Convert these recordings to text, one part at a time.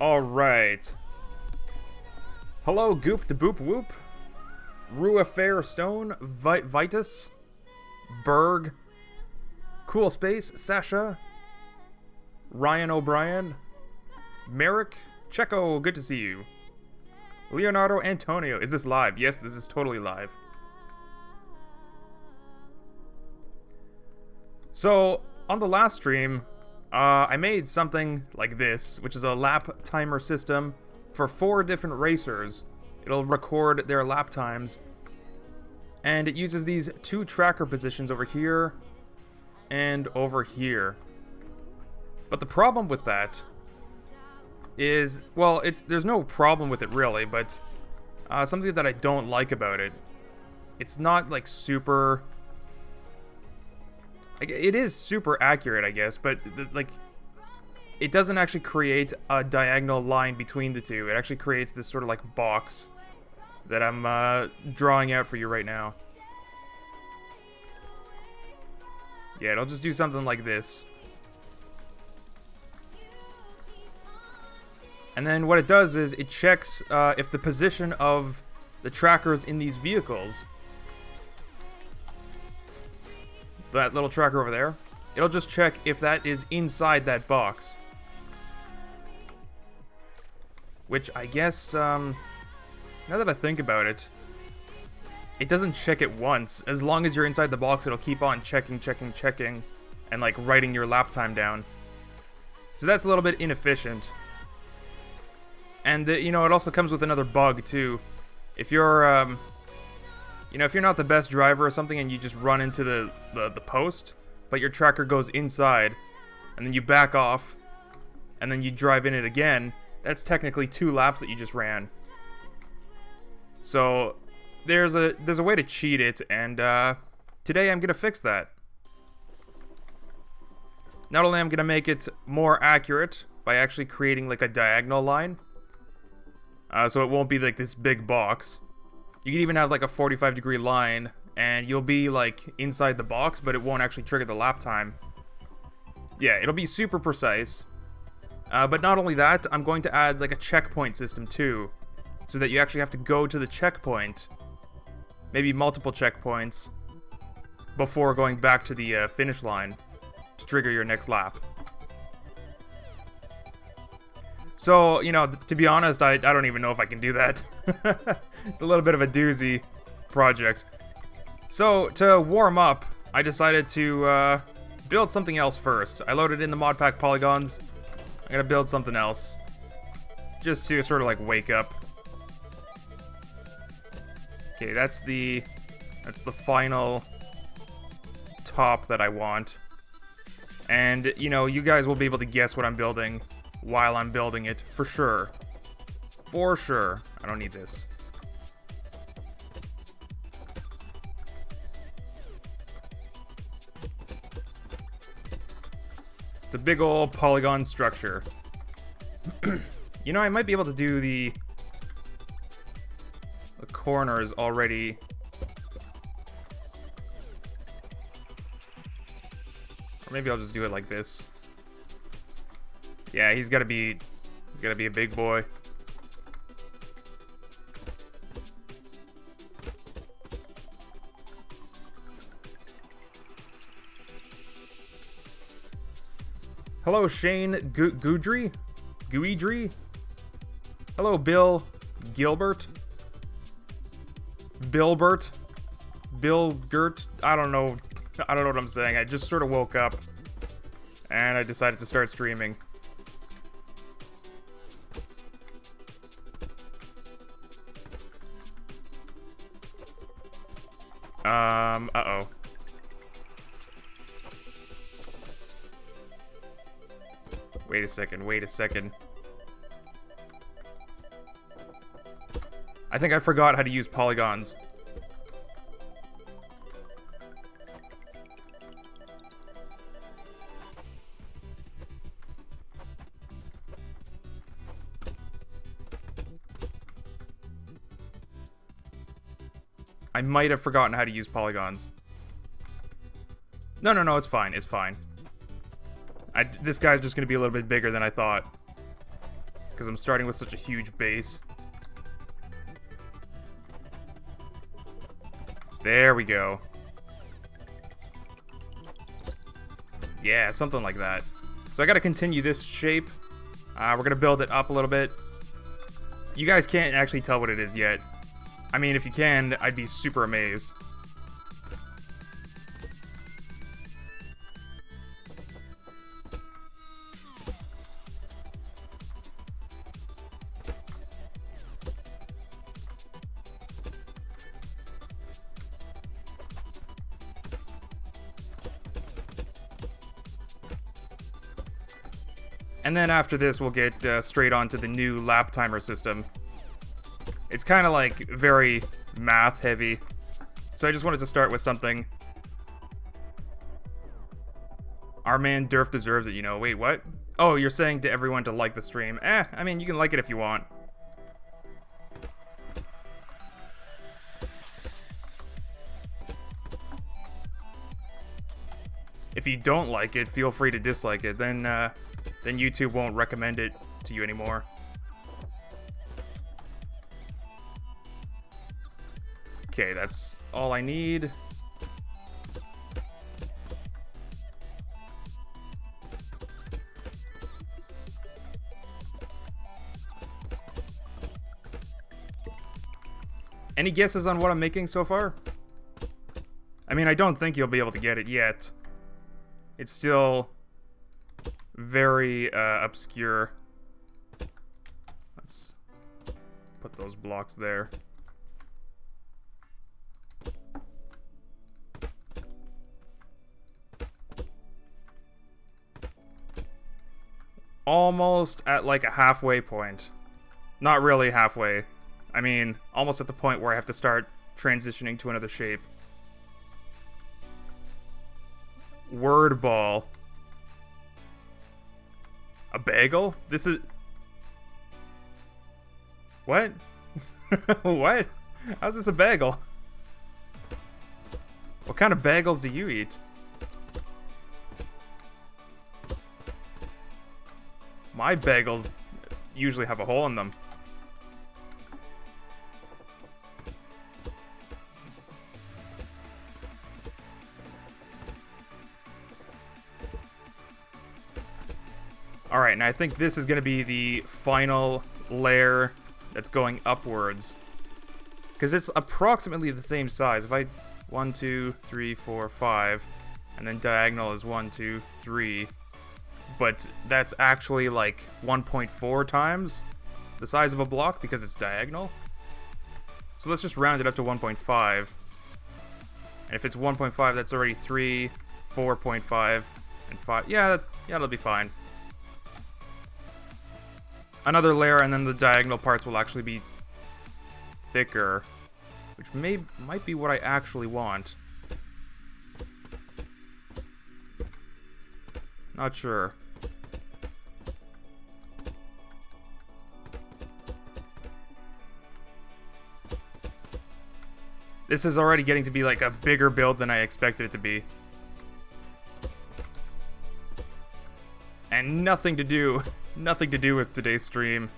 Alright. Hello, Goop de Boop Whoop. Ruafair Stone, Vitus, Berg, Cool Space, Sasha, Ryan O'Brien, Merrick, Checo, good to see you. Leonardo Antonio, is this live? Yes, this is totally live. So, on the last stream, I made something like this, which is a lap timer system for 4 different racers. It'll record their lap times, and it uses these 2 tracker positions over here and over here. But the problem with that is, well, there's no problem with it really, but something that I don't like about it, it's not like super... It is super accurate, I guess, but like, it doesn't actually create a diagonal line between the two. It actually creates this sort of like box that I'm drawing out for you right now. Yeah, it'll just do something like this. And then what it does is it checks if the position of the trackers in these vehicles, that little tracker over there, it'll just check if that is inside that box. Which I guess, now that I think about it, it doesn't check it once. As long as you're inside the box, it'll keep on checking, and like writing your lap time down. So that's a little bit inefficient. And you know, it also comes with another bug too. If you're, you know, if you're not the best driver or something and you just run into the post, but your tracker goes inside, and then you back off, and then you drive in it again, that's technically 2 laps that you just ran. So there's a way to cheat it, and today I'm gonna fix that. Not only am I gonna make it more accurate by actually creating like a diagonal line, so it won't be like this big box. You can even have like a 45-degree line, and you'll be like inside the box, but it won't actually trigger the lap time. Yeah, it'll be super precise. But not only that, I'm going to add like a checkpoint system too, so that you actually have to go to the checkpoint, maybe multiple checkpoints, before going back to the finish line to trigger your next lap. So, you know, to be honest, I don't even know if I can do that. It's a little bit of a doozy project. So, to warm up, I decided to build something else first. I loaded in the mod pack polygons. I'm gonna build something else, just to sort of like wake up. Okay, that's the final top that I want. And, you know, you guys will be able to guess what I'm building while I'm building it, for sure. For sure. I don't need this. It's a big old polygon structure. You know, I might be able to do the corners already. Or maybe I'll just do it like this. Yeah, he's gotta be a big boy. Hello, Shane Guidry? Hello, Bill Gilbert? Bilbert? Bill Gert? I don't know what I'm saying. I just sort of woke up, and I decided to start streaming. Uh-oh. Wait a second. I think I forgot how to use polygons. I might have forgotten how to use polygons. No, it's fine. This guy's just gonna be a little bit bigger than I thought. because I'm starting with such a huge base. There we go. Yeah, something like that. So I gotta continue this shape. We're gonna build it up a little bit. You guys can't actually tell what it is yet. I mean, if you can, I'd be super amazed. And then after this, we'll get straight onto the new lap timer system. It's kind of like very math heavy. So I just wanted to start with something. Our man Durf deserves it, you know. Wait, what? Oh, you're saying to everyone to like the stream. I mean, you can like it if you want. If you don't like it, feel free to dislike it. Then YouTube won't recommend it to you anymore. Okay, that's all I need. Any guesses on what I'm making so far? I mean, I don't think you'll be able to get it yet. It's still very obscure. Let's put those blocks there. Almost at like a halfway point. Not really halfway. I mean, almost at the point where I have to start transitioning to another shape. Word ball. A bagel? This is... What? What? How's this a bagel? What kind of bagels do you eat? My bagels usually have a hole in them. Alright, and I think this is going to be the final layer that's going upwards. Because it's approximately the same size. If I... 1, 2, 3, 4, 5. And then diagonal is 1, 2, 3. But that's actually like 1.4 times the size of a block because it's diagonal. So let's just round it up to 1.5. And if it's 1.5, that's already 3, 4.5, and 5. Yeah, that'll be fine. Another layer, and then the diagonal parts will actually be thicker, which might be what I actually want. Not sure. This is already getting to be like a bigger build than I expected it to be. And nothing to do with today's stream.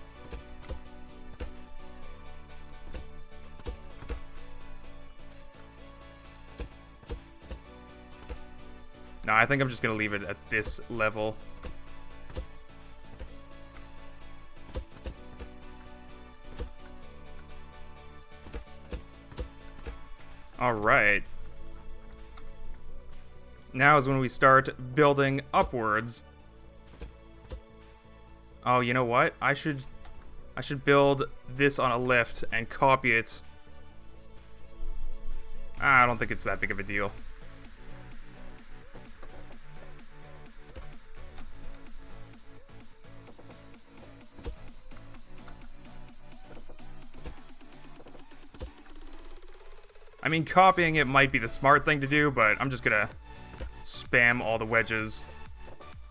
No, I think I'm just gonna leave it at this level. Alright. Now is when we start building upwards. Oh, you know what? I should build this on a lift and copy it. I don't think it's that big of a deal. I mean, copying it might be the smart thing to do, but I'm just gonna spam all the wedges.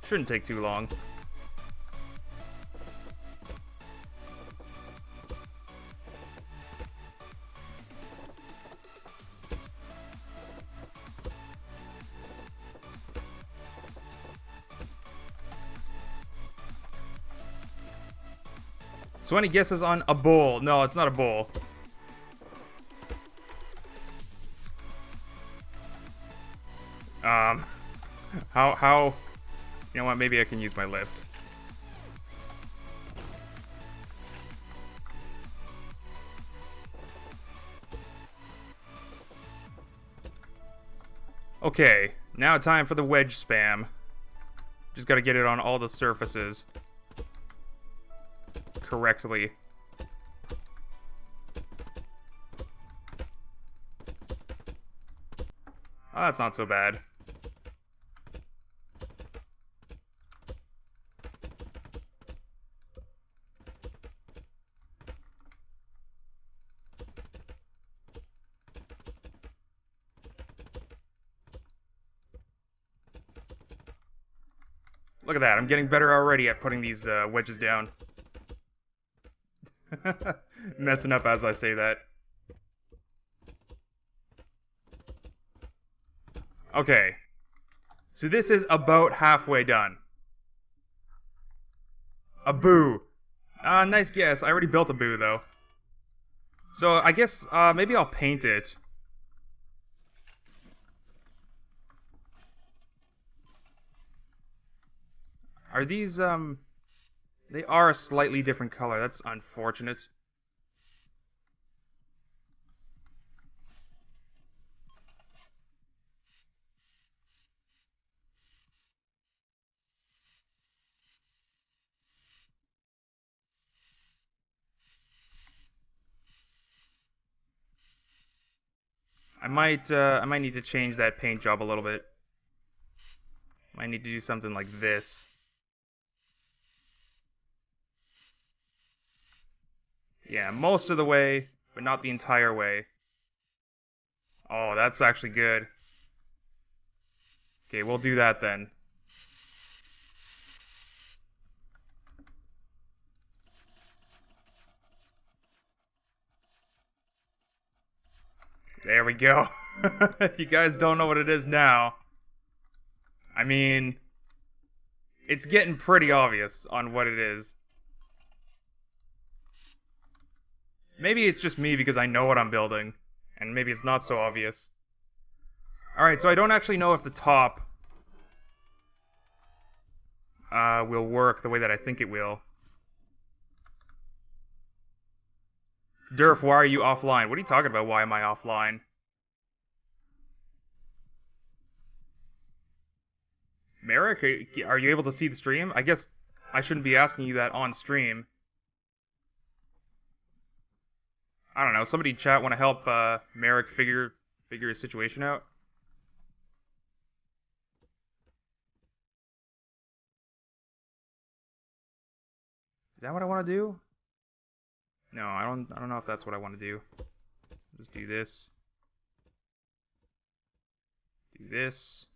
Shouldn't take too long. So any guesses on a bowl? No, it's not a bowl. How... You know what, maybe I can use my lift. Okay, now time for the wedge spam. Just gotta get it on all the surfaces correctly. Oh, that's not so bad. Look at that, I'm getting better already at putting these wedges down. Messing up as I say that. Okay. So this is about halfway done. A boo. Nice guess. I already built a boo, though. So I guess maybe I'll paint it. Are these, they are a slightly different color. That's unfortunate. I might need to change that paint job a little bit. Might need to do something like this. Yeah, most of the way, but not the entire way. Oh, that's actually good. Okay, we'll do that then. There we go. If you guys don't know what it is now, I mean, it's getting pretty obvious on what it is. Maybe it's just me because I know what I'm building, and maybe it's not so obvious. Alright, so I don't actually know if the top will work the way that I think it will. Durf, why are you offline? What are you talking about? Why am I offline? Merrick, are you able to see the stream? I guess I shouldn't be asking you that on stream. I don't know. Somebody in chat want to help Merrick figure his situation out? Is that what I want to do? No, I don't know if that's what I want to do. Just do this. Do this.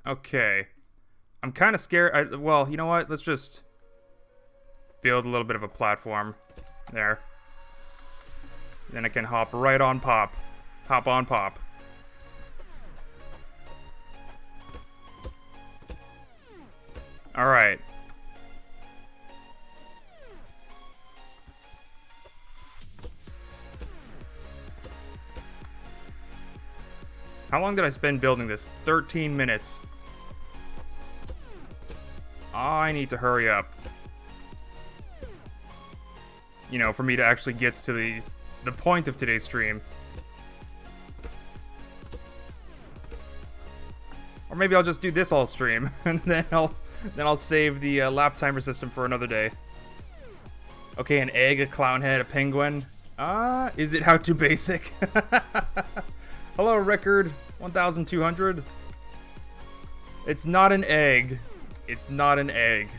Okay. I'm kind of scared. Well, you know what? Let's just build a little bit of a platform. There. Then I can hop right on pop. Hop on pop. Alright. How long did I spend building this? 13 minutes. I need to hurry up. You know, for me to actually get to the point of today's stream. Or maybe I'll just do this all stream, and then I'll save the lap timer system for another day. Okay, an egg, a clown head, a penguin. Is it how to basic? Hello, record 1200. It's not an egg. It's not an egg.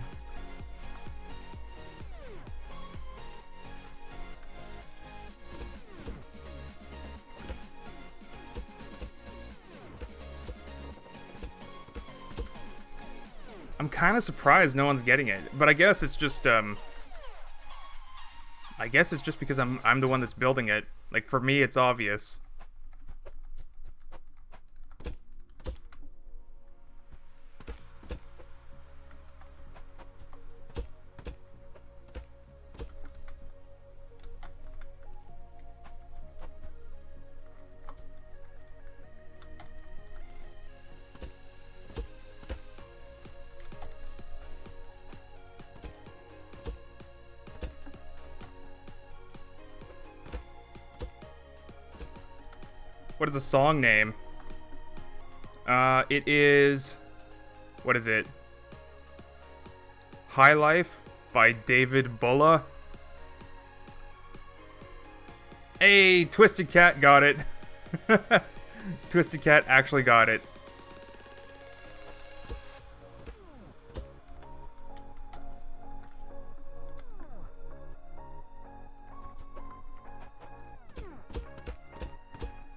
I'm kind of surprised no one's getting it, but I guess it's just because I'm the one that's building it. Like, for me, it's obvious. What is the song name? It is... What is it? High Life by David Bulla. Hey, Twisted Cat got it. Twisted Cat actually got it.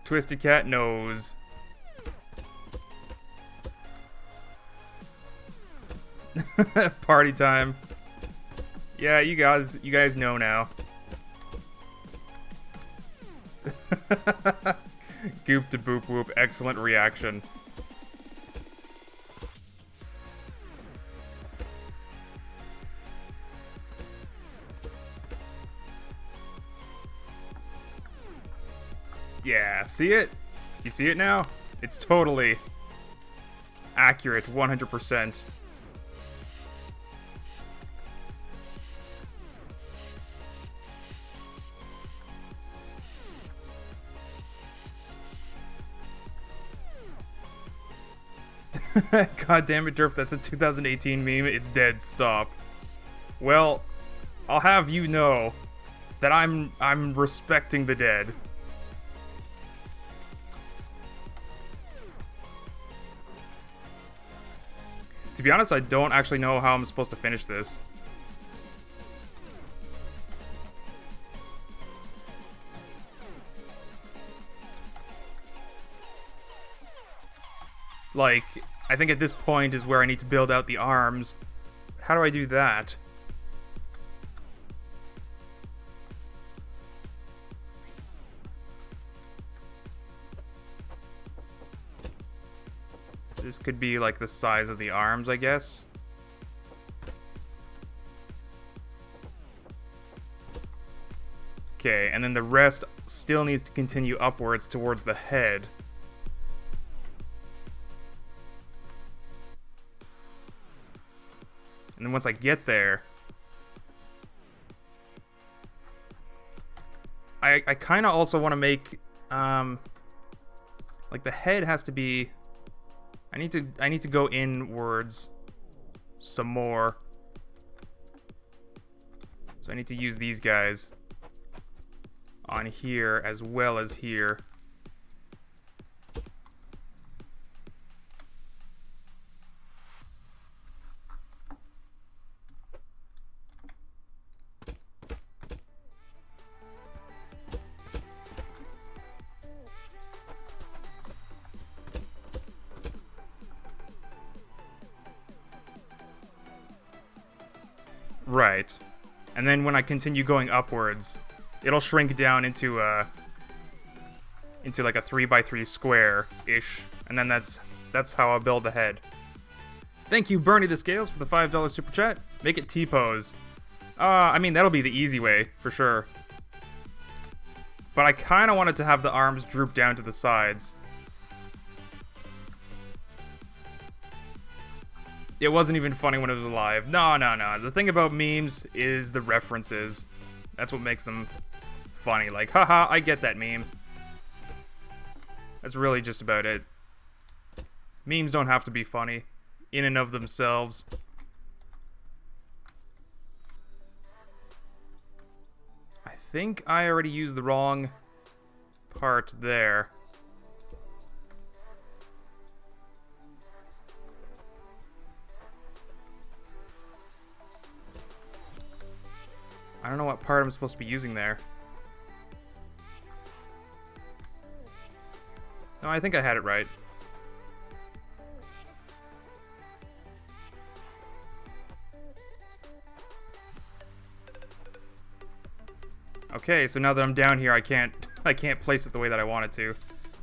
Twisted Cat knows. Party time. Yeah, you guys know now. Goop to boop whoop, excellent reaction. Yeah, see it? You see it now? It's totally accurate, 100%. God damn it, Durf, that's a 2018 meme. It's dead. Stop. Well, I'll have you know that I'm respecting the dead. To be honest, I don't actually know how I'm supposed to finish this. Like, I think at this point is where I need to build out the arms. How do I do that? This could be like the size of the arms, I guess. Okay, and then the rest still needs to continue upwards towards the head. And then once I get there, I kind of also want to make, like the head has to be, I need to go inwards some more. So I need to use these guys on here as well as here. Right. And then when I continue going upwards, it'll shrink down into like a 3x3 square-ish. And then that's how I'll build the head. Thank you, Bernie the Scales, for the $5 super chat. Make it T-pose. I mean, that'll be the easy way, for sure. But I kind of wanted to have the arms droop down to the sides. It wasn't even funny when it was live. No. The thing about memes is the references. That's what makes them funny. Like, haha, I get that meme. That's really just about it. Memes don't have to be funny in and of themselves. I think I already used the wrong part there. I don't know what part I'm supposed to be using there. No, I think I had it right. Okay, so now that I'm down here, I can't place it the way that I want it to.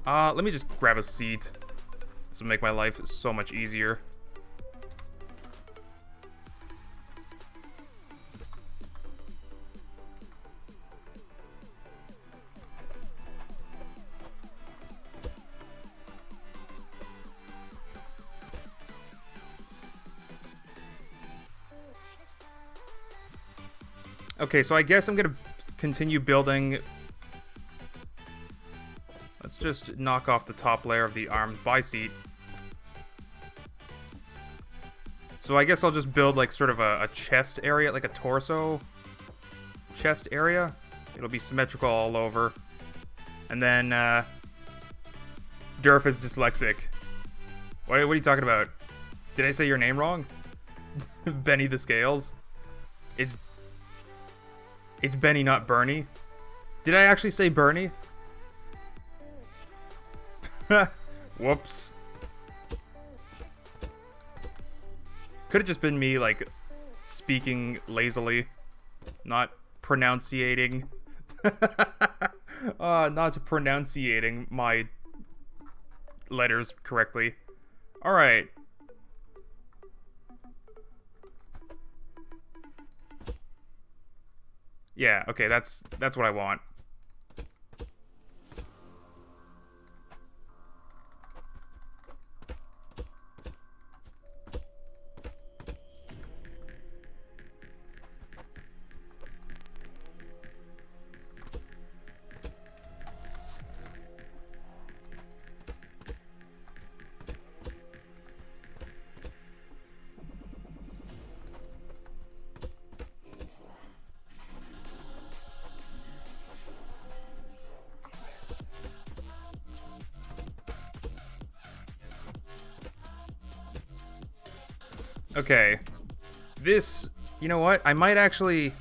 Let me just grab a seat. This will make my life so much easier. Okay, so I guess I'm gonna continue building. Let's just knock off the top layer of the armed by seat. So I guess I'll just build like sort of a chest area, like a torso chest area. It'll be symmetrical all over. And then Durf is dyslexic. What are you talking about? Did I say your name wrong? Benny the Scales? It's Benny, not Bernie. Did I actually say Bernie? Whoops. Could have just been me, like, speaking lazily. Not pronunciating. Not pronunciating my letters correctly. Alright. Yeah, okay, that's what I want. Okay. This, you know what? I might actually...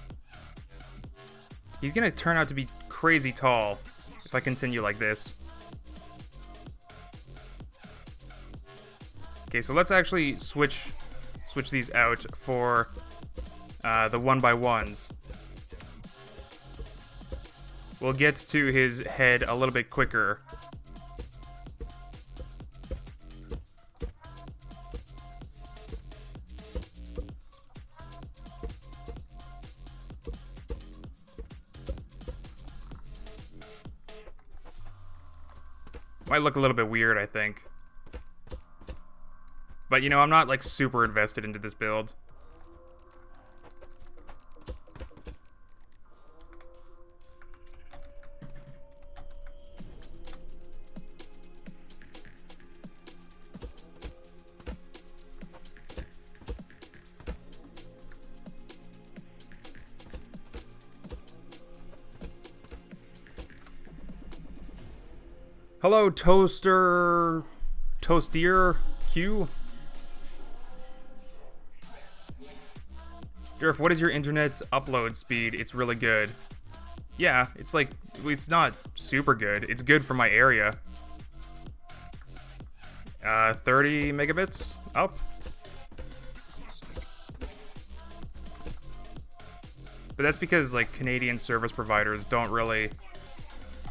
He's gonna turn out to be crazy tall if I continue like this. Okay, so let's actually switch these out for the 1x1s. We'll get to his head a little bit quicker. Might look a little bit weird, I think. But, you know, I'm not, like, super invested into this build. Hello, Toastier Q. Durf, what is your internet's upload speed? It's really good. Yeah, it's like, it's not super good. It's good for my area. 30 megabits up. But that's because, like, Canadian service providers don't really...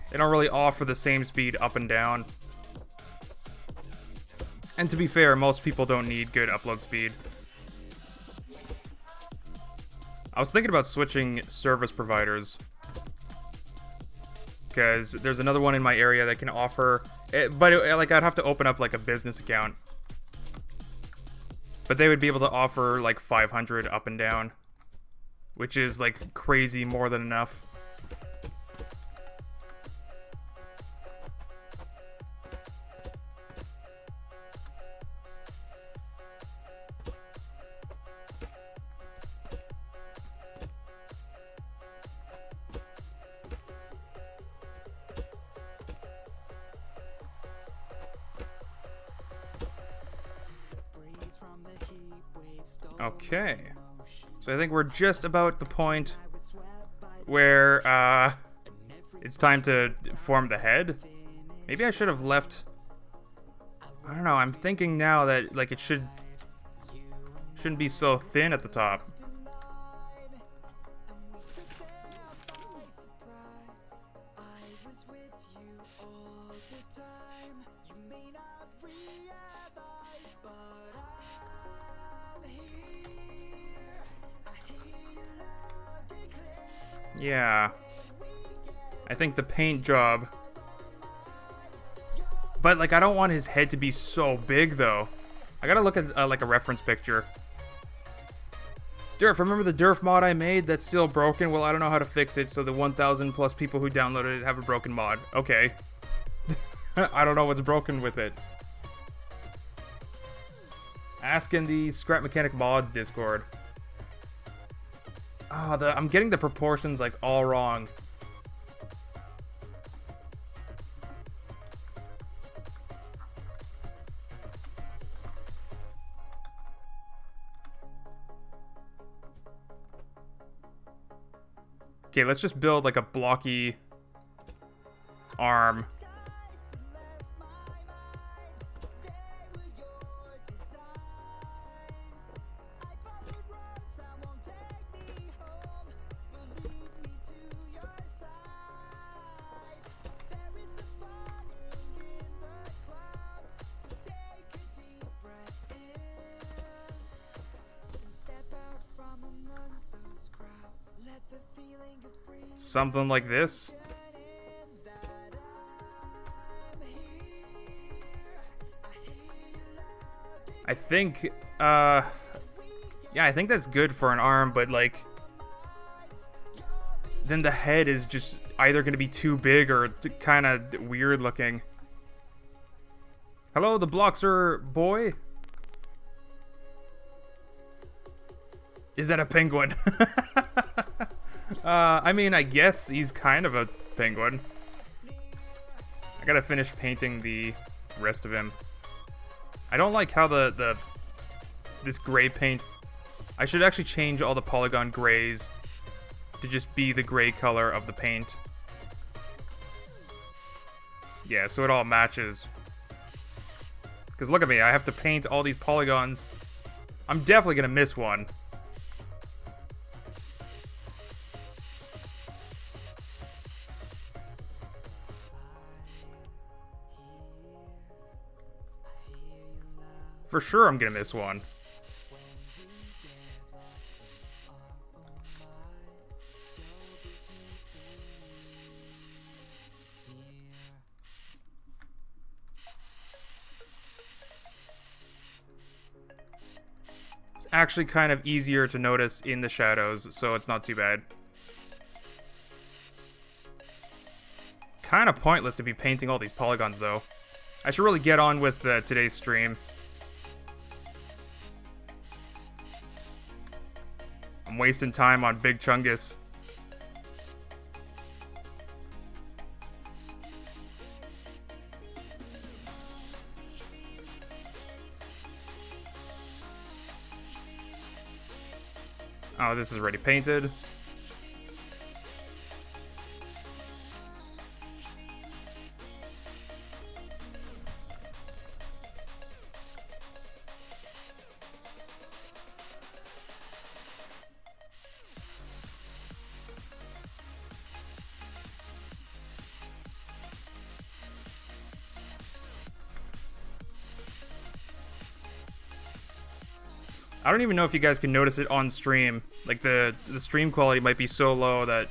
They don't really offer the same speed up and down. And to be fair, most people don't need good upload speed. I was thinking about switching service providers. Because there's another one in my area that can offer... like, I'd have to open up, like, a business account. But they would be able to offer, like, 500 up and down. Which is, like, crazy more than enough. Okay, so I think we're just about the point where it's time to form the head. Maybe I should have left... I don't know, I'm thinking now that, like, it shouldn't be so thin at the top. Yeah. I think the paint job. But, like, I don't want his head to be so big, though. I gotta look at, like, a reference picture. Durf, remember the Durf mod I made that's still broken? Well, I don't know how to fix it, so the 1,000 plus people who downloaded it have a broken mod. Okay. I don't know what's broken with it. Ask in the Scrap Mechanic Mods Discord. Oh, I'm getting the proportions, like, all wrong. Okay, let's just build like a blocky arm. Something like this. I think, yeah, I think that's good for an arm, but like, then the head is just either going to be too big or kind of weird looking. Hello, the Bloxer boy? Is that a penguin? I mean, I guess he's kind of a penguin. I gotta finish painting the rest of him. I don't like how this gray paint... I should actually change all the polygon grays to just be the gray color of the paint. Yeah, so it all matches. Because look at me, I have to paint all these polygons. I'm definitely gonna miss one. For sure I'm gonna miss one. It's actually kind of easier to notice in the shadows, so it's not too bad. Kind of pointless to be painting all these polygons, though. I should really get on with today's stream. I'm wasting time on Big Chungus. Oh, this is already painted. I don't even know if you guys can notice it on stream. Like the stream quality might be so low that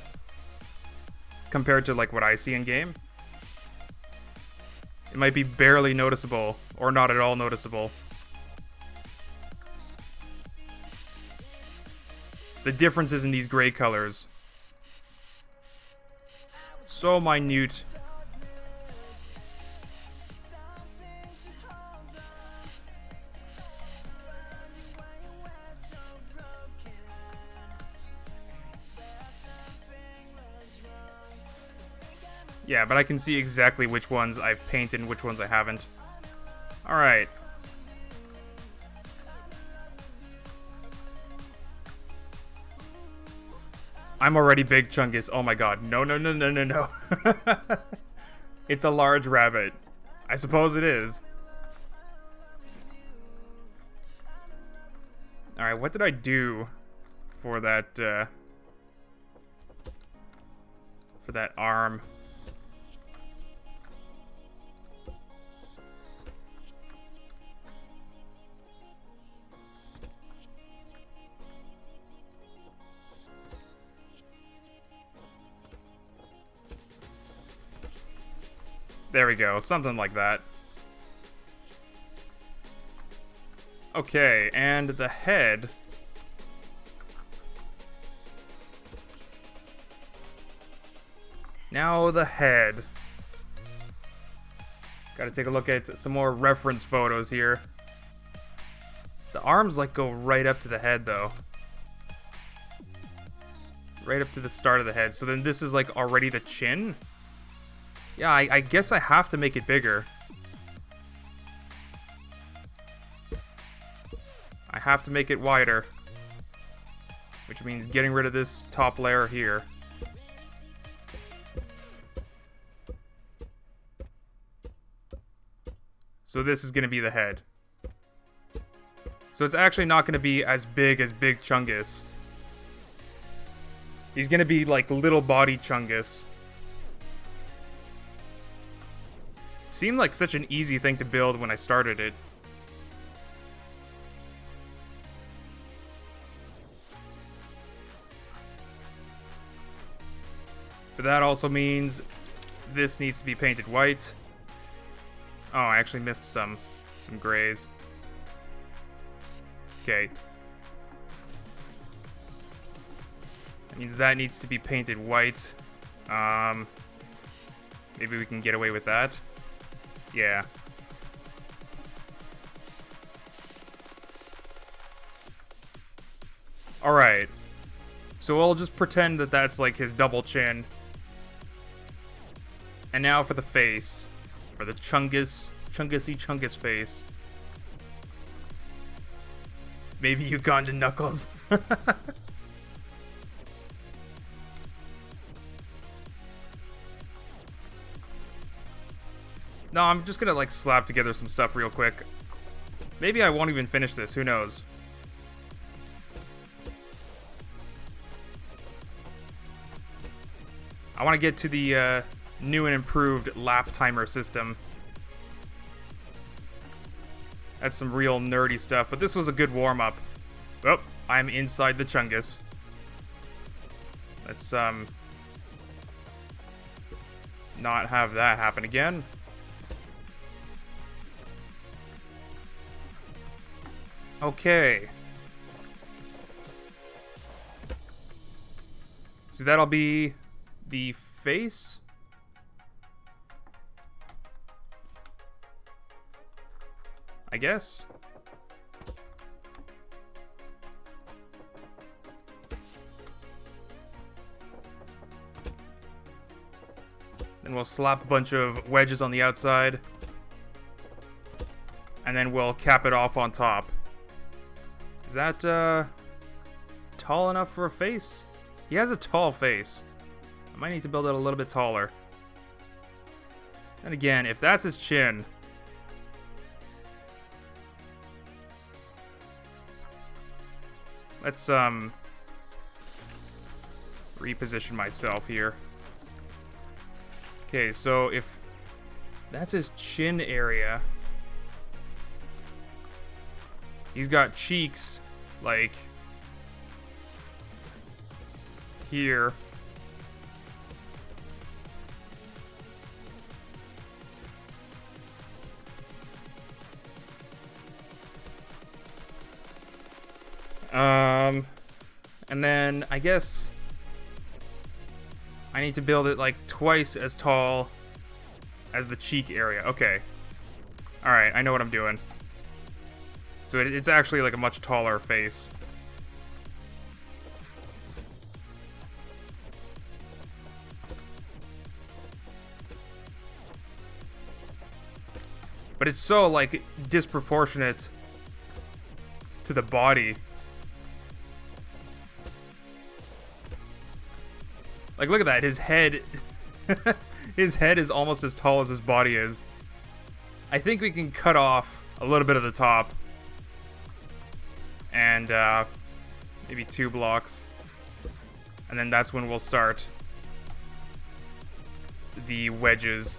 compared to like what I see in game, it might be barely noticeable or not at all noticeable. The differences in these gray colors. So minute. Yeah, but I can see exactly which ones I've painted and which ones I haven't. Alright. I'm already Big Chungus. Oh my god. No, no, no, no, no, no. It's a large rabbit. I suppose it is. Alright, what did I do for that, arm? There we go, something like that. Okay, and the head. Now the head. Gotta take a look at some more reference photos here. The arms like go right up to the head though. Right up to the start of the head. So then this is like already the chin? Yeah, I guess I have to make it bigger. I have to make it wider. Which means getting rid of this top layer here. So this is going to be the head. So it's actually not going to be as big as Big Chungus. He's going to be like little body Chungus. Seemed like such an easy thing to build when I started it. But that also means this needs to be painted white. Oh, I actually missed some grays. Okay. That means that needs to be painted white. Maybe we can get away with that. Yeah. Alright. So we'll just pretend that that's like his double chin. And now for the face. For the Chungusy face. Maybe Ugandan Knuckles. No, I'm just gonna like slap together some stuff real quick. Maybe I won't even finish this, who knows? I want to get to the new and improved lap timer system. That's some real nerdy stuff, but this was a good warm-up. Oh, I'm inside the Chungus. Let's not have that happen again. Okay. So that'll be the face. I guess. Then we'll slap a bunch of wedges on the outside. And then we'll cap it off on top. Is that, tall enough for a face? He has a tall face. I might need to build it a little bit taller. And again, if that's his chin... Let's, reposition myself here. Okay, so if that's his chin area... He's got cheeks, like, here. And then I guess I need to build it like twice as tall as the cheek area. Okay. Alright, I know what I'm doing. So it's actually like a much taller face. But it's so like disproportionate to the body. Like look at that, his head his head is almost as tall as his body is. I think we can cut off a little bit of the top. And maybe 2 blocks. And then that's when we'll start the wedges.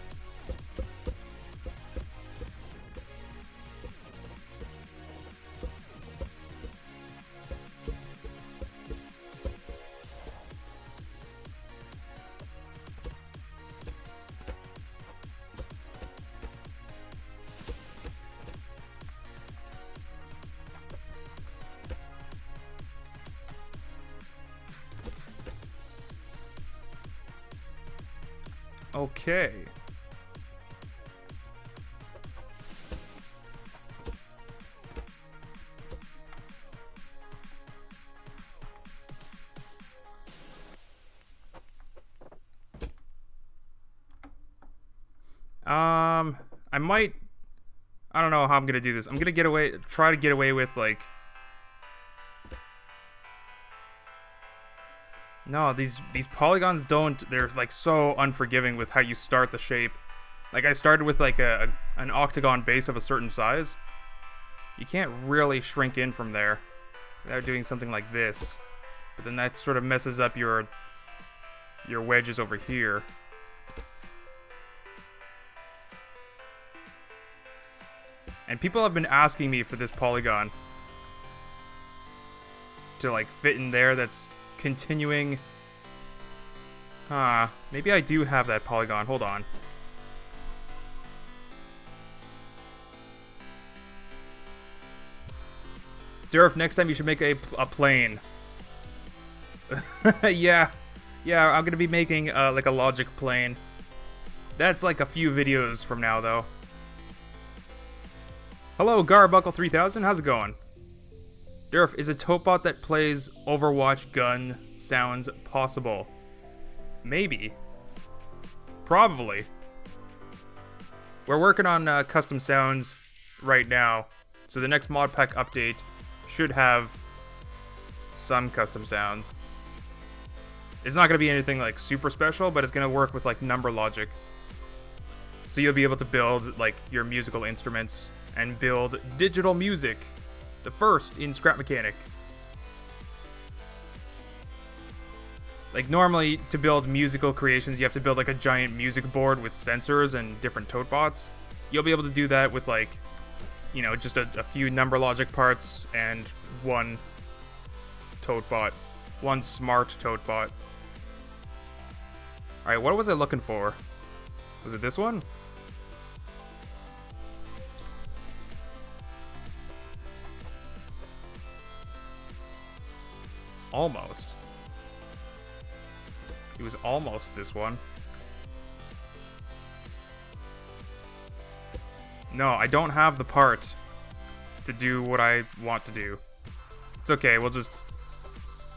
Okay. I don't know how I'm gonna do this. I'm gonna try to get away with, like... No, these polygons they're, like, so unforgiving with how you start the shape. Like, I started with, like, an octagon base of a certain size. You can't really shrink in from there without doing something like this. But then that sort of messes up your wedges over here. And people have been asking me for this polygon to, like, fit in there that's continuing. Maybe I do have that polygon. Hold on. Durf, next time you should make a plane. Yeah, I'm gonna be making, like, a logic plane. That's, like, a few videos from now, though. Hello, Garbuckle3000, how's it going? Durf, is a Topbot that plays Overwatch gun sounds possible? Maybe. Probably. We're working on custom sounds right now, so the next mod pack update should have some custom sounds. It's not going to be anything like super special, but it's going to work with like number logic. So you'll be able to build like your musical instruments and build digital music, the first in Scrap Mechanic. Like normally to build musical creations, you have to build like a giant music board with sensors and different Totebots. You'll be able to do that with like, you know, just a few number logic parts and one Totebot, one smart Totebot. Alright, what was I looking for? Was it this one? Almost. It was almost this one. No, I don't have the part to do what I want to do. It's okay, we'll just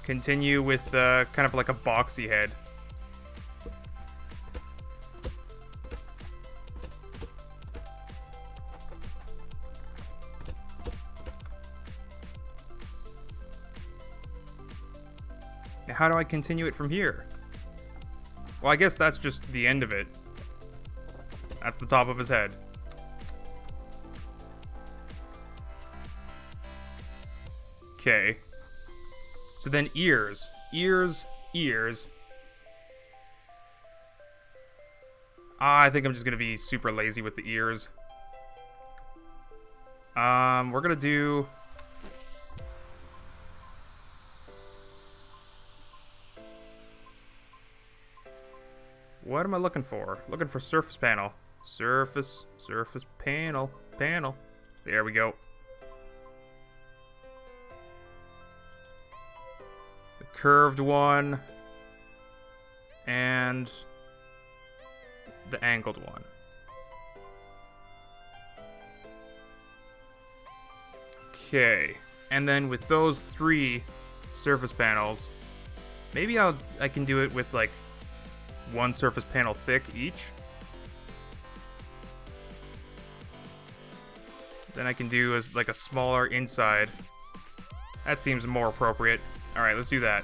continue with kind of like a boxy head. Now, how do I continue it from here? Well, I guess that's just the end of it. That's the top of his head. Okay. So then ears. Ears. I think I'm just gonna be super lazy with the ears. We're gonna do... What am I looking for? Looking for surface panel. Surface panel. There we go. The curved one. And the angled one. Okay. And then with those three surface panels, maybe I can do it with like one surface panel thick each. Then I can do as like a smaller inside. That seems more appropriate. Alright, let's do that.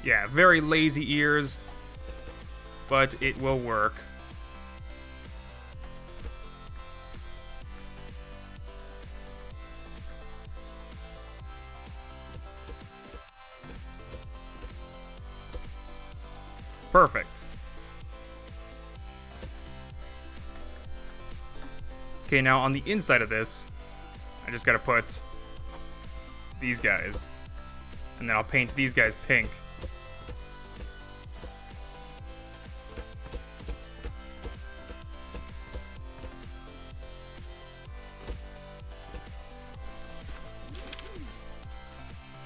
Yeah, very lazy ears, but it will work. Perfect. Okay, now on the inside of this, I just gotta put these guys. And then I'll paint these guys pink.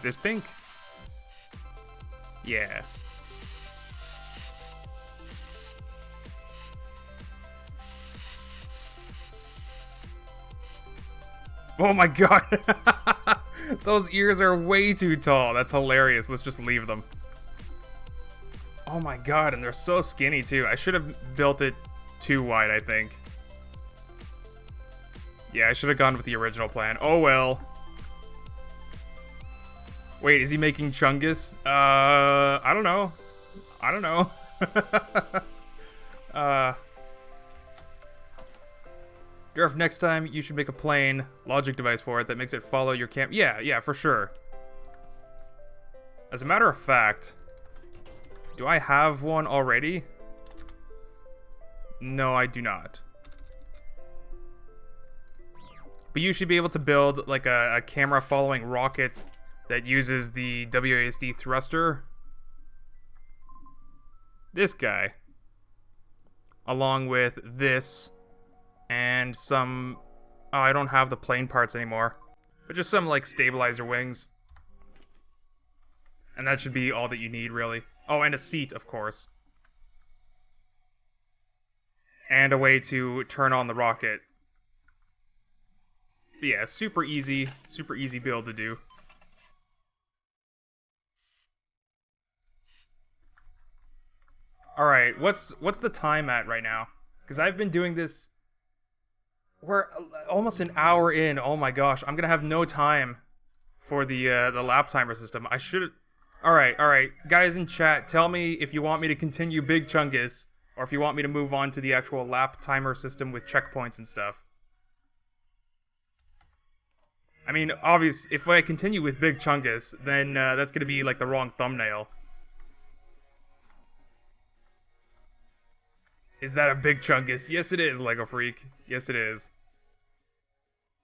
This pink? Yeah. Oh my god! Those ears are way too tall. That's hilarious. Let's just leave them. Oh my god, and they're so skinny too. I should have built it too wide, I think. Yeah, I should have gone with the original plan. Oh well. Wait, is he making Chungus? I don't know. I don't know. Durf, next time you should make a plain logic device for it that makes it follow your cam. Yeah, for sure. As a matter of fact, do I have one already? No, I do not. But you should be able to build like a camera following rocket that uses the WASD thruster. This guy. Along with this and some... Oh, I don't have the plane parts anymore. But just some like stabilizer wings. And that should be all that you need, really. Oh, and a seat, of course. And a way to turn on the rocket. But yeah, super easy build to do. Alright, what's the time at right now? Because I've been doing this... We're almost an hour in. Oh my gosh, I'm gonna have no time for the lap timer system. I should... Alright. Guys in chat, tell me if you want me to continue Big Chungus, or if you want me to move on to the actual lap timer system with checkpoints and stuff. I mean, obvious, if I continue with Big Chungus, then that's gonna be like the wrong thumbnail. Is that a Big Chungus? Yes it is, Lego Freak. Yes it is.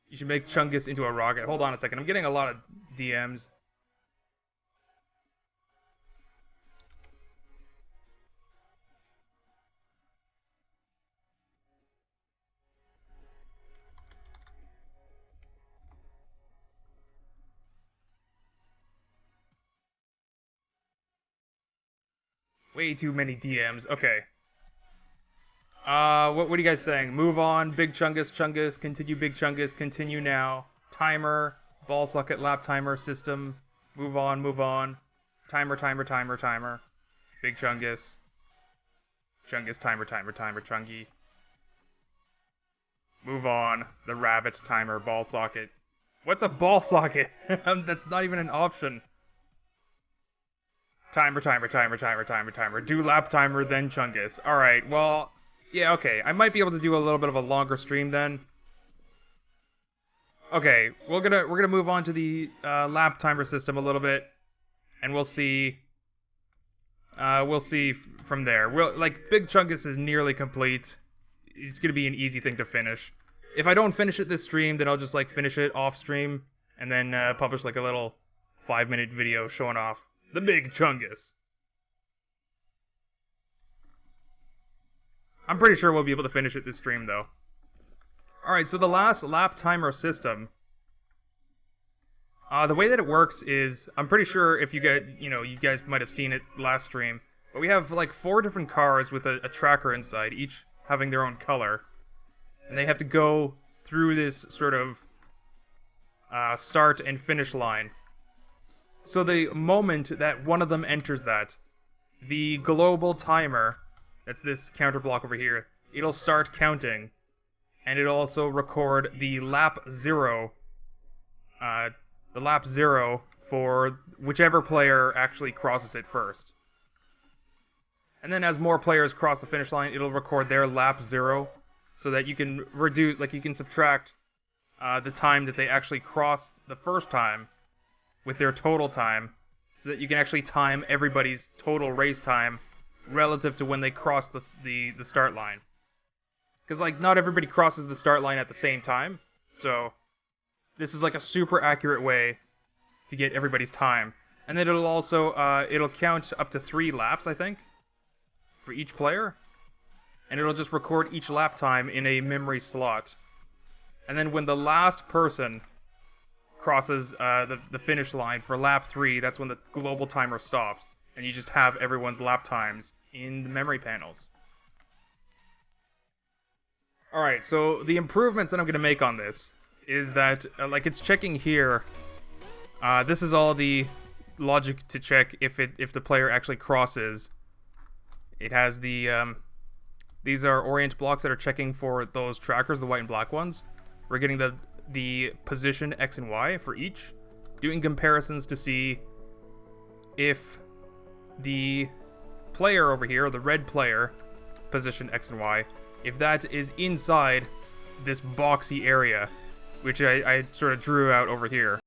You should make Chungus into a rocket. Hold on a second, I'm getting a lot of DMs. Way too many DMs. Okay. What are you guys saying? Move on, Big Chungus, continue Big Chungus, continue now. Timer, ball socket, lap timer, system. Move on. Timer. Big Chungus. Chungus, timer, Chungy. Move on, the rabbit, timer, ball socket. What's a ball socket? That's not even an option. Timer. Do lap timer, then Chungus. Alright, well... Yeah, okay. I might be able to do a little bit of a longer stream then. Okay, we're gonna move on to the lap timer system a little bit, and we'll see. We'll see from there. Like Big Chungus is nearly complete. It's gonna be an easy thing to finish. If I don't finish it this stream, then I'll just like finish it off stream, and then publish like a little 5-minute video showing off the Big Chungus. I'm pretty sure we'll be able to finish it this stream, though. Alright, so the last lap timer system. The way that it works is, I'm pretty sure if you guys might have seen it last stream, but we have like 4 different cars with a tracker inside, each having their own color. And they have to go through this sort of start and finish line. So the moment that one of them enters that, the global timer... That's this counter block over here. It'll start counting, and it'll also record the lap 0. The lap 0 for whichever player actually crosses it first. And then as more players cross the finish line, it'll record their lap 0, so that you can reduce, like you can subtract the time that they actually crossed the first time with their total time, so that you can actually time everybody's total race time relative to when they cross the start line. Because, like, not everybody crosses the start line at the same time, so this is like a super accurate way to get everybody's time. And then it'll also, it'll count up to 3 laps, I think, for each player. And it'll just record each lap time in a memory slot. And then when the last person crosses the finish line for lap 3, that's when the global timer stops, and you just have everyone's lap times in the memory panels. Alright, so the improvements that I'm going to make on this is that, like, it's checking here. This is all the logic to check if the player actually crosses. It has the, these are orient blocks that are checking for those trackers, the white and black ones. We're getting the position X and Y for each, doing comparisons to see if the player over here, the red player, position X and Y, if that is inside this boxy area, which I sort of drew out over here.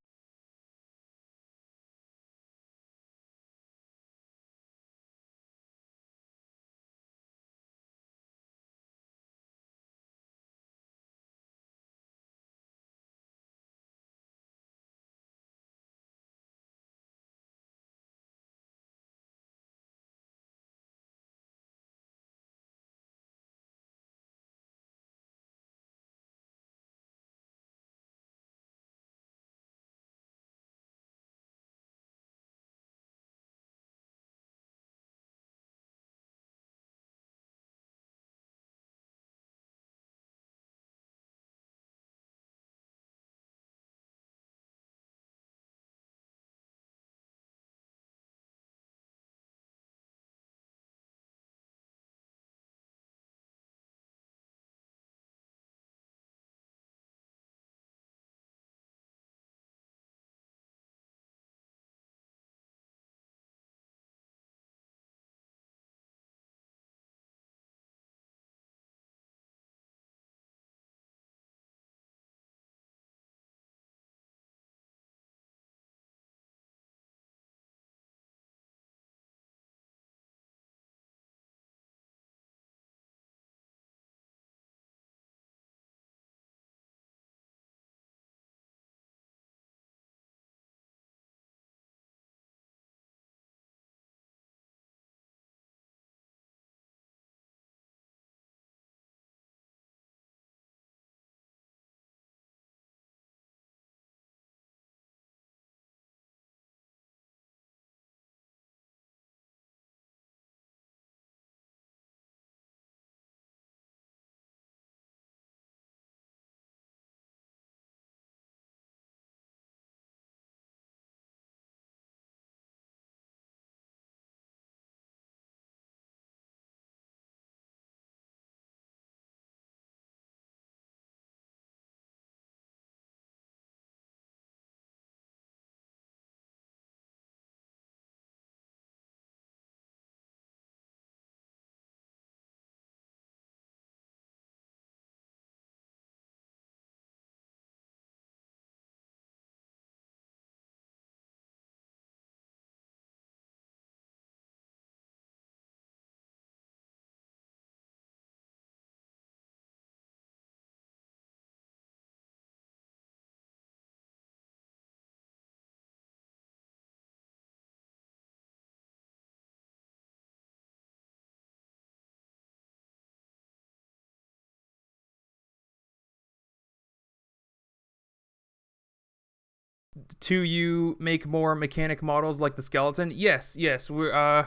To you make more mechanic models like the skeleton? Yes, we're, I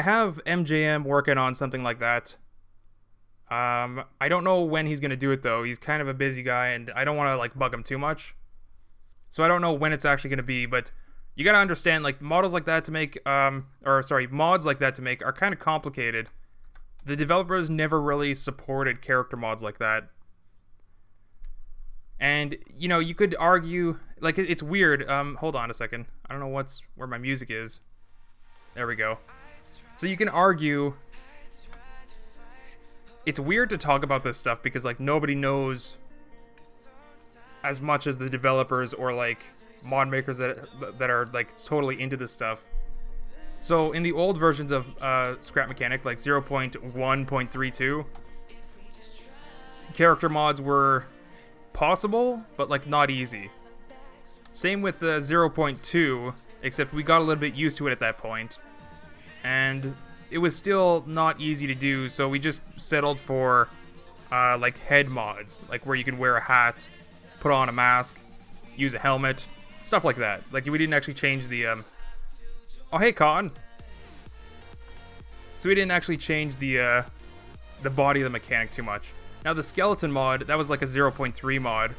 have MJM working on something like that. I don't know when he's gonna do it though. He's kind of a busy guy, and I don't want to like bug him too much. So I don't know when it's actually gonna be, but you gotta understand, like, models like that to make, mods like that to make are kind of complicated. The developers never really supported character mods like that. And, you know, you could argue, like, it's weird. Hold on a second. I don't know where my music is. There we go. So you can argue, it's weird to talk about this stuff because, like, nobody knows as much as the developers or, like, mod makers that are, like, totally into this stuff. So in the old versions of Scrap Mechanic, like 0.1.32, character mods were possible, but, like, not easy. Same with the 0.2, except we got a little bit used to it at that point, and it was still not easy to do, so we just settled for like head mods, like where you can wear a hat, put on a mask, use a helmet, stuff like that. Like, we didn't actually change the, Oh, hey, Con! So we didn't actually change the body of the mechanic too much. Now, the skeleton mod, that was like a 0.3 mod.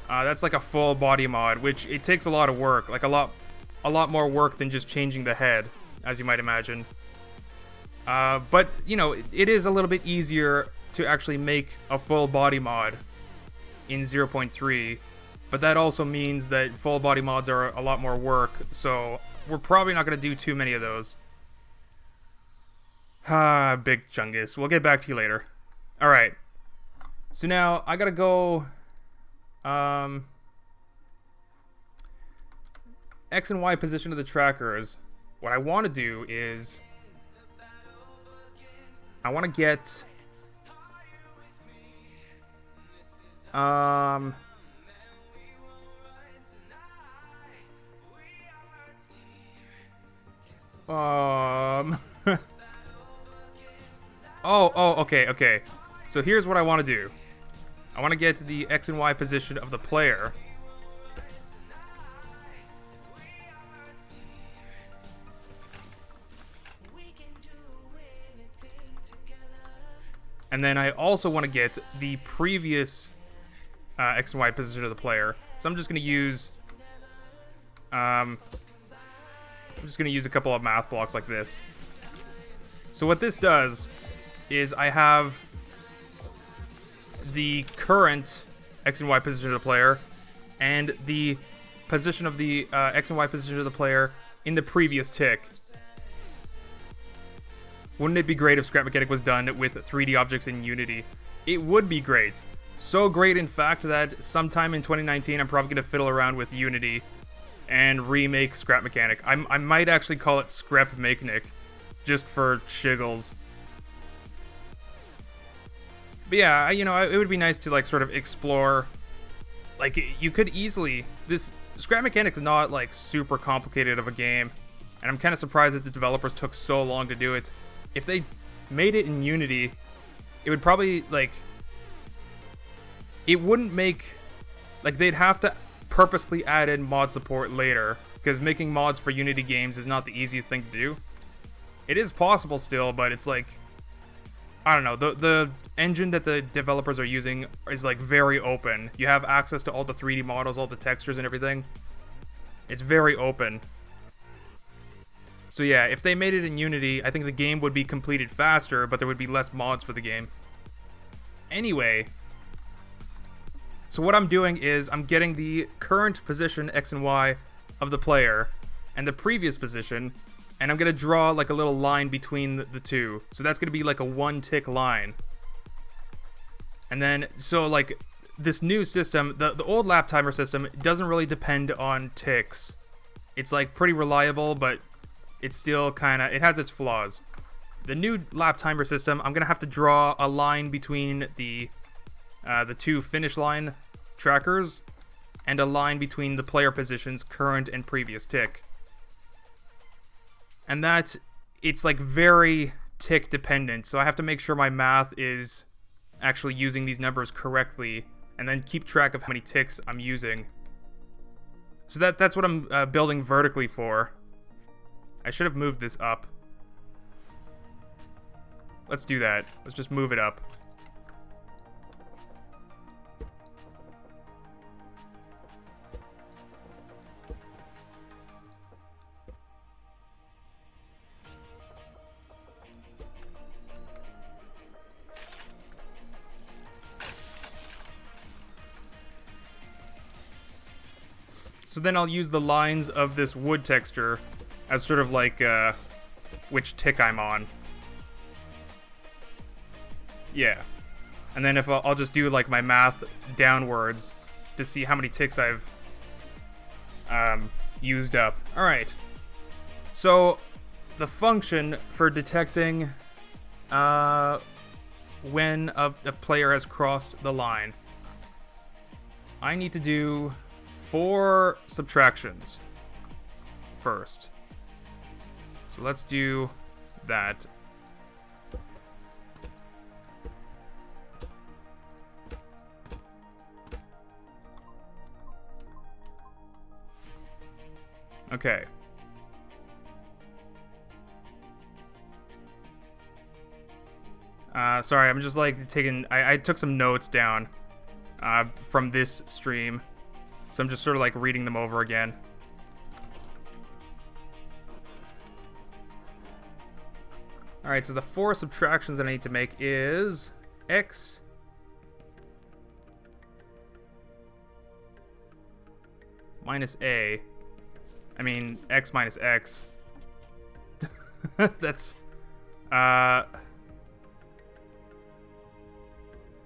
That's like a full body mod, which it takes a lot of work. Like, a lot more work than just changing the head, as you might imagine. But, you know, it is a little bit easier to actually make a full body mod in 0.3, but that also means that full body mods are a lot more work, so we're probably not going to do too many of those. Big Chungus. We'll get back to you later. Alright. So now, I gotta go... X and Y position of the trackers. What I want to do is... I want to get... Oh, okay. So here's what I want to do. I want to get to the X and Y position of the player. And then I also want to get the previous X and Y position of the player. So I'm just going to use... I'm just going to use a couple of math blocks like this. So what this does is I have the current X and Y position of the player and the position of the X and Y position of the player in the previous tick. Wouldn't it be great if Scrap Mechanic was done with 3D objects in Unity? It would be great. So great, in fact, that sometime in 2019 I'm probably going to fiddle around with Unity and remake Scrap Mechanic. I might actually call it Scrap Mechanic, just for shiggles. But yeah, you know, it would be nice to, like, sort of explore... Like, you could easily... This Scrap Mechanic is not, like, super complicated of a game, and I'm kind of surprised that the developers took so long to do it. If they made it in Unity, it would probably, like... It wouldn't make... Like, they'd have to purposely add in mod support later, because making mods for Unity games is not the easiest thing to do. It is possible still, but it's like... I don't know, the engine that the developers are using is, like, very open. You have access to all the 3D models, all the textures and everything. It's very open. So yeah, if they made it in Unity, I think the game would be completed faster, but there would be less mods for the game. Anyway, so what I'm doing is I'm getting the current position X and Y of the player and the previous position, and I'm going to draw like a little line between the two. So that's going to be like a one-tick line. And then, so like this new system, the old lap timer system doesn't really depend on ticks. It's like pretty reliable, but it's still kind of, it has its flaws. The new lap timer system, I'm going to have to draw a line between the two finish line trackers and a line between the player position's current and previous tick. And that, it's like very tick dependent, so I have to make sure my math is actually using these numbers correctly and then keep track of how many ticks I'm using. So that's what I'm building vertically for. I should have moved this up. Let's do that. Let's just move it up. So then I'll use the lines of this wood texture as sort of like which tick I'm on. Yeah. And then if I'll just do like my math downwards to see how many ticks I've used up. Alright. So the function for detecting when a player has crossed the line. I need to do 4 subtractions first. So let's do that. Okay. Sorry, I'm just like taking... I took some notes down from this stream. So I'm just sort of like reading them over again. Alright, so the 4 subtractions that I need to make is x minus a. I mean, x minus x. That's...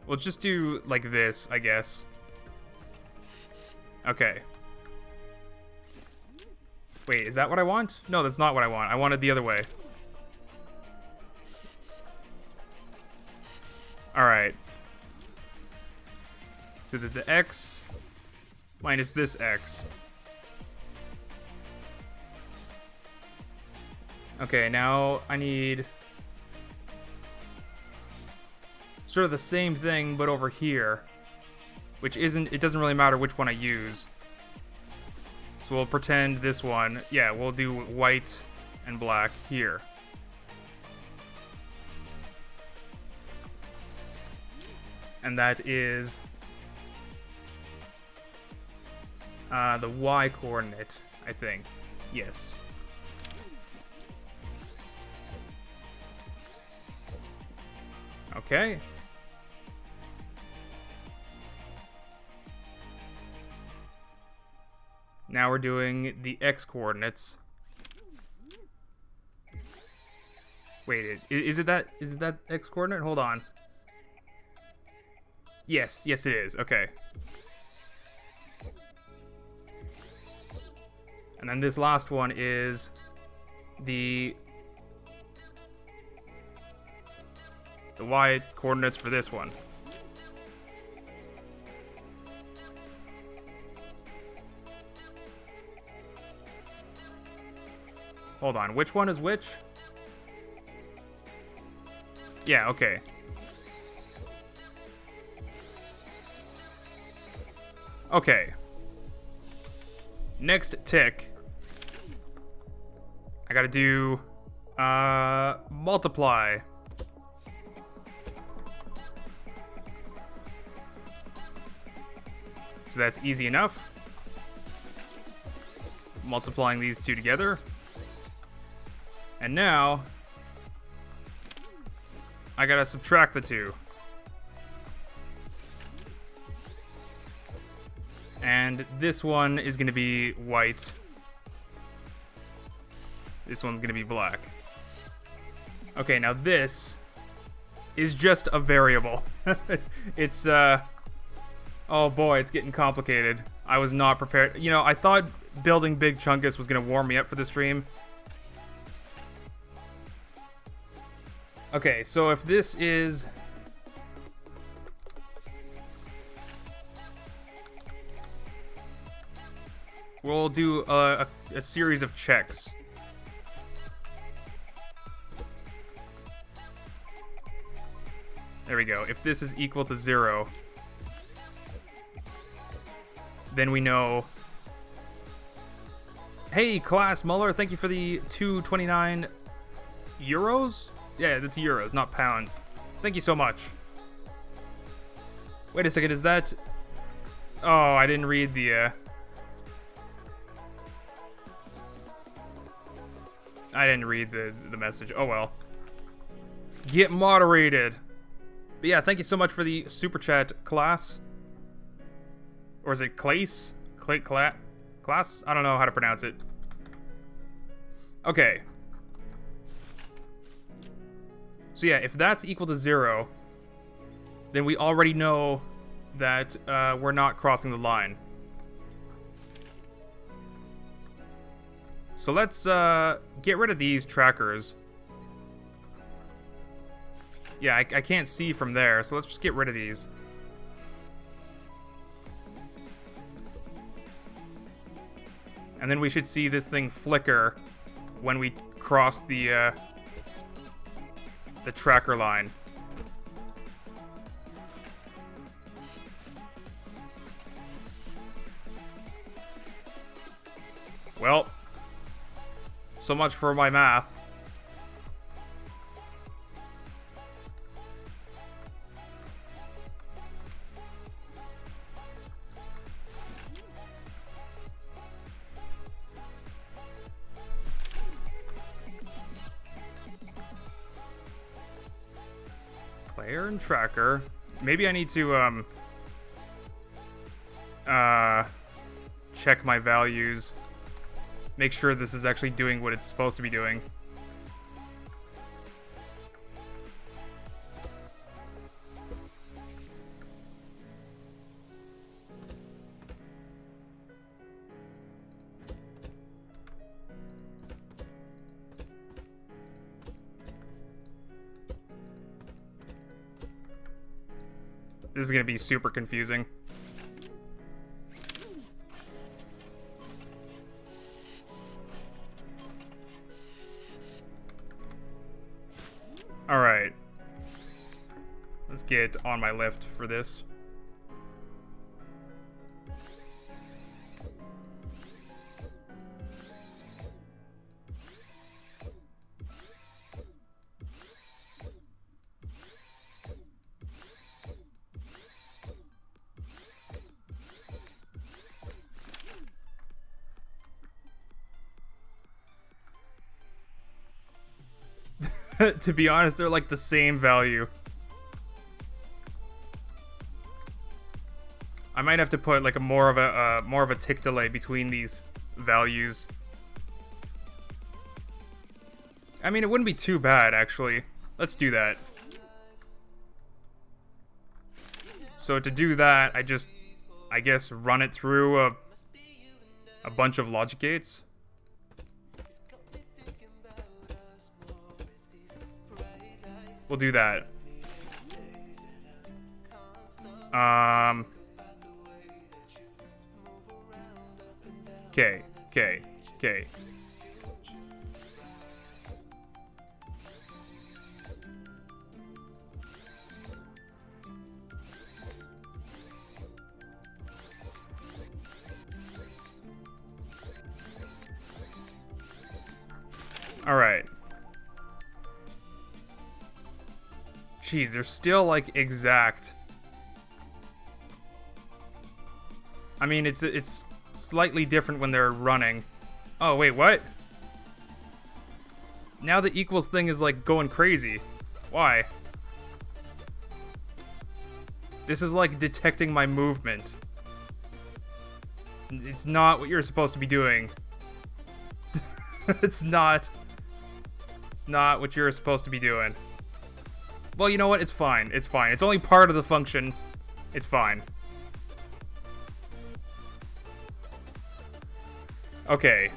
We'll just do like this, I guess. Okay. Wait, is that what I want? No, that's not what I want. I want it the other way. Alright. So the x minus this x. Okay, now I need sort of the same thing, but over here. Which isn't, it doesn't really matter which one I use. So we'll pretend this one, yeah, we'll do white and black here. And that is the y coordinate, I think. Yes. Okay. Now we're doing the x coordinates. Wait, is it that x coordinate? Hold on. Yes, it is. Okay. And then this last one is the y coordinates for this one. Hold on, which one is which? Yeah, okay. Okay. Next tick. I gotta do multiply. So that's easy enough. Multiplying these two together. And now I gotta subtract the two. And this one is gonna be white. This one's gonna be black. Okay, now this is just a variable. It's, oh boy, it's getting complicated. I was not prepared. You know, I thought building Big Chungus was gonna warm me up for the stream. Okay, so if this is... We'll do a series of checks. There we go. If this is equal to 0, then we know... Hey, Class Muller, thank you for the 229 euros? Yeah, that's euros, not pounds. Thank you so much. Wait a second, is that... Oh, I didn't read the, I didn't read the message. Oh, well. Get moderated. But yeah, thank you so much for the super chat, Class. Or is it Clace? Class? I don't know how to pronounce it. Okay. So yeah, if that's equal to 0, then we already know that we're not crossing the line. So let's get rid of these trackers. Yeah, I can't see from there, so let's just get rid of these. And then we should see this thing flicker when we cross the tracker line. Well, So much for my math. Player and tracker. Maybe I need to check my values. Make sure this is actually doing what it's supposed to be doing. This is gonna be super confusing. Alright. Let's get on my lift for this. To be honest, they're like the same value. I might have to put like a more of a tick delay between these values. I mean, it wouldn't be too bad actually. Let's do that. So to do that, I guess run it through a bunch of logic gates. We'll do that. Okay. All right. Jeez, they're still like exact. I mean, it's slightly different when they're running. Oh, wait, what? Now the equals thing is like going crazy. Why? This is like detecting my movement. It's not what you're supposed to be doing. It's not what you're supposed to be doing. Well, you know what? It's fine. It's fine. It's only part of the function. It's fine. Okay.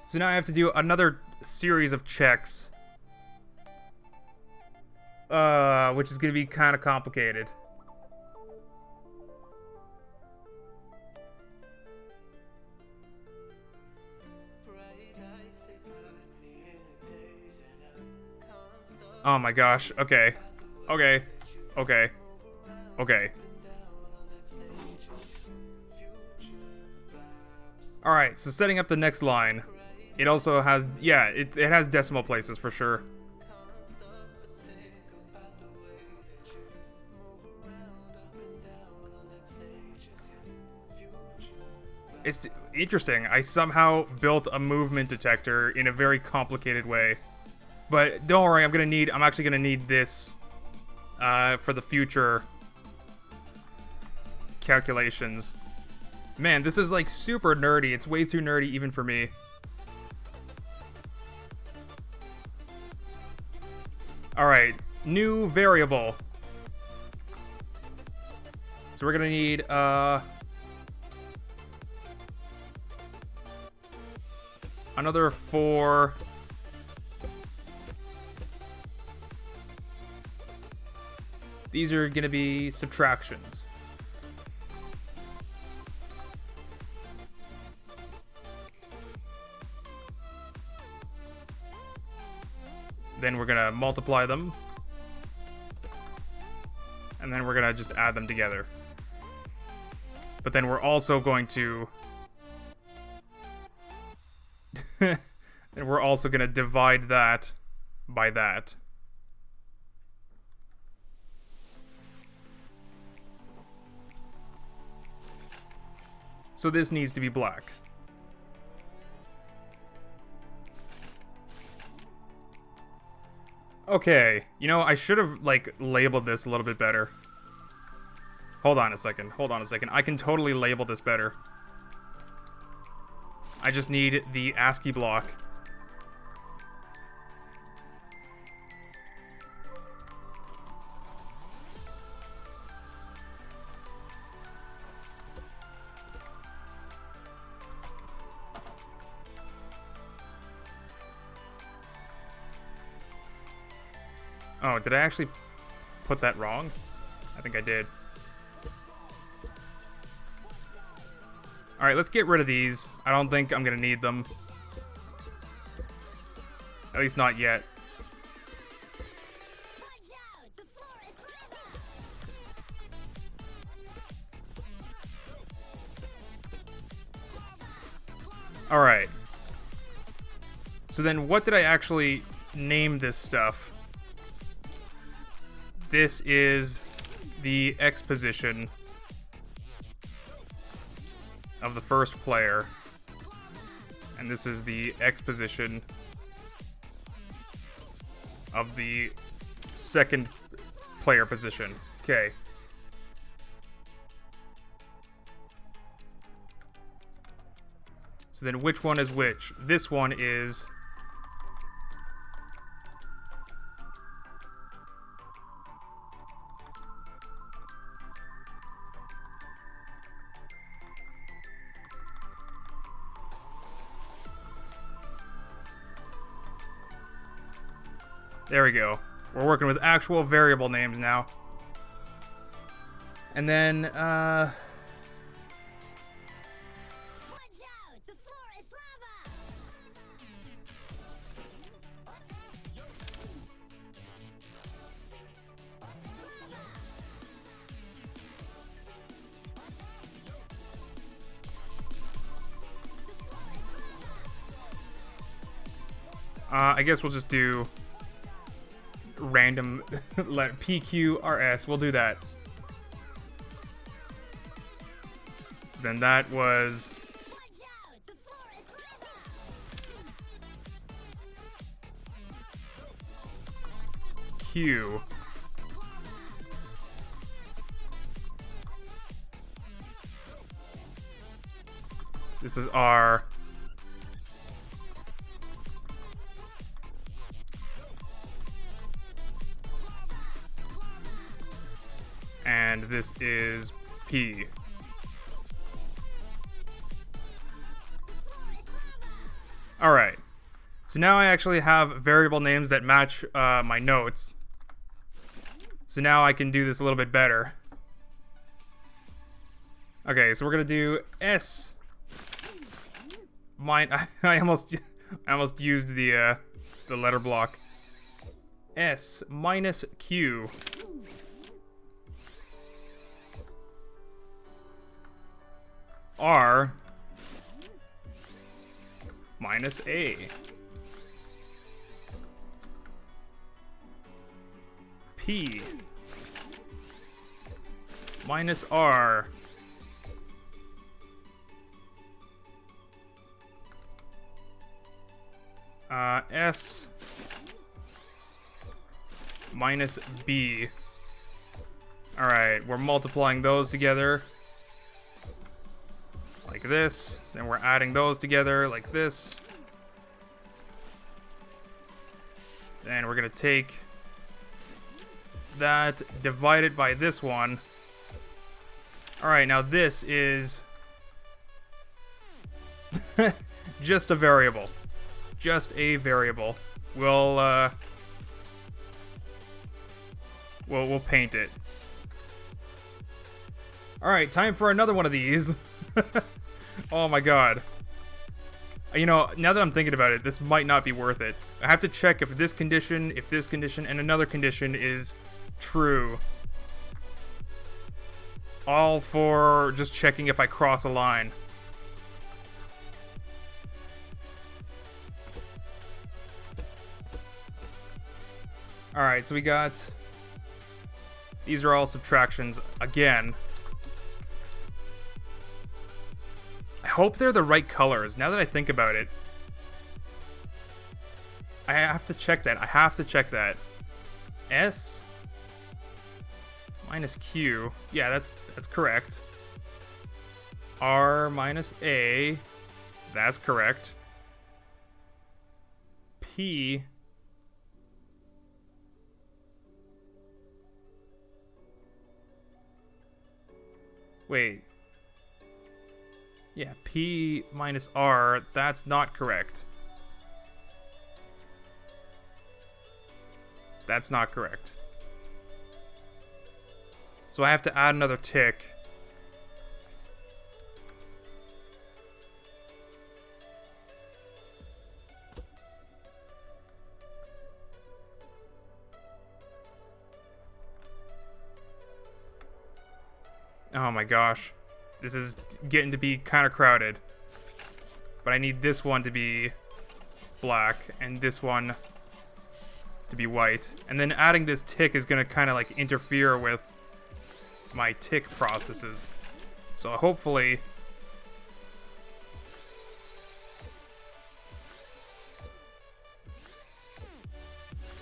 So now I have to do another series of checks. Which is going to be kind of complicated. Oh my gosh. Okay. Alright, so setting up the next line. It also has, yeah, it has decimal places for sure. It's interesting. I somehow built a movement detector in a very complicated way. But don't worry, I'm actually gonna need this for the future calculations. Man, this is like super nerdy. It's way too nerdy even for me. Alright, new variable. So we're gonna need another 4. These are going to be subtractions. Then we're going to multiply them. And then we're going to just add them together. But then we're also going to... and we're also going to divide that by that. So this needs to be black. Okay, you know, I should have, like, labeled this a little bit better. Hold on a second, I can totally label this better. I just need the ASCII block. Oh, did I actually put that wrong? I think I did. Alright, let's get rid of these. I don't think I'm gonna need them. At least not yet. Alright. So then what did I actually name this stuff? This is the X position of the first player. And this is the X position of the second player position. Okay. So then which one is which? This one is... There we go. We're working with actual variable names now. And then, Watch out! The floor is lava! I guess we'll just do random let PQRS. We'll do that. So then that was Watch out! The floor is lava! Q. This is R. And this is P. Alright. So now I actually have variable names that match my notes. So now I can do this a little bit better. Okay, so we're gonna do S. I almost used the letter block. S minus Q. R minus A. P minus R. S minus B. Alright, we're multiplying those together like this. Then we're adding those together like this. Then we're gonna take that, divide it by this one. Alright, now this is just a variable. Just a variable. We'll paint it. Alright, time for another one of these. Oh my god. You know, now that I'm thinking about it, this might not be worth it. I have to check if this condition, and another condition is true. all for just checking if I cross a line. Alright, so we got... These are all subtractions again. I hope they're the right colors, now that I think about it. I have to check that. I have to check that. S minus Q. Yeah, that's correct. R minus A. That's correct. P. Wait. Yeah, P minus R. That's not correct. That's not correct. So I have to add another tick. Oh my gosh. This is getting to be kind of crowded. But I need this one to be black and this one to be white. And then adding this tick is going to kind of like interfere with my tick processes. So hopefully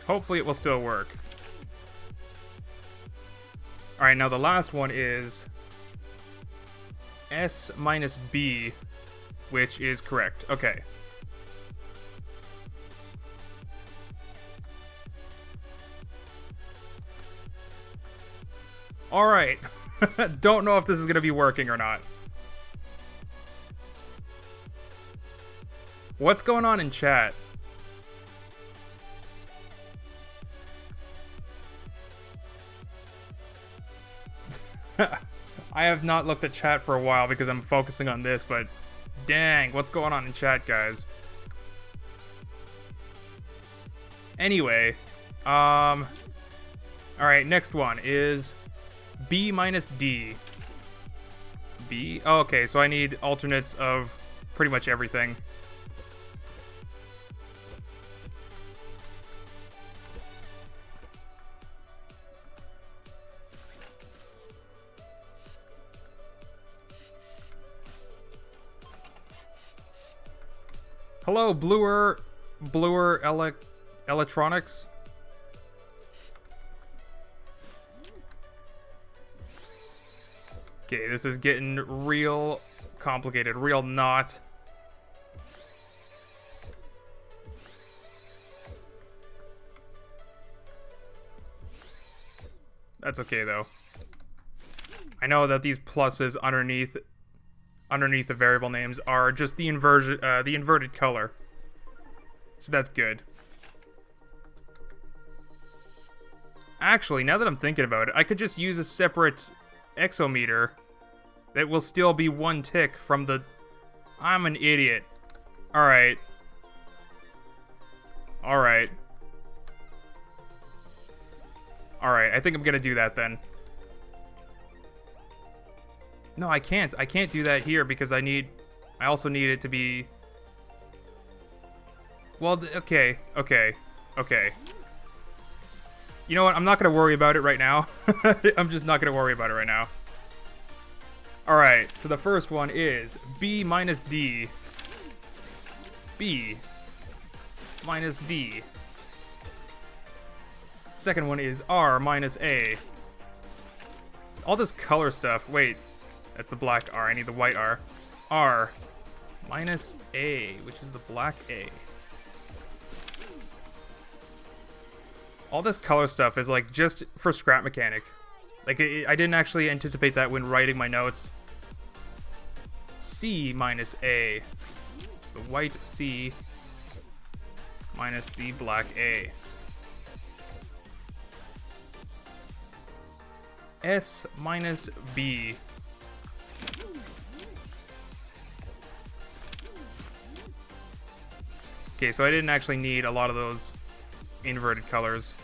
it will still work. Alright, now the last one is S minus B, which is correct. Okay. Alright. Don't know if this is going to be working or not. What's going on in chat? I have not looked at chat for a while because I'm focusing on this, but dang, what's going on in chat, guys? Anyway, alright, next one is B minus D. B? Oh, okay, so I need alternates of pretty much everything. Hello, Bluer Electronics. Okay, this is getting real complicated, real not. That's okay though. I know that these pluses underneath the variable names are just the inverted color. So that's good. Actually, now that I'm thinking about it, I could just use a separate exometer that will still be one tick from the... I'm an idiot. Alright. Alright. Alright, I think I'm gonna do that then. No, I can't. I can't do that here because I also need it to be... Well, okay. You know what? I'm not going to worry about it right now. I'm just not going to worry about it right now. Alright, so the first one is B minus D. B minus D. Second one is R minus A. All this color stuff. Wait. That's the black R. I need the white R. R minus A, which is the black A. All this color stuff is like just for scrap mechanic. Like I didn't actually anticipate that when writing my notes. C minus A. It's the white C minus the black A. S minus B. Okay, so I didn't actually need a lot of those inverted colors.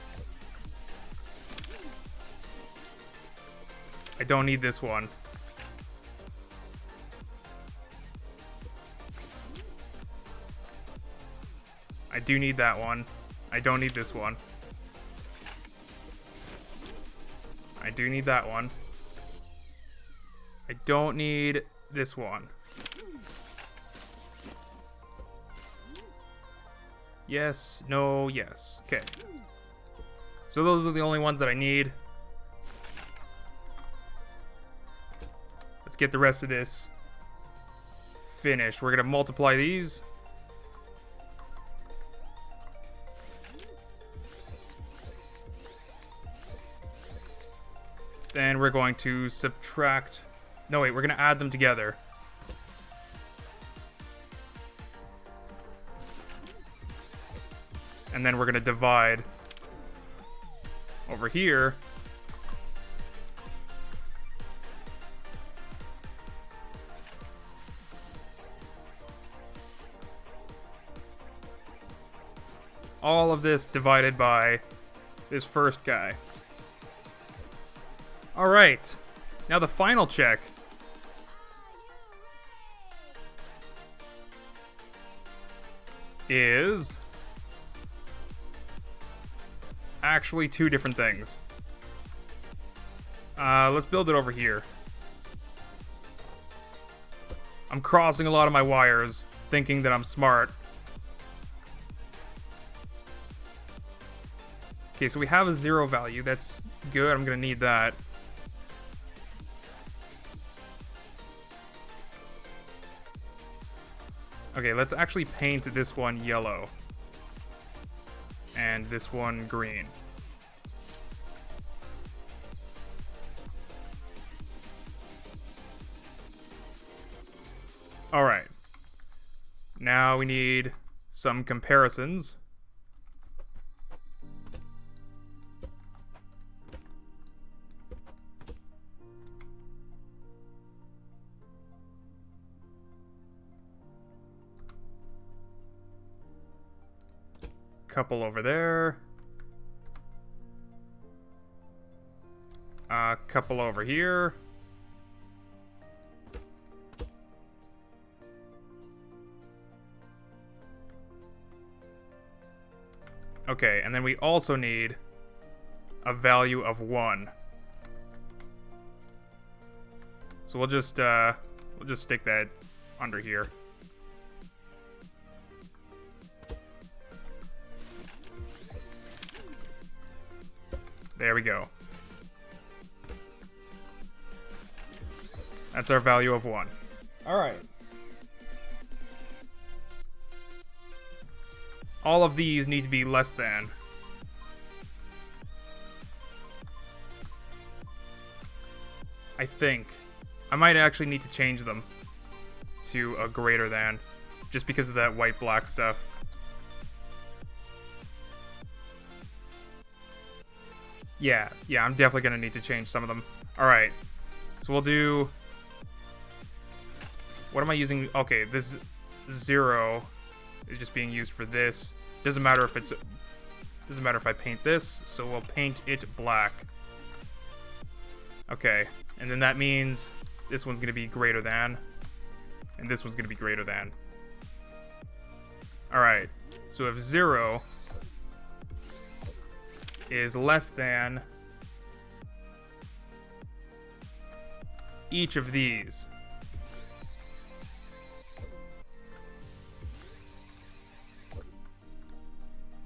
I don't need this one. I do need that one. I don't need this one. I do need that one. I don't need this one. Yes, no, yes. Okay. So those are the only ones that I need. Let's get the rest of this finished. We're gonna multiply these. Then we're going to subtract... No, wait, we're going to add them together. And then we're going to divide over here. All of this divided by this first guy. Alright, now the final check is actually two different things. Let's build it over here. I'm crossing a lot of my wires, thinking that I'm smart. Okay, so we have a 0 value. That's good. I'm gonna need that. Okay, let's actually paint this one yellow. And this one green. Alright. Now we need some comparisons. Couple over there. A couple over here. Okay, and then we also need a value of 1. So we'll just stick that under here. There we go. That's our value of 1. Alright. All of these need to be less than. I think. I might actually need to change them to a greater than, just because of that white-black stuff. Yeah, I'm definitely gonna need to change some of them. Alright, so we'll do... What am I using? Okay, this 0 is just being used for this. Doesn't matter if it's... Doesn't matter if I paint this, so we'll paint it black. Okay, and then that means this one's gonna be greater than, and this one's gonna be greater than. Alright, so if 0... is less than each of these.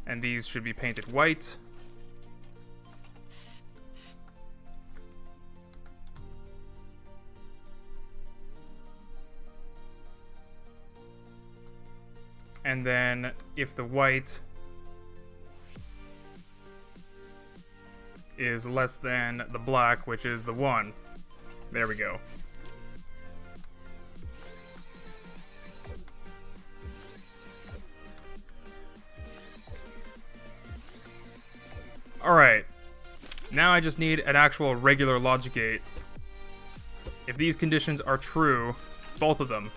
And these should be painted white. And then if the white is less than the black, which is the 1. There we go. Alright. Now I just need an actual regular logic gate. If these conditions are true, both of them,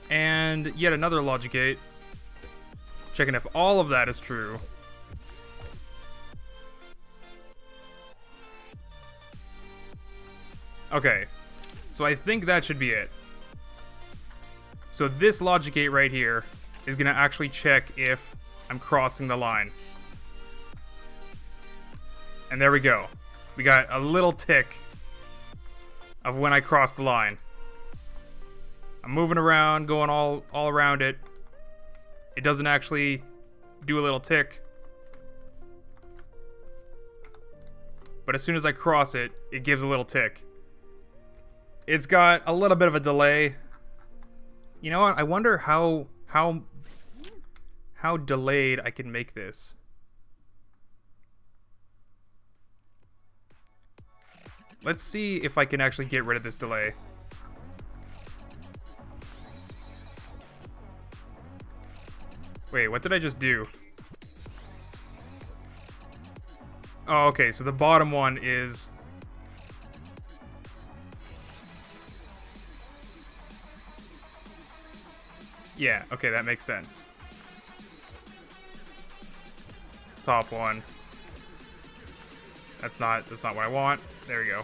and yet another logic gate, checking if all of that is true. Okay, so I think that should be it. So this logic gate right here is going to actually check if I'm crossing the line. And there we go. We got a little tick of when I cross the line. I'm moving around, going all around it. It doesn't actually do a little tick. But as soon as I cross it, it gives a little tick. It's got a little bit of a delay. You know what? I wonder how delayed I can make this. Let's see if I can actually get rid of this delay. Wait, what did I just do? Oh, okay, so the bottom one is... Yeah, okay, that makes sense. Top one. That's not what I want. There we go.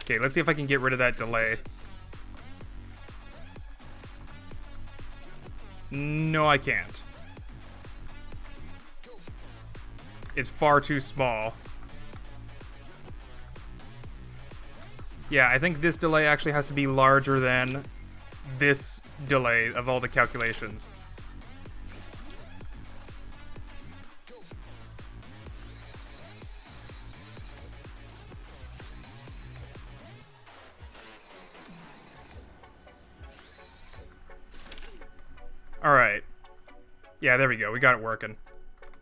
Okay, let's see if I can get rid of that delay. No, I can't. It's far too small. Yeah, I think this delay actually has to be larger than this delay of all the calculations. Alright. Yeah, there we go. We got it working.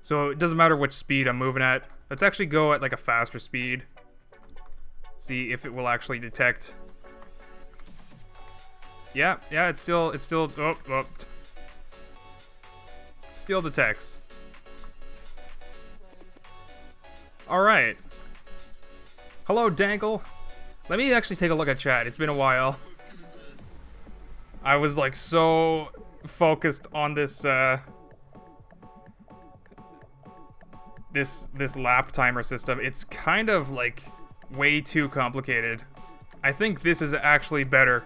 So it doesn't matter which speed I'm moving at. Let's actually go at like a faster speed. See if it will actually detect. Yeah, it still still detects. Alright. Hello, Dangle. Let me actually take a look at chat. It's been a while. I was like so focused on this this lap timer system. It's kind of like way too complicated. I think this is actually better.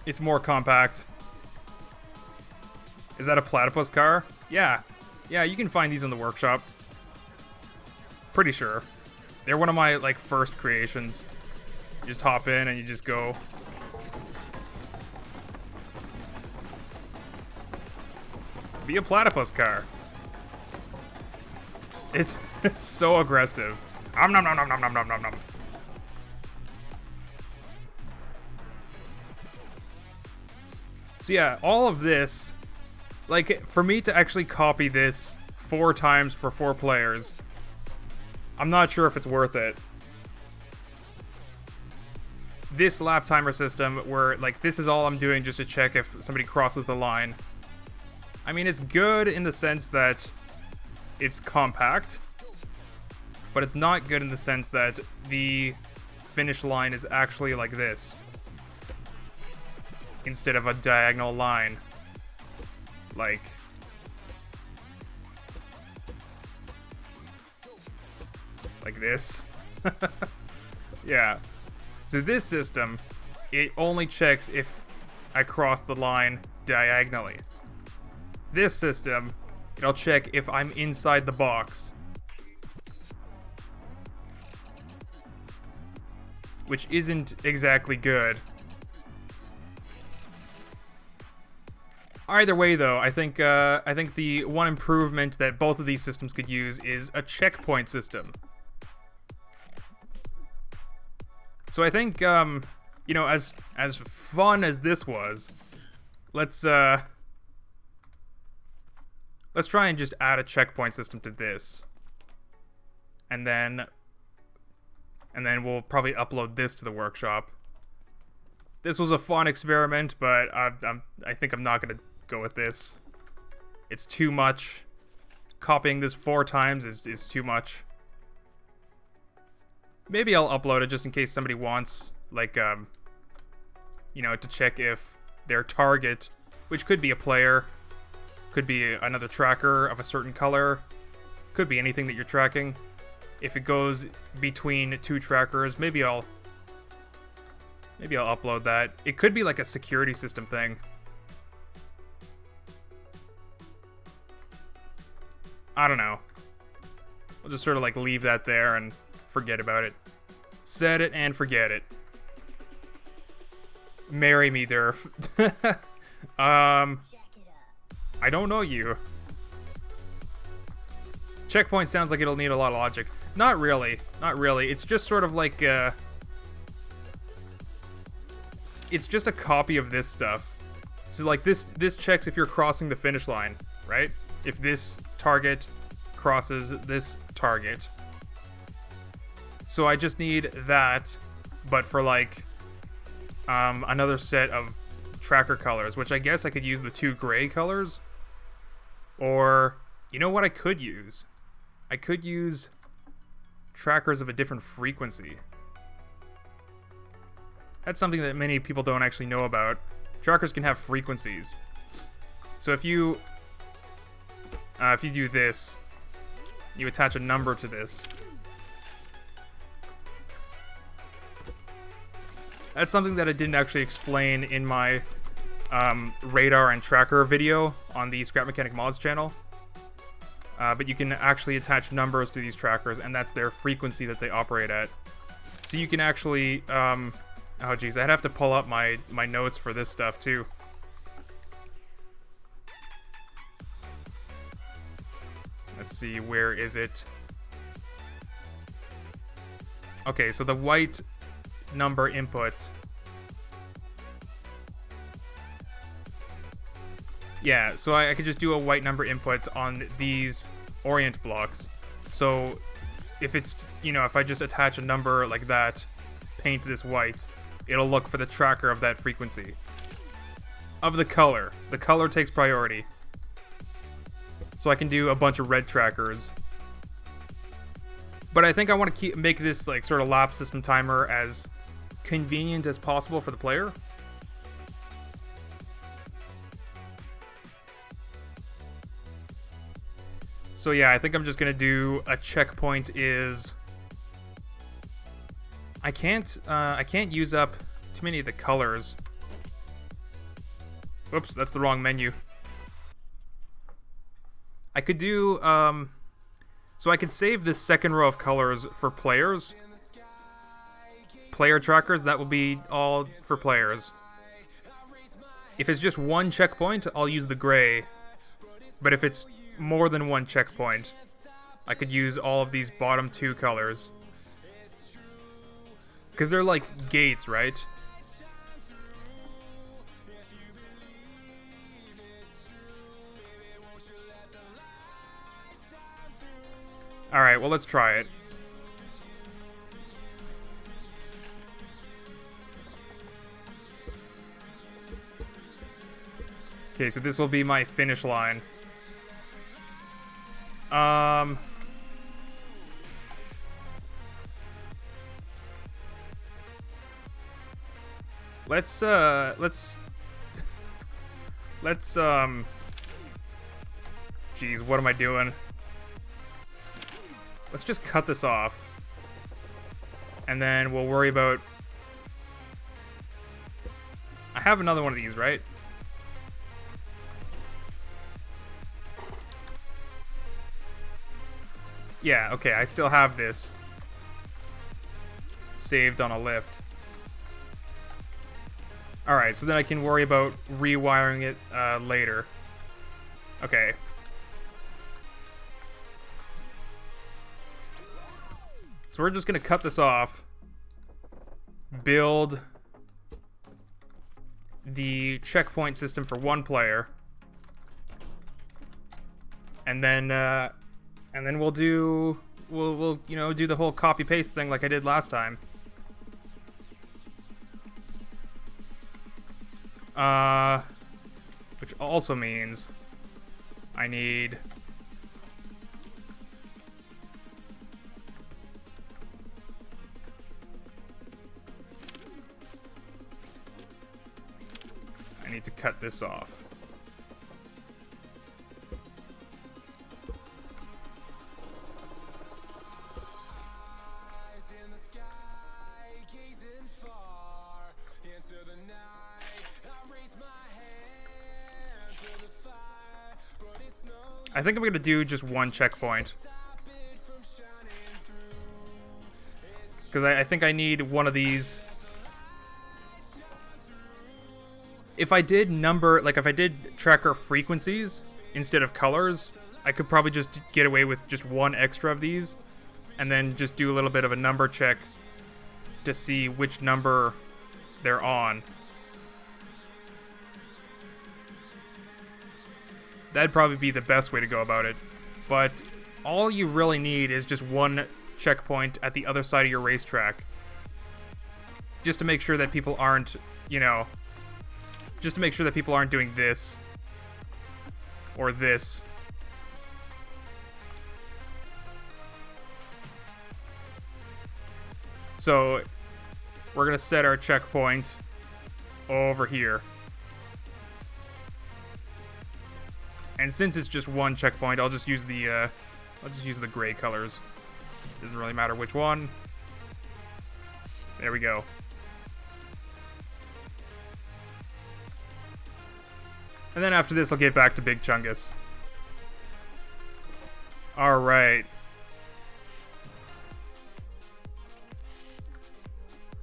It's more compact. Is that a platypus car? Yeah, you can find these in the workshop. Pretty sure. They're one of my like first creations. You just hop in and you just go. Be a platypus car. It's so aggressive. Nom nom nom nom nom nom nom nom. So yeah, all of this, like, for me to actually copy this 4 times for 4 players, I'm not sure if it's worth it. This lap timer system, where, like, this is all I'm doing just to check if somebody crosses the line. I mean, it's good in the sense that it's compact, but it's not good in the sense that the finish line is actually like this, instead of a diagonal line. Like this. Yeah. So this system, it only checks if I cross the line diagonally. This system, it'll check if I'm inside the box. Which isn't exactly good. Either way, though, I think the one improvement that both of these systems could use is a checkpoint system. So I think, you know, as fun as this was, let's try and just add a checkpoint system to this, and then we'll probably upload this to the workshop. This was a fun experiment, but I think I'm not gonna go with this. It's too much. Copying this 4 times is too much. Maybe I'll upload it just in case somebody wants, like, you know, to check if their target, which could be a player, could be another tracker of a certain color, could be anything that you're tracking. If it goes between 2 trackers, maybe I'll Maybe I'll upload that. It could be like a security system thing. I don't know. We'll just sort of like leave that there and forget about it. Set it and forget it. Marry me, Durf. I don't know you. Checkpoint sounds like it'll need a lot of logic. Not really. Not really. It's just sort of like, it's just a copy of this stuff. So like this checks if you're crossing the finish line, right? If this target crosses this target. So I just need that, but for like another set of tracker colors, which I guess I could use the 2 gray colors. Or, you know what I could use? I could use trackers of a different frequency. That's something that many people don't actually know about. Trackers can have frequencies. So if you do this, you attach a number to this. That's something that I didn't actually explain in my radar and tracker video on the Scrap Mechanic Mods channel. But you can actually attach numbers to these trackers, and that's their frequency that they operate at. So you can actually... oh geez, I'd have to pull up my notes for this stuff too. Let's see, where is it? Okay, so the white number input. Yeah, so I could just do a white number input on these orient blocks. So if it's, you know, if I just attach a number like that, paint this white, it'll look for the tracker of that frequency. Of the color. The color takes priority. So I can do a bunch of red trackers. But I think I want to make this like sort of lap system timer as convenient as possible for the player. So yeah, I think I'm just gonna do a checkpoint is... I can't use up too many of the colors. Whoops, that's the wrong menu. I could do, so I could save this second row of colors for players. Player trackers, that will be all for players. If it's just one checkpoint, I'll use the gray. But if it's more than one checkpoint, I could use all of these bottom 2 colors. Because they're like gates, right? Alright, well, let's try it. Okay, so this will be my finish line. Let's geez, what am I doing? Let's just cut this off. And then we'll worry about... I have another one of these, right? Yeah, okay, I still have this saved on a lift. Alright, so then I can worry about rewiring it later. Okay. So we're just gonna cut this off. Build the checkpoint system for one player. And then we'll do we'll you know, do the whole copy paste thing like I did last time. Which also means I need to cut this off. I think I'm going to do just one checkpoint. Because I think I need one of these. If I did if I did tracker frequencies instead of colors, I could probably just get away with just one extra of these. And then just do a little bit of a number check to see which number they're on. That'd probably be the best way to go about it. But all you really need is just one checkpoint at the other side of your racetrack. Just to make sure that people aren't, you know, just to make sure that people aren't doing this or this. So we're gonna set our checkpoint over here. And since it's just one checkpoint, I'll just use the gray colors. Doesn't really matter which one. There we go. And then after this, I'll get back to Big Chungus. Alright.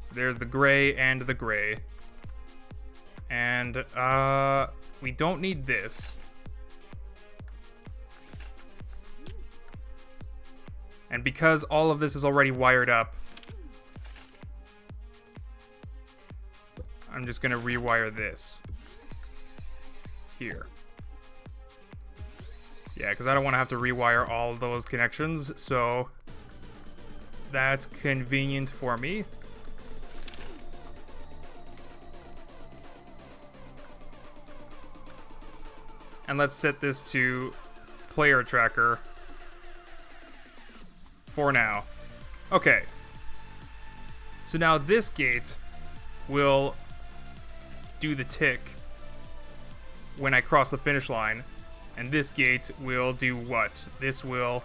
So there's the gray and the gray. And, we don't need this. And because all of this is already wired up, I'm just gonna rewire this. Here. Yeah, because I don't want to have to rewire all of those connections, so that's convenient for me. And let's set this to player tracker for now. Okay. So now this gate will do the tick when I cross the finish line. And this gate will do what? This will...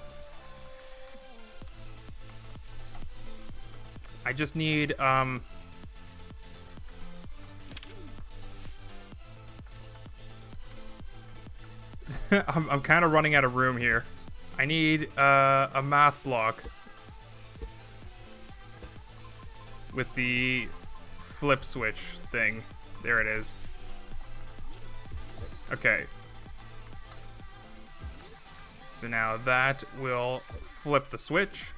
I just need, I'm kind of running out of room here. I need a math block with the flip switch thing. There it is. Okay. So now that will flip the switch.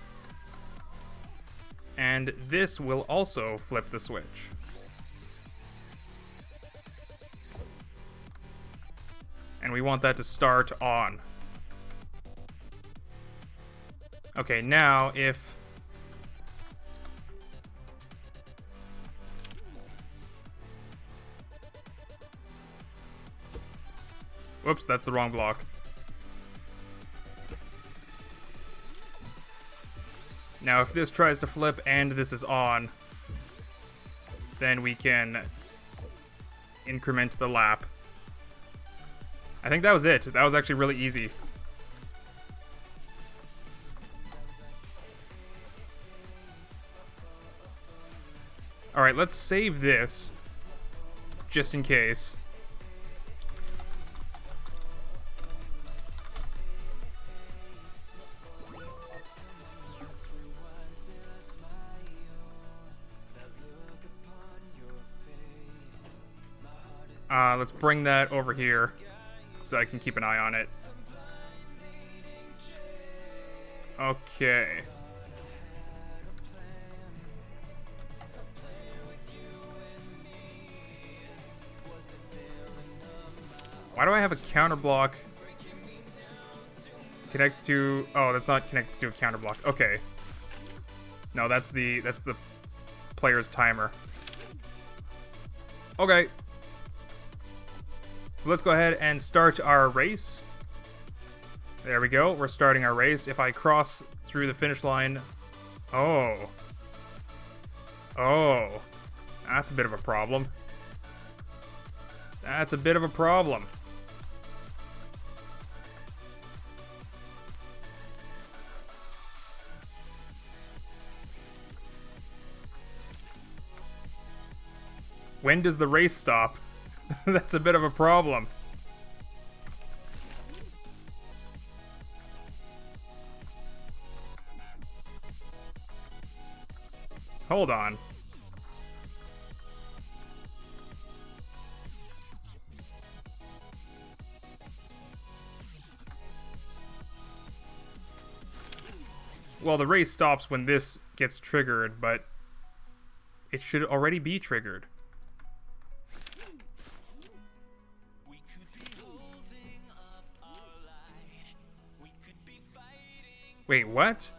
And this will also flip the switch. And we want that to start on. Okay, now if... Whoops, that's the wrong block. Now if this tries to flip and this is on, then we can increment the lap. I think that was it. That was actually really easy. Alright, let's save this, just in case. Let's bring that over here so I can keep an eye on it. Okay. Why do I have a counter block connected to... Oh, that's not connected to a counter block. Okay. No, that's the player's timer. Okay. So let's go ahead and start our race. There we go. We're starting our race. If I cross through the finish line... Oh. Oh. That's a bit of a problem. That's a bit of a problem. When does the race stop? That's a bit of a problem. Hold on. Well, the race stops when this gets triggered, but it should already be triggered. Wait, what?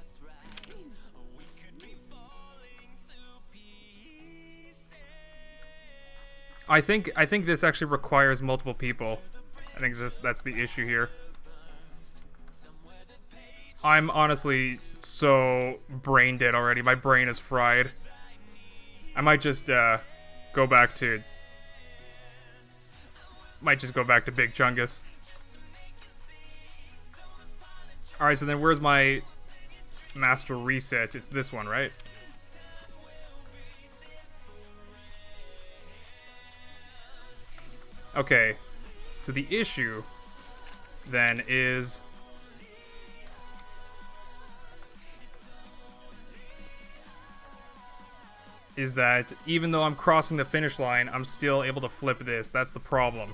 I think this actually requires multiple people. I think that's the issue here. I'm honestly so brain dead already. My brain is fried. I might just go back to Big Chungus. Alright, so then where's my master reset? It's this one, right? Okay, so the issue then is that even though I'm crossing the finish line, I'm still able to flip this. That's the problem.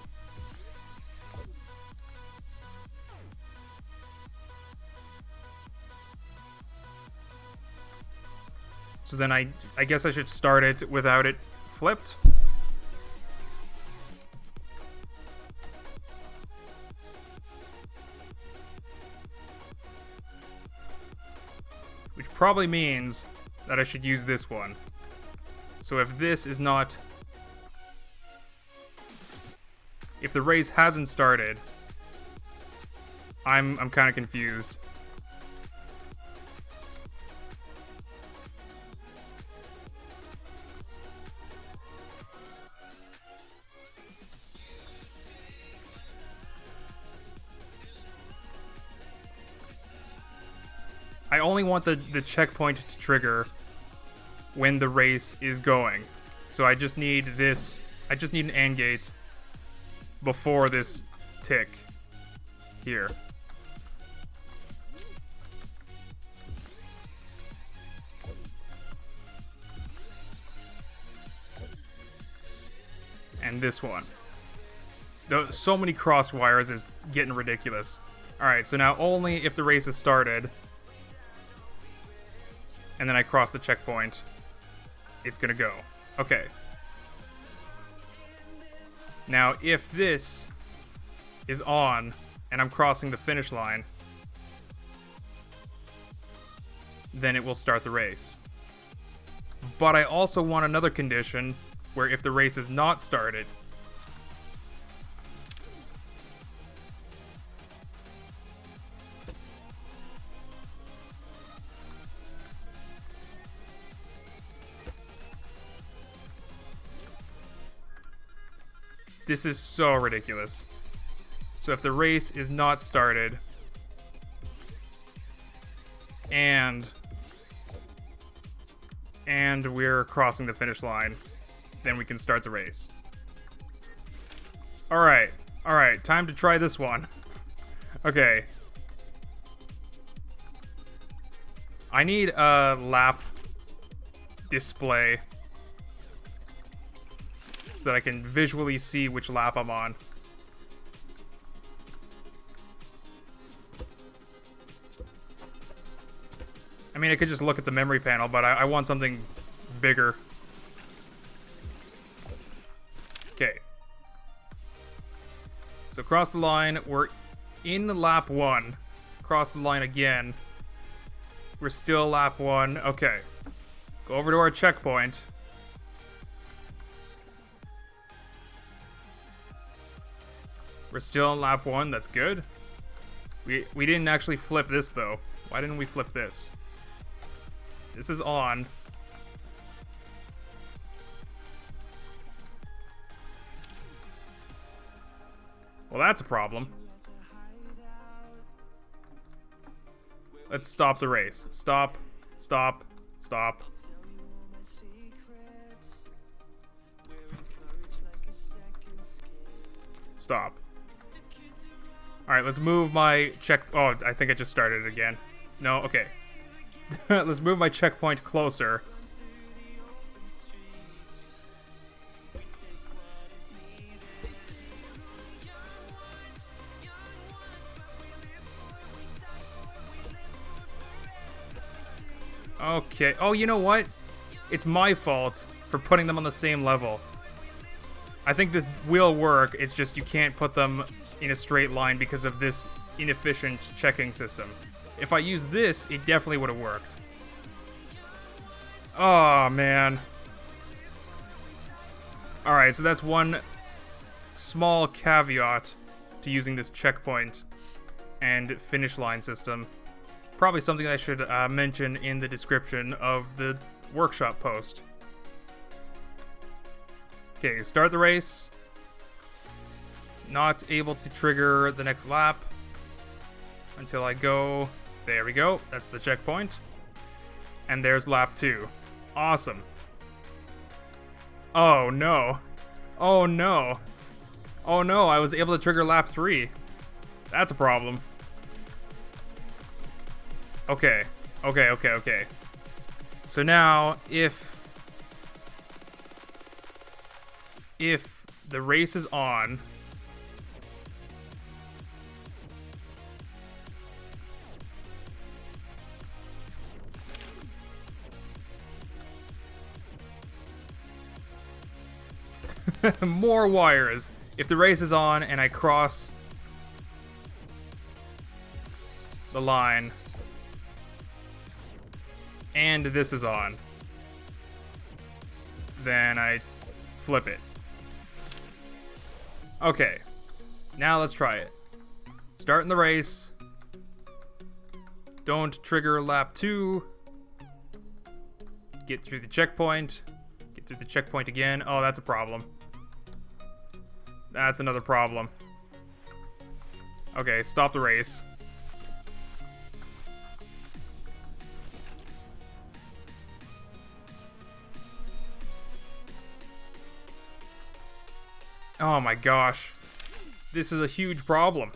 So then I guess I should start it without it flipped. Which probably means that I should use this one. So if this is not... If the race hasn't started, I'm kind of confused. I only want the checkpoint to trigger when the race is going. So I just need this, I just need an AND gate before this tick here. And this one. So many crossed wires is getting ridiculous. Alright, so now only if the race has started and then I cross the checkpoint, it's gonna go. Okay. Now, if this is on and I'm crossing the finish line, then it will start the race. But I also want another condition where if the race is not started, this is so ridiculous. So if the race is not started and we're crossing the finish line, then we can start the race. Alright, time to try this one. Okay. I need a lap display so that I can visually see which lap I'm on. I mean, I could just look at the memory panel, but I want something bigger. Okay. So cross the line, we're in lap 1. Cross the line again. We're still lap 1. Okay. Go over to our checkpoint. We're still in lap 1, that's good. We didn't actually flip this though. Why didn't we flip this? This is on. Well, that's a problem. Let's stop the race. Stop. Stop. Stop. Stop. Alright, let's move my check... Oh, I think I just started it again. No, okay. Let's move my checkpoint closer. Okay. Oh, you know what? It's my fault for putting them on the same level. I think this will work, it's just you can't put them in a straight line because of this inefficient checking system. If I use this, it definitely would have worked. Oh, man. Alright, so that's one small caveat to using this checkpoint and finish line system. Probably something I should mention in the description of the workshop post. Okay, start the race. Not able to trigger the next lap until I go. There we go. That's the checkpoint. And there's lap 2. Awesome. Oh no. Oh no. Oh no, I was able to trigger lap 3. That's a problem. Okay. Okay. So now, if the race is on, more wires. If the race is on and I cross the line and this is on, then I flip it. Okay, now let's try it. Starting the race. Don't trigger lap 2. Get through the checkpoint. Get through the checkpoint again. Oh, that's a problem. That's another problem. Okay, stop the race. Oh my gosh. This is a huge problem.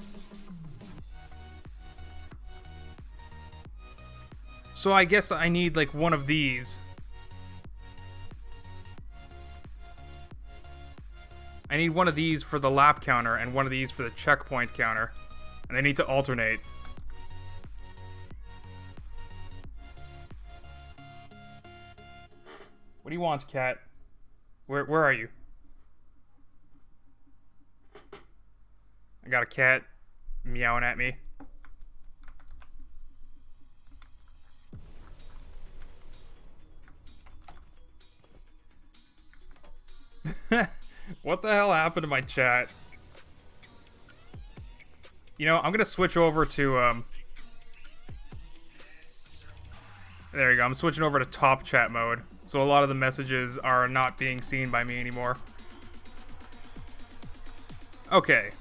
So I guess I need like one of these. I need one of these for the lap counter and one of these for the checkpoint counter. And they need to alternate. What do you want, cat? Where are you? I got a cat meowing at me. What the hell happened to my chat? You know, I'm gonna switch over to there you go, I'm switching over to top chat mode. So a lot of the messages are not being seen by me anymore. Okay.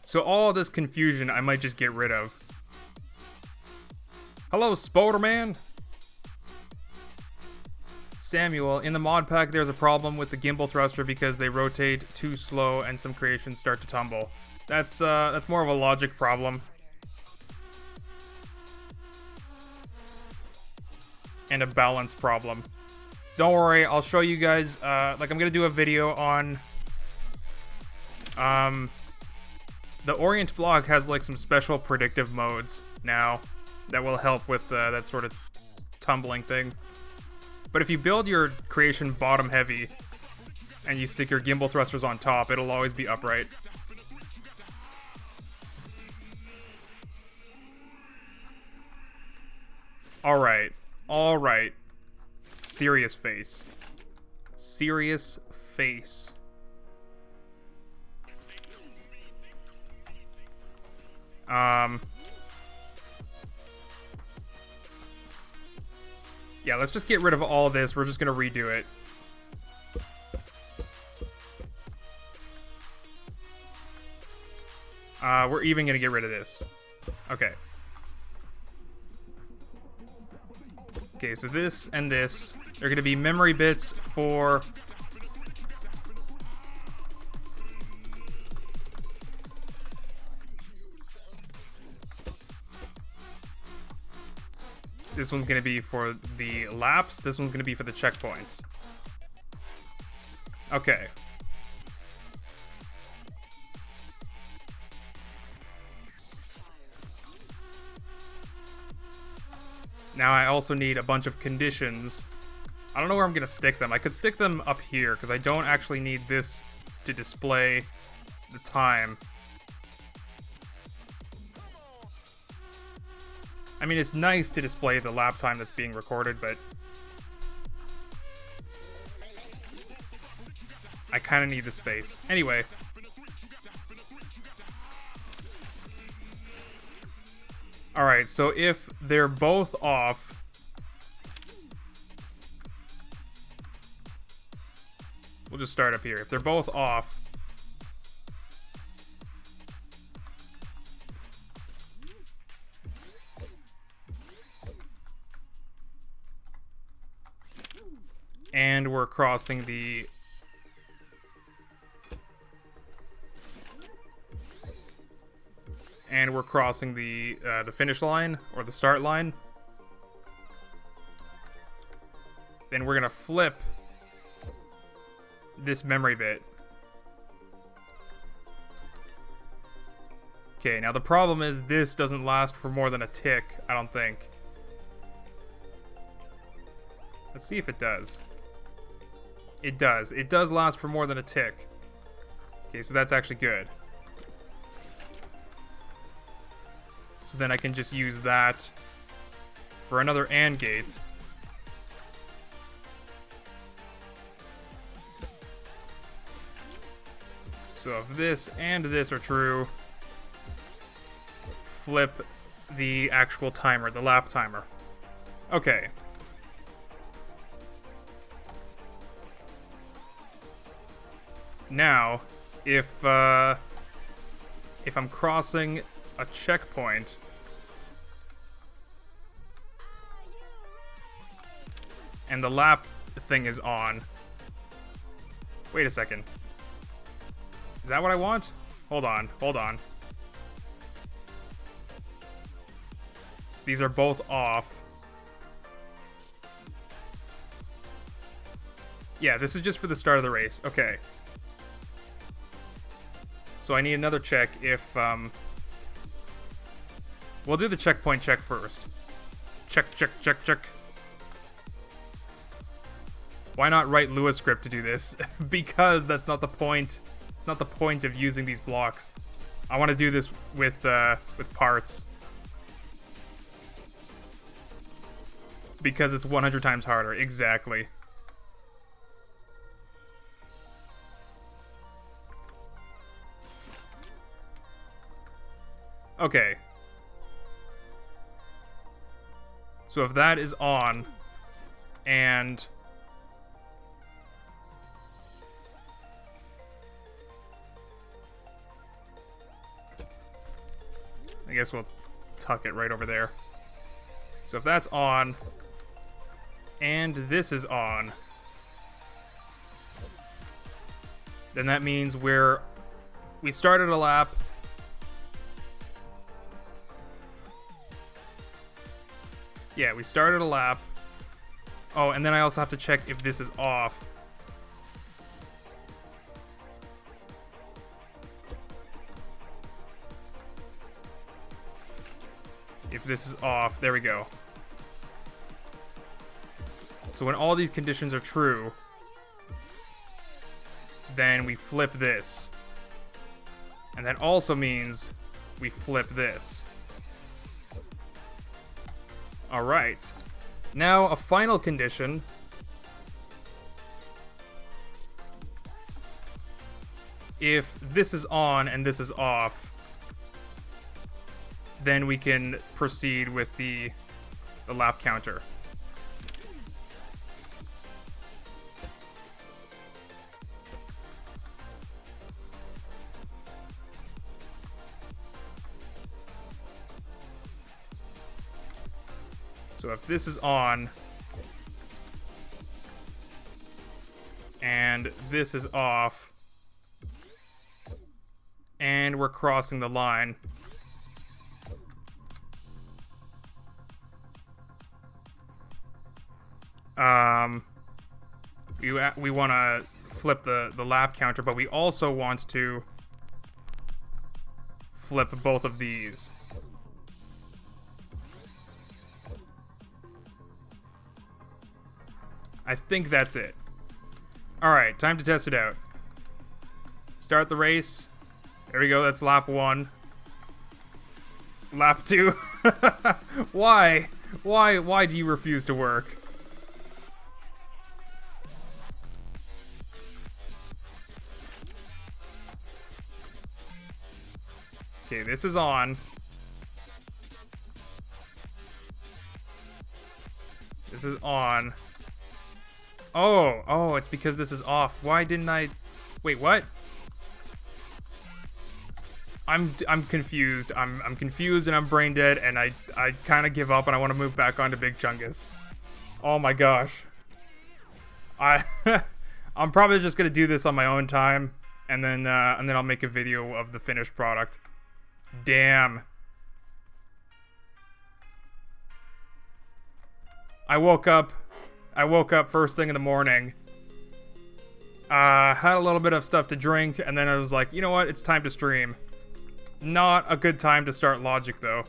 So all this confusion I might just get rid of. Hello, Spoderman! Samuel, in the mod pack there's a problem with the gimbal thruster because they rotate too slow and some creations start to tumble. That's more of a logic problem. And a balance problem. Don't worry, I'll show you guys, like I'm gonna do a video on, the Orient blog has like some special predictive modes now that will help with that sort of tumbling thing. But if you build your creation bottom heavy and you stick your gimbal thrusters on top, it'll always be upright. Alright. Serious face. Serious face. Yeah, let's just get rid of all this. We're just gonna redo it. We're even gonna get rid of this. Okay. Okay, so this and this, they're gonna be memory bits for... This one's gonna be for the laps, this one's gonna be for the checkpoints. Okay. Now I also need a bunch of conditions. I don't know where I'm gonna stick them. I could stick them up here, because I don't actually need this to display the time. I mean, it's nice to display the lap time that's being recorded, but I kind of need the space. Anyway. Alright, so if they're both off, we'll just start up here. If they're both off, and we're crossing the finish line or the start line, then we're gonna flip this memory bit. Okay, now the problem is this doesn't last for more than a tick, I don't think. Let's see if it does. It does. It does last for more than a tick. Okay, so that's actually good. So then I can just use that for another AND gate. So if this and this are true, flip the actual timer, the lap timer. Okay. Now, if I'm crossing a checkpoint, and the lap thing is on. Wait a second. Is that what I want? Hold on, hold on. These are both off. Yeah, this is just for the start of the race. Okay. So I need another check if, we'll do the checkpoint check first. Check, check, check, check. Why not write Lua script to do this? Because that's not the point. It's not the point of using these blocks. I want to do this with parts. Because it's 100 times harder. Exactly. Okay. So if that is on, and I guess we'll tuck it right over there. So if that's on, and this is on, then that means we started a lap. Yeah, we started a lap. Oh, and then I also have to check if this is off. If this is off, there we go. So when all these conditions are true, then we flip this. And that also means we flip this. Alright. Now, a final condition. If this is on and this is off, then we can proceed with the lap counter. So if this is on, and this is off, and we're crossing the line, we want to flip the lap counter, but we also want to flip both of these. I think that's it. Alright, time to test it out. Start the race. There we go, that's lap 1. Lap 2. Why? Why do you refuse to work? Okay, this is on. This is on. Oh, it's because this is off. Why didn't I... Wait, what? I'm confused. I'm confused and I'm brain dead and I kind of give up and I want to move back onto Big Chungus. Oh my gosh. I'm probably just gonna do this on my own time and then I'll make a video of the finished product. Damn. I woke up first thing in the morning. Had a little bit of stuff to drink, and then I was like, you know what? It's time to stream. Not a good time to start Logic, though.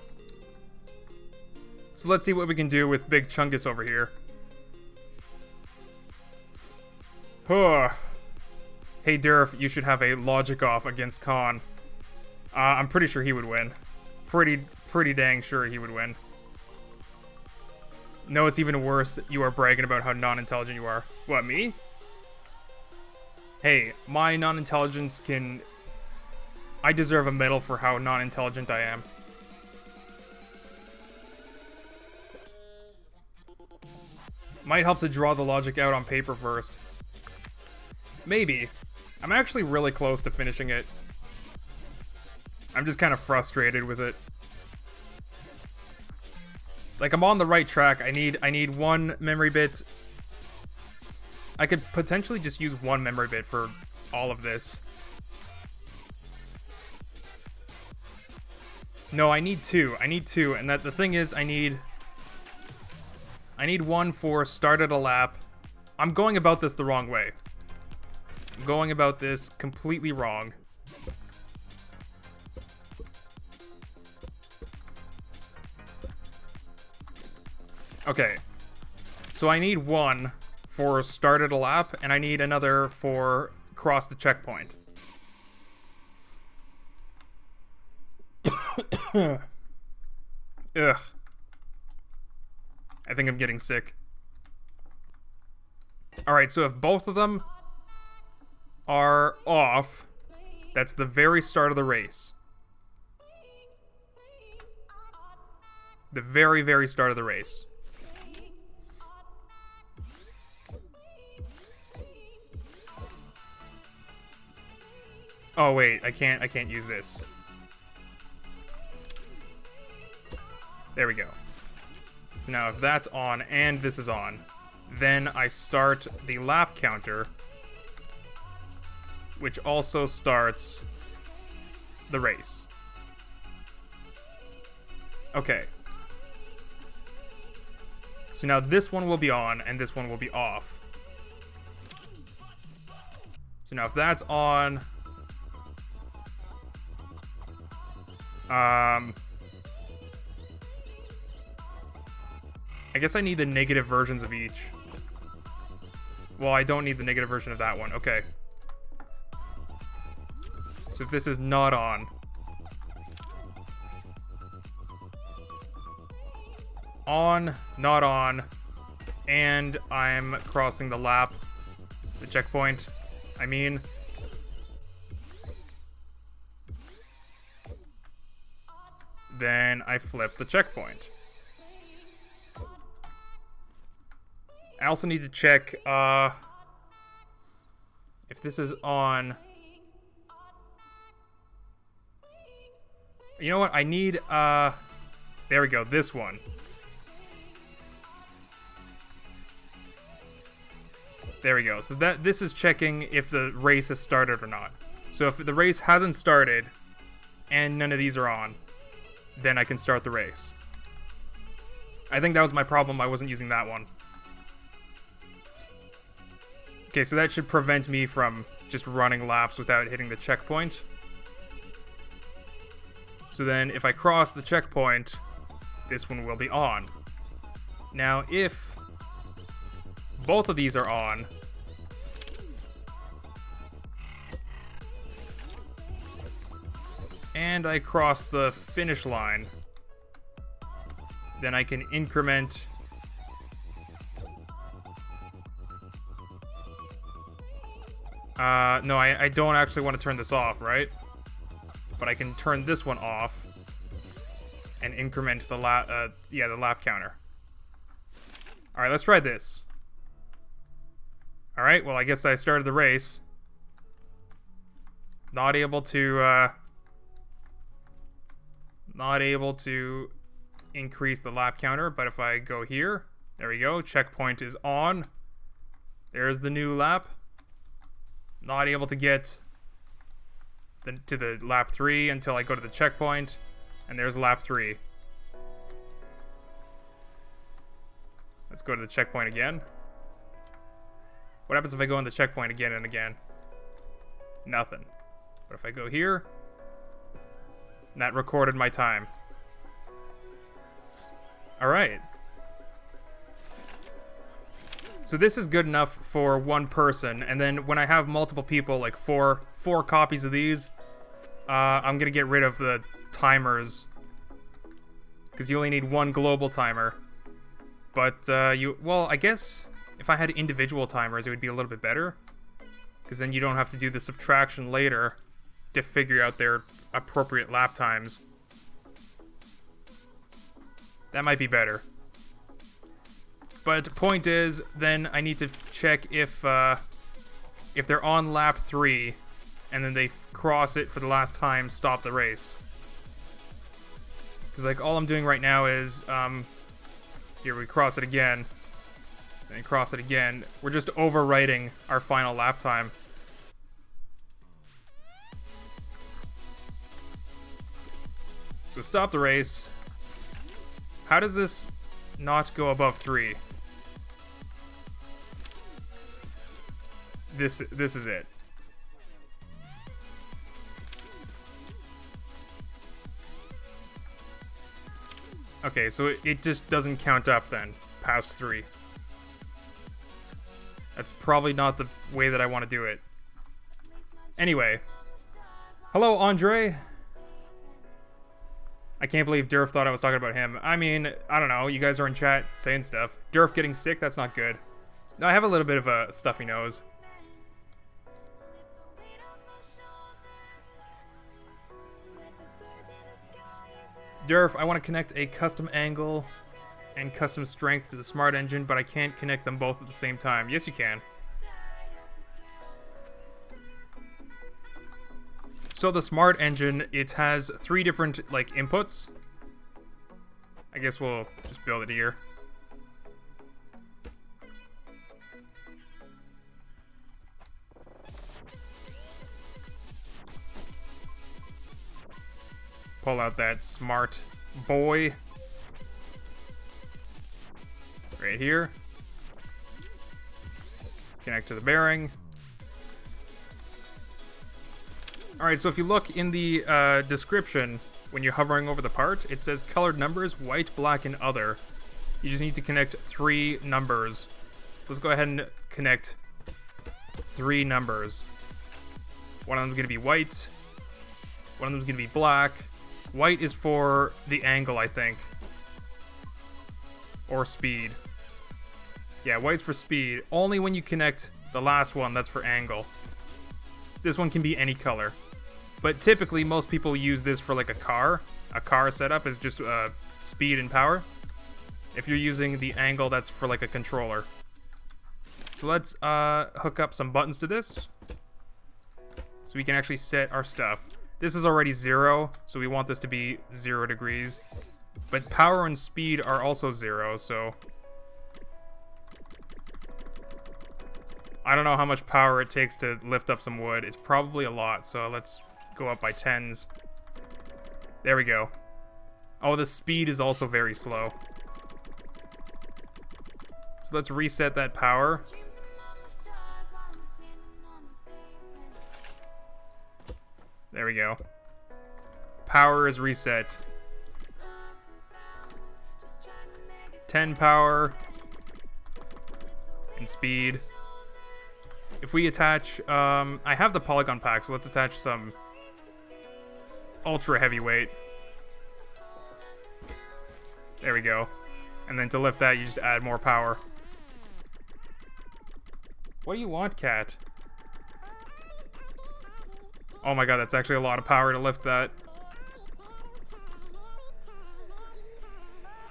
So let's see what we can do with Big Chungus over here. Hey, Durf, you should have a Logic off against Khan. I'm pretty sure he would win. Pretty dang sure he would win. No, it's even worse. You are bragging about how non-intelligent you are. What, me? Hey, my non-intelligence can... I deserve a medal for how non-intelligent I am. Might help to draw the logic out on paper first. Maybe. I'm actually really close to finishing it. I'm just kind of frustrated with it. Like, I'm on the right track. I need one memory bit. I could potentially just use one memory bit for all of this. No, I need two. I need two, and the thing is, I need one for start at a lap. I'm going about this the wrong way. I'm going about this completely wrong. Okay, so I need one for start at a lap, and I need another for cross the checkpoint. Ugh. I think I'm getting sick. Alright, so if both of them are off, that's the very start of the race. The very, very start of the race. Oh wait, I can't use this. There we go. So now if that's on and this is on, then I start the lap counter, which also starts the race. Okay. So now this one will be on and this one will be off. So now if that's on... I guess I need the negative versions of each. Well, I don't need the negative version of that one. Okay. So if this is not on... On, not on, and I'm crossing the lap, the checkpoint, I mean. Then I flip the checkpoint. I also need to check if this is on. You know what? I need there we go, this one. There we go. So this is checking if the race has started or not. So if the race hasn't started and none of these are on, then I can start the race. I think that was my problem. I wasn't using that one. Okay, so that should prevent me from just running laps without hitting the checkpoint. So then if I cross the checkpoint, this one will be on. Now if Both of these are on. And I cross the finish line. Then I can increment. No, I don't actually want to turn this off, right? But I can turn this one off and increment the the lap counter. All right, let's try this. All right, well, I guess I started the race. Not able to increase the lap counter, but if I go here, there we go. Checkpoint is on. There's the new lap. Not able to get to the lap 3 until I go to the checkpoint, and there's lap 3. Let's go to the checkpoint again. What happens if I go on the checkpoint again and again? Nothing. But if I go here, that recorded my time. Alright. So this is good enough for one person, and then when I have multiple people, like four copies of these, I'm gonna get rid of the timers, because you only need one global timer. But well, I guess if I had individual timers, it would be a little bit better, because then you don't have to do the subtraction later to figure out their appropriate lap times. That might be better. But the point is, then I need to check if they're on lap 3, and then they cross it for the last time, stop the race. Because like all I'm doing right now is, here we cross it again, and cross it again. We're just overwriting our final lap time. So stop the race. How does this not go above 3? This is it. Okay, so it just doesn't count up then, past 3. That's probably not the way that I want to do it. Anyway. Hello, Andre. I can't believe Durf thought I was talking about him. I mean, I don't know, you guys are in chat saying stuff. Durf getting sick, that's not good. I have a little bit of a stuffy nose. Durf, I want to connect a custom angle and custom strength to the smart engine, but I can't connect them both at the same time. Yes, you can. So the smart engine, it has 3 different like inputs. I guess we'll just build it here. Pull out that smart boy right here. Connect to the bearing. Alright, so if you look in the description, when you're hovering over the part, it says colored numbers, white, black, and other. You just need to connect 3 numbers. So let's go ahead and connect 3 numbers. One of them is going to be white. One of them is going to be black. White is for the angle, I think. Or speed. Yeah, white's for speed. Only when you connect the last one, that's for angle. This one can be any color. But typically, most people use this for like a car. A car setup is just speed and power. If you're using the angle, that's for like a controller. So let's hook up some buttons to this. So we can actually set our stuff. This is already 0, so we want this to be 0 degrees. But power and speed are also 0, so... I don't know how much power it takes to lift up some wood. It's probably a lot, so let's go up by 10s. There we go. Oh, the speed is also very slow. So let's reset that power. There we go. Power is reset. 10 power. and speed. If we attach, I have the polygon pack, so let's attach some ultra heavyweight. There we go. And then to lift that, you just add more power. What do you want, cat? Oh my god, that's actually a lot of power to lift that.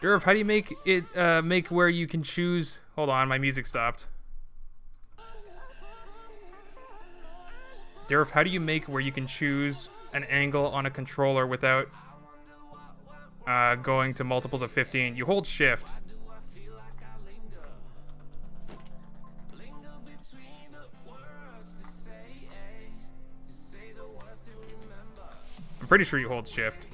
Durf, how do you make it, make where you can choose... Hold on, my music stopped. Durf, how do you make where you can choose an angle on a controller without going to multiples of 15? You hold shift. I'm pretty sure you hold shift.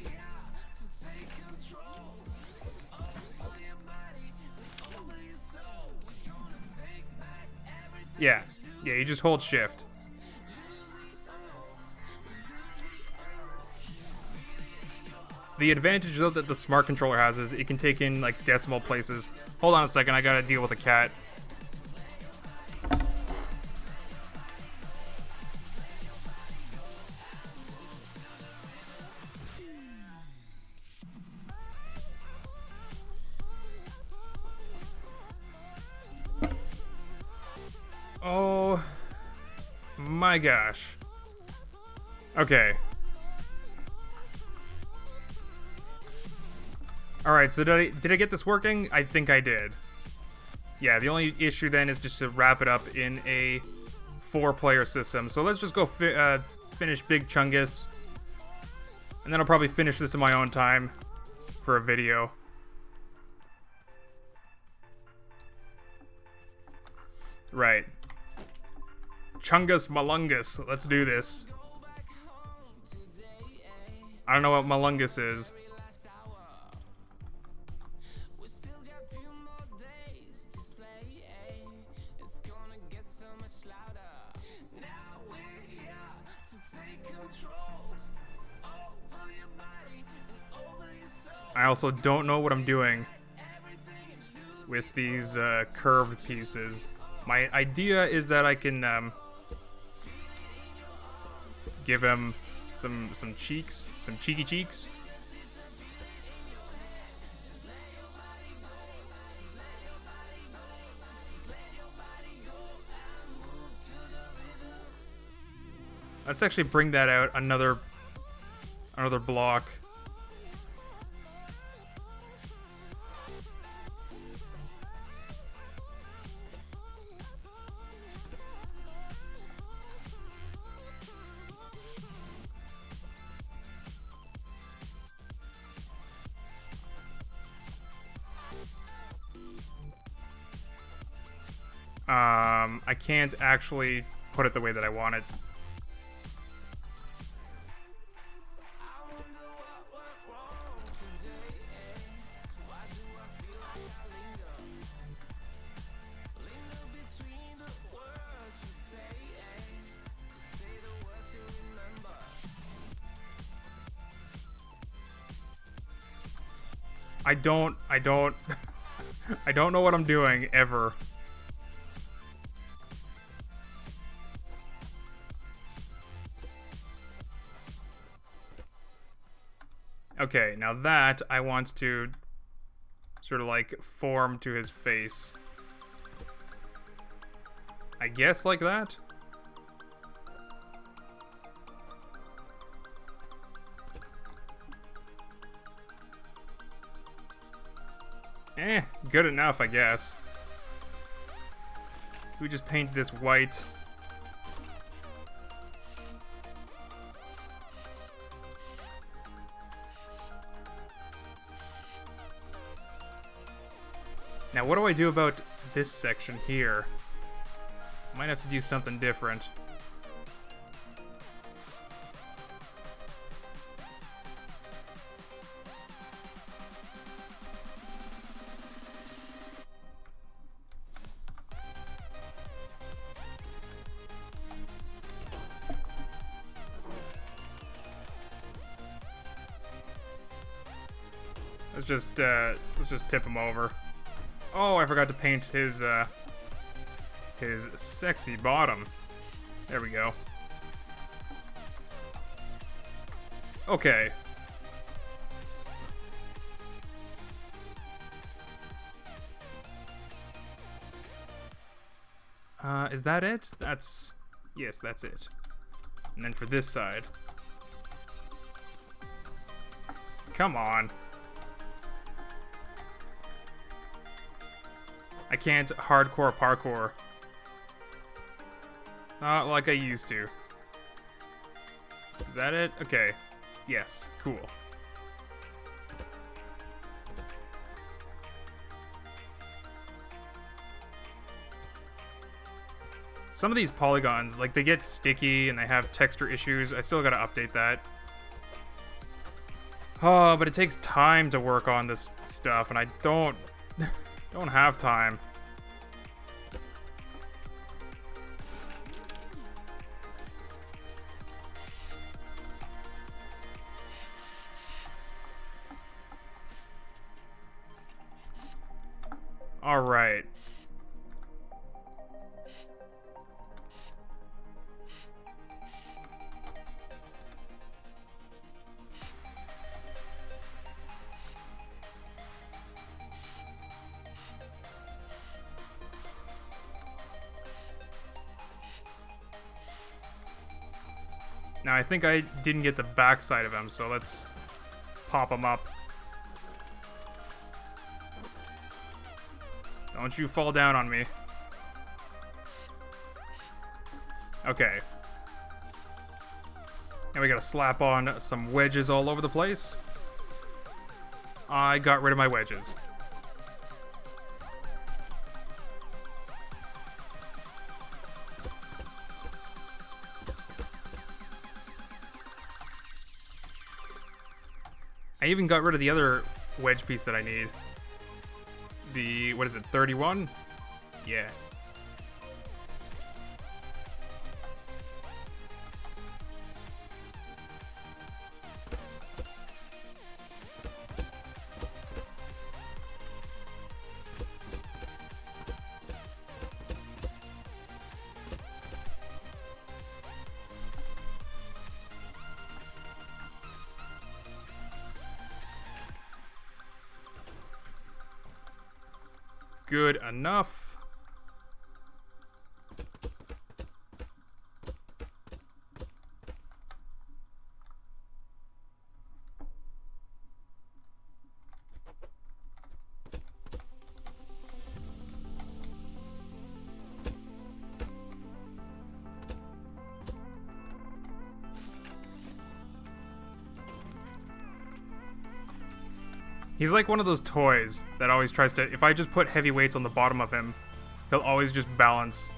Yeah, you just hold shift. The advantage, though, that the smart controller has is it can take in, like, decimal places. Hold on a second, I gotta deal with a cat. Oh my gosh. Okay. Alright, so did I get this working? I think I did. Yeah, the only issue then is just to wrap it up in a 4-player system. So let's just go finish Big Chungus. And then I'll probably finish this in my own time for a video. Right. Chungus Malungus. Let's do this. I don't know what Malungus is. I also don't know what I'm doing with these curved pieces. My idea is that I can give him some cheeks, some cheeky cheeks. Let's actually bring that out another block. I can't actually put it the way that I want it. I don't I don't know what I'm doing ever. Okay, now that I want to sort of like form to his face. I guess like that? Good enough, I guess. So we just paint this white. Now, what do I do about this section here? Might have to do something different. Let's just tip him over. Oh, I forgot to paint his his sexy bottom. There we go. Okay. Is that it? Yes, that's it. And then for this side. Come on. I can't hardcore parkour. Not like I used to. Is that it? Okay. Yes. Cool. Some of these polygons, like, they get sticky and they have texture issues. I still gotta update that. Oh, but it takes time to work on this stuff, and I don't have time. All right. Now, I think I didn't get the backside of him, so let's pop him up. Don't you fall down on me. Okay. Now we gotta slap on some wedges all over the place. I got rid of my wedges. I even got rid of the other wedge piece that I need. The, what is it, 31? Yeah. Good enough. He's like one of those toys that always tries to, if I just put heavy weights on the bottom of him, he'll always just balance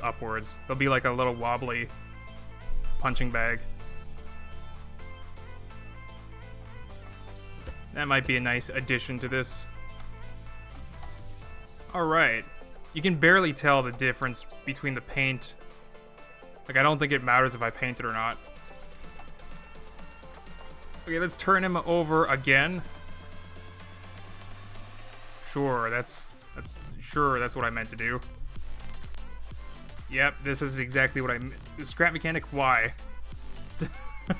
upwards. He'll be like a little wobbly punching bag. That might be a nice addition to this. Alright. You can barely tell the difference between the paint. Like, I don't think it matters if I paint it or not. Okay, let's turn him over again. Sure, that's what I meant to do. Yep, this is exactly what Scrap mechanic, why?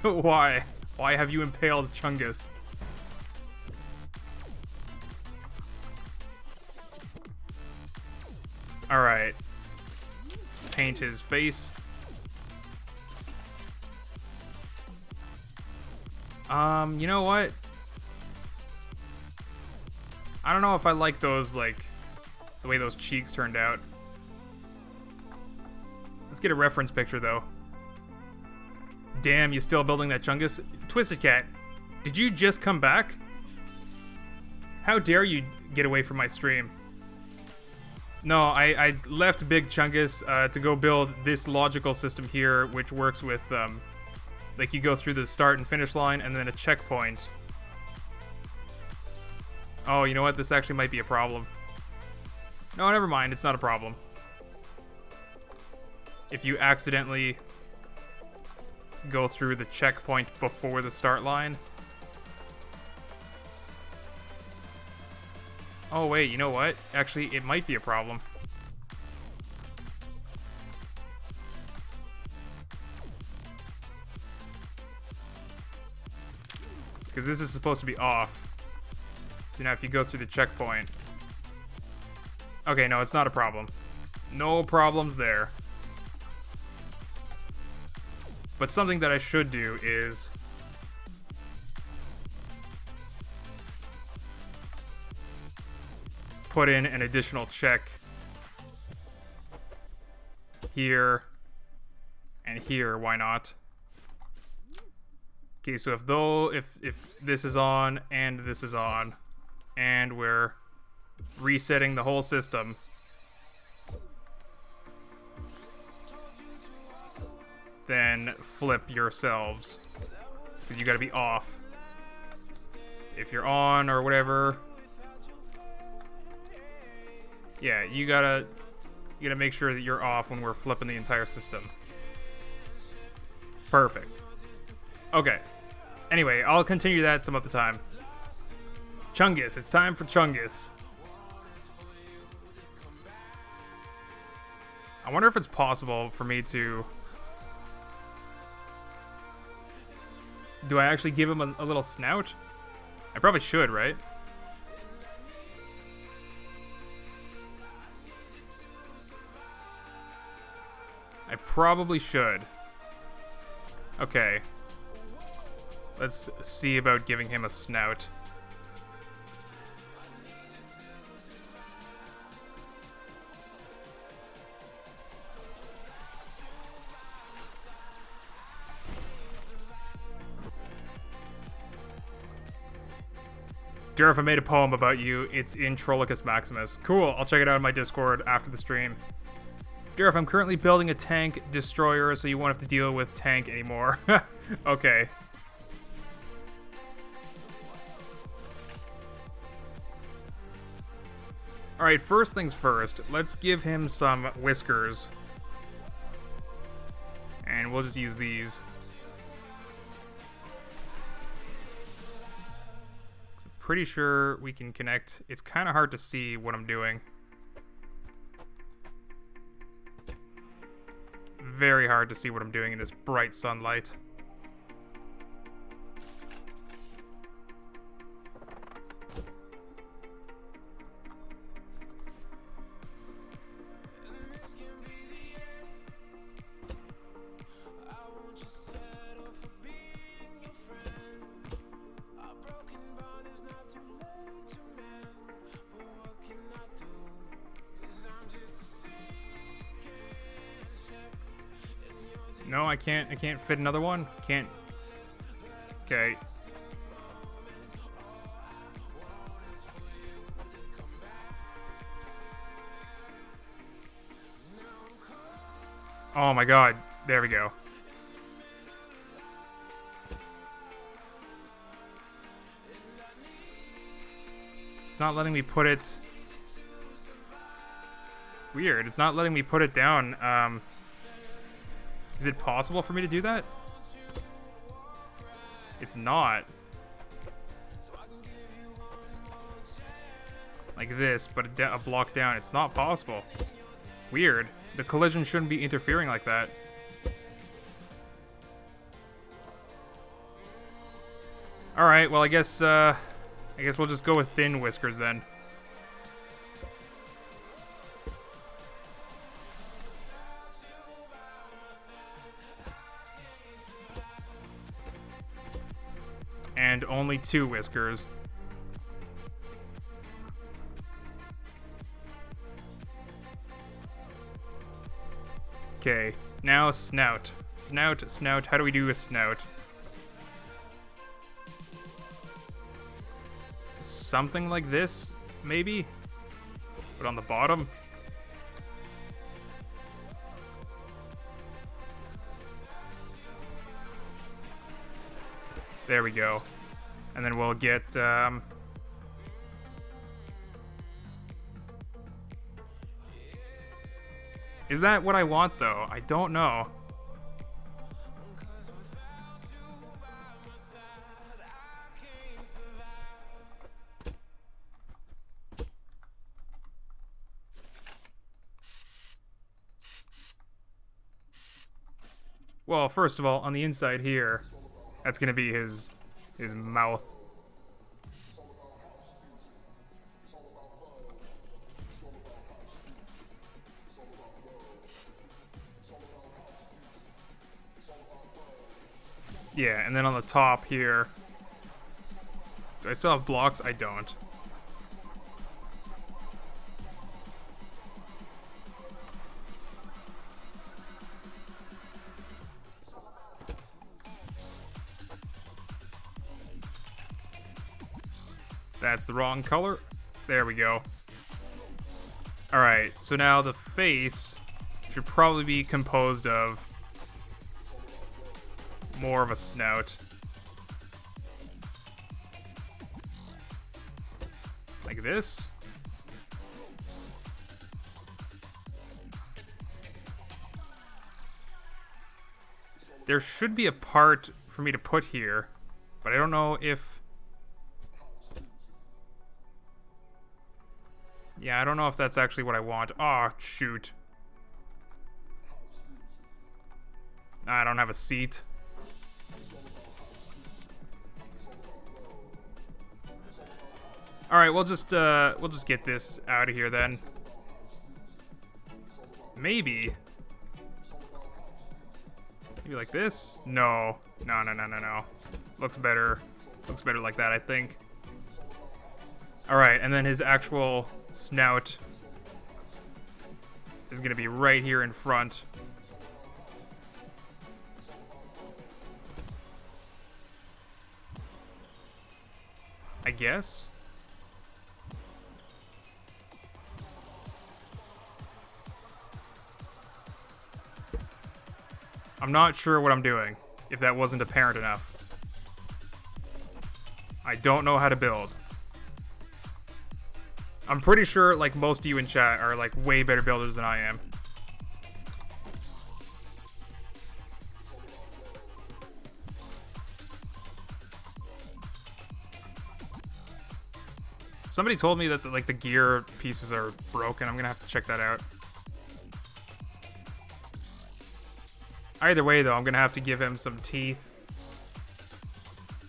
Why? Why have you impaled Chungus? Alright. Let's paint his face. You know what? I don't know if I like those, like, the way those cheeks turned out. Let's get a reference picture, though. Damn, you still building that Chungus? Twisted Cat, did you just come back? How dare you get away from my stream? No, I left Big Chungus to go build this logical system here, which works with, like, you go through the start and finish line, and then a checkpoint. Oh, you know what? This actually might be a problem. No, never mind. It's not a problem. If you accidentally go through the checkpoint before the start line. Oh, wait. You know what? Actually, it might be a problem. because this is supposed to be off. So now if you go through the checkpoint... Okay, no, it's not a problem. No problems there. But something that I should do is... put in an additional check here and here. Why not? Okay, so if this is on and this is on, and we're resetting the whole system, then flip yourselves, because you got to be off. If you're on or whatever, yeah, you gotta make sure that you're off when we're flipping the entire system. Perfect. Okay. Anyway, I'll continue that some other time. Chungus, it's time for Chungus. I wonder if it's possible for me to... Do I actually give him a little snout? I probably should, right? I probably should. Okay. Let's see about giving him a snout. Durf, I made a poem about you. It's in Trollicus Maximus. Cool, I'll check it out on my Discord after the stream. Durf, I'm currently building a tank destroyer, so you won't have to deal with tank anymore. Okay. Alright, first things first, let's give him some whiskers. And we'll just use these. I'm pretty sure we can connect. It's kind of hard to see what I'm doing. Very hard to see what I'm doing in this bright sunlight. No, I can't fit another one? Can't. Okay. Oh my god. There we go. It's not letting me put it... Weird. It's not letting me put it down. Is it possible for me to do that? It's not. Like this, but a block down. It's not possible. Weird. The collision shouldn't be interfering like that. Alright, well I guess we'll just go with thin whiskers then. And only 2 whiskers. Okay, now snout. Snout, snout. How do we do a snout? Something like this, maybe? But on the bottom? There we go. And then we'll get, Is that what I want, though? I don't know. Well, first of all, on the inside here, that's gonna be his mouth. Yeah, and then on the top here... Do I still have blocks? I don't. That's the wrong color. There we go. Alright, so now the face should probably be composed of more of a snout. Like this. There should be a part for me to put here, but I don't know if... Yeah, I don't know if that's actually what I want. Aw, oh, shoot. I don't have a seat. Alright, we'll just get this out of here then. Maybe. Maybe like this? No. No. Looks better. Looks better like that, I think. Alright, and then his actual snout is gonna be right here in front. I guess? I'm not sure what I'm doing, if that wasn't apparent enough. I don't know how to build. I'm pretty sure, like, most of you in chat are, like, way better builders than I am. Somebody told me that, the gear pieces are broken. I'm gonna have to check that out. Either way, though, I'm gonna have to give him some teeth.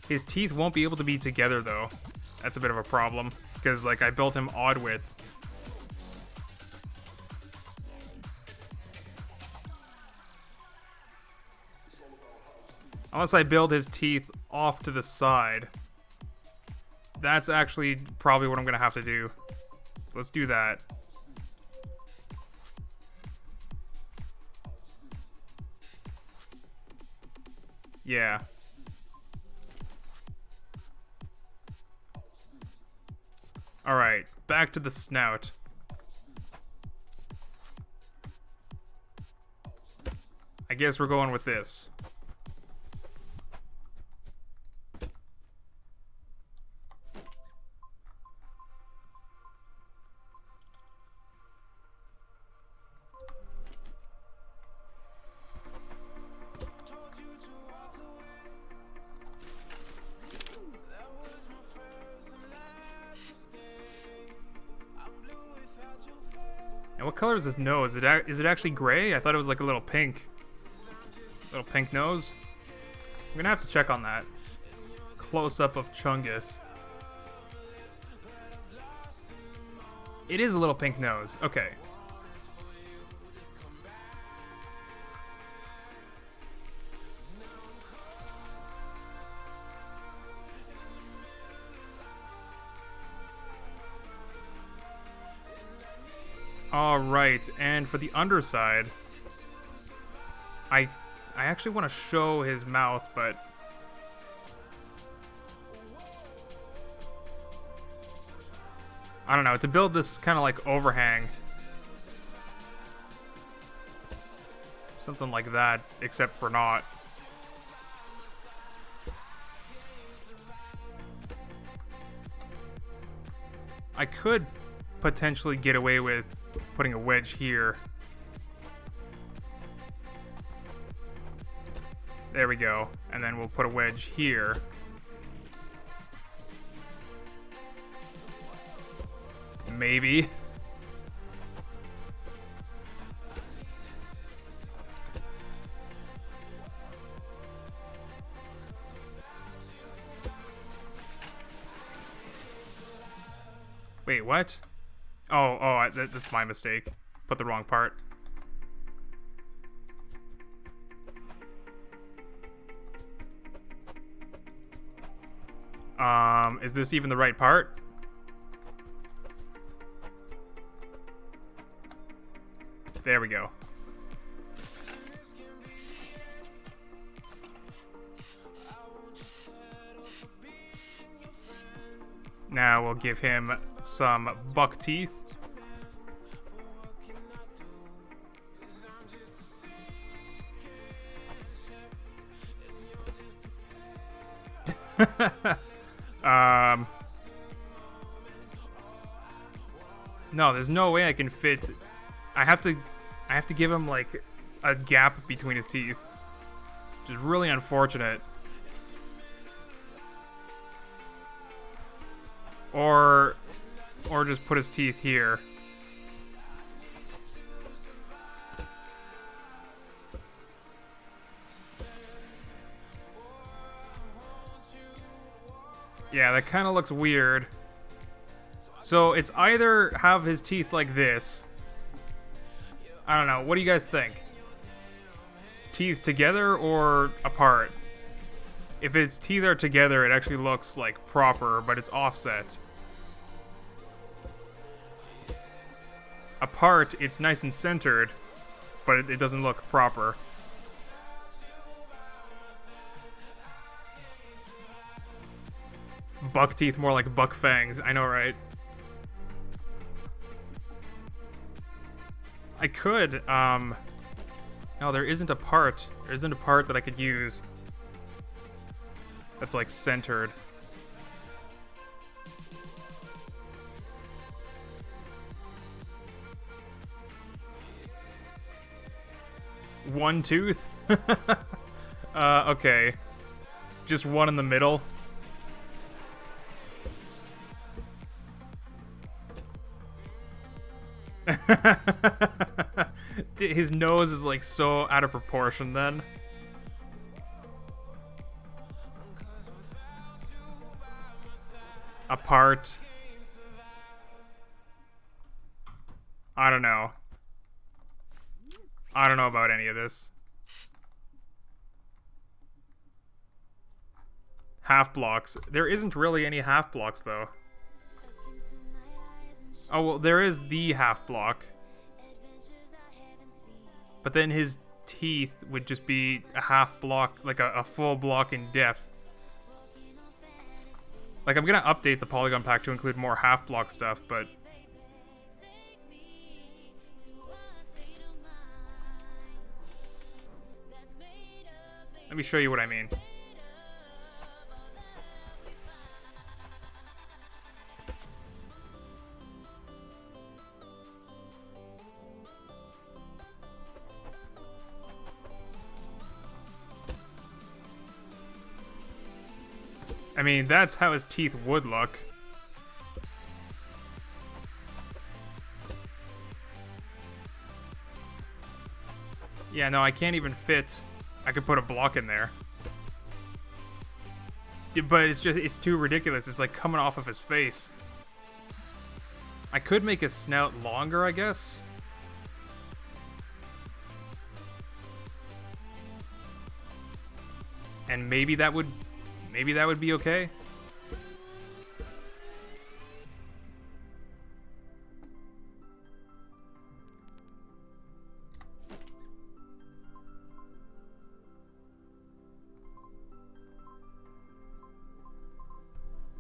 His teeth won't be able to be together, though. That's a bit of a problem. Because, like, I built him odd width. Unless I build his teeth off to the side. That's actually probably what I'm gonna have to do. So let's do that. Yeah. Alright, back to the snout. I guess we're going with this. And what color is this nose? Is it actually gray? I thought it was like a little pink. Little pink nose? I'm gonna have to check on that. Close up of Chungus. It is a little pink nose. Okay. Alright, and for the underside, I actually want to show his mouth, but I don't know, to build this kind of like overhang. Something like that, except for not. I could potentially get away with putting a wedge here. There we go. And then we'll put a wedge here. Maybe. Wait, what? Oh, that's my mistake. Put the wrong part. Is this even the right part? There we go. Now we'll give him some buck teeth. No, there's no way I can fit. I have to give him like a gap between his teeth, which is really unfortunate. Or just put his teeth here. Yeah, that kind of looks weird. So it's either have his teeth like this. I don't know. What do you guys think? Teeth together or apart? If his teeth are together, it actually looks like proper, but it's offset. Apart, it's nice and centered, but it doesn't look proper. Buck teeth, more like buck fangs. I know, right? I could, no, there isn't a part. There isn't a part that I could use that's, like, centered. One tooth? Okay. Just one in the middle. His nose is like so out of proportion then. Apart. I don't know. I don't know about any of this. Half blocks. There isn't really any half blocks though. Oh, well, there is the half block. But then his teeth would just be a half block, like a full block in depth. Like, I'm gonna update the polygon pack to include more half block stuff, but... Let me show you what I mean. I mean, that's how his teeth would look. Yeah, no, I can't even fit. I could put a block in there. But it's too ridiculous. It's like coming off of his face. I could make his snout longer, I guess. And maybe that would be okay.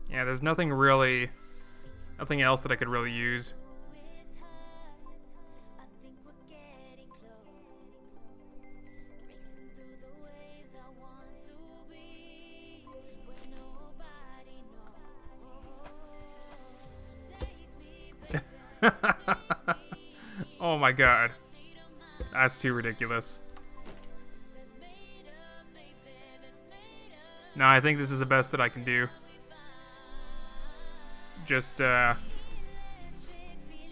Yeah, there's nothing else that I could really use. Oh my god. That's too ridiculous. No, I think this is the best that I can do. Just, so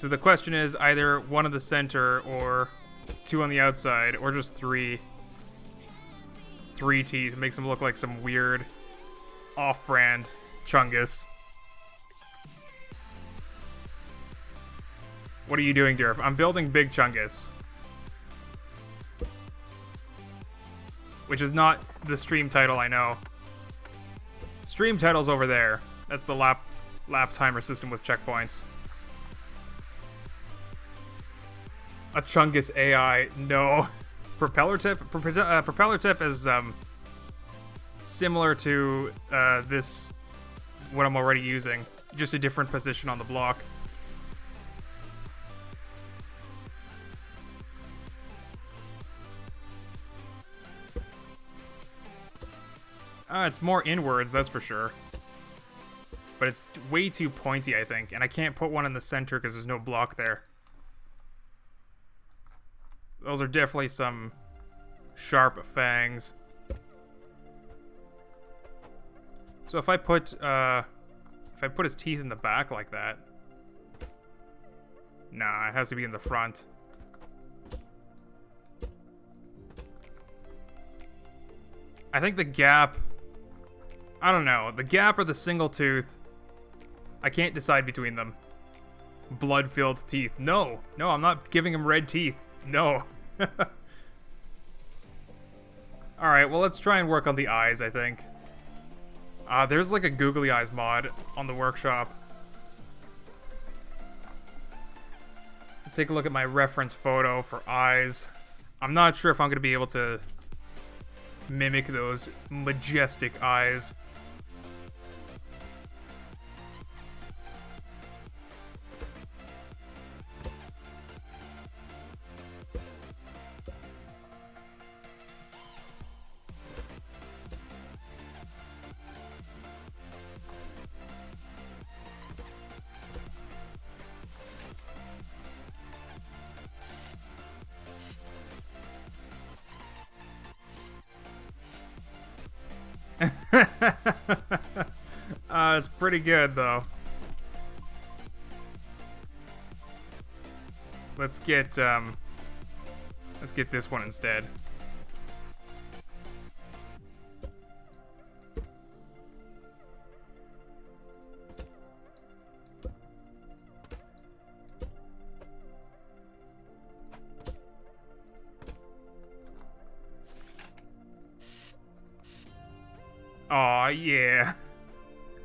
the question is either one in the center or two on the outside, or just three teeth. Makes him look like some weird off-brand Chungus. What are you doing, Durf? I'm building Big Chungus. Which is not the stream title, I know. Stream title's over there. That's the lap timer system with checkpoints. A Chungus AI, no. Propeller tip? Propeller tip is similar to this, what I'm already using. Just a different position on the block. It's more inwards, that's for sure. But it's way too pointy, I think. And I can't put one in the center because there's no block there. Those are definitely some sharp fangs. So if I put his teeth in the back like that... Nah, it has to be in the front. I think the gap... I don't know. The gap or the single tooth. I can't decide between them. Blood-filled teeth. No. No, I'm not giving him red teeth. No. Alright, well, let's try and work on the eyes, I think. There's like a googly eyes mod on the workshop. Let's take a look at my reference photo for eyes. I'm not sure if I'm going to be able to mimic those majestic eyes. It's pretty good though. Let's get this one instead. Aw, yeah.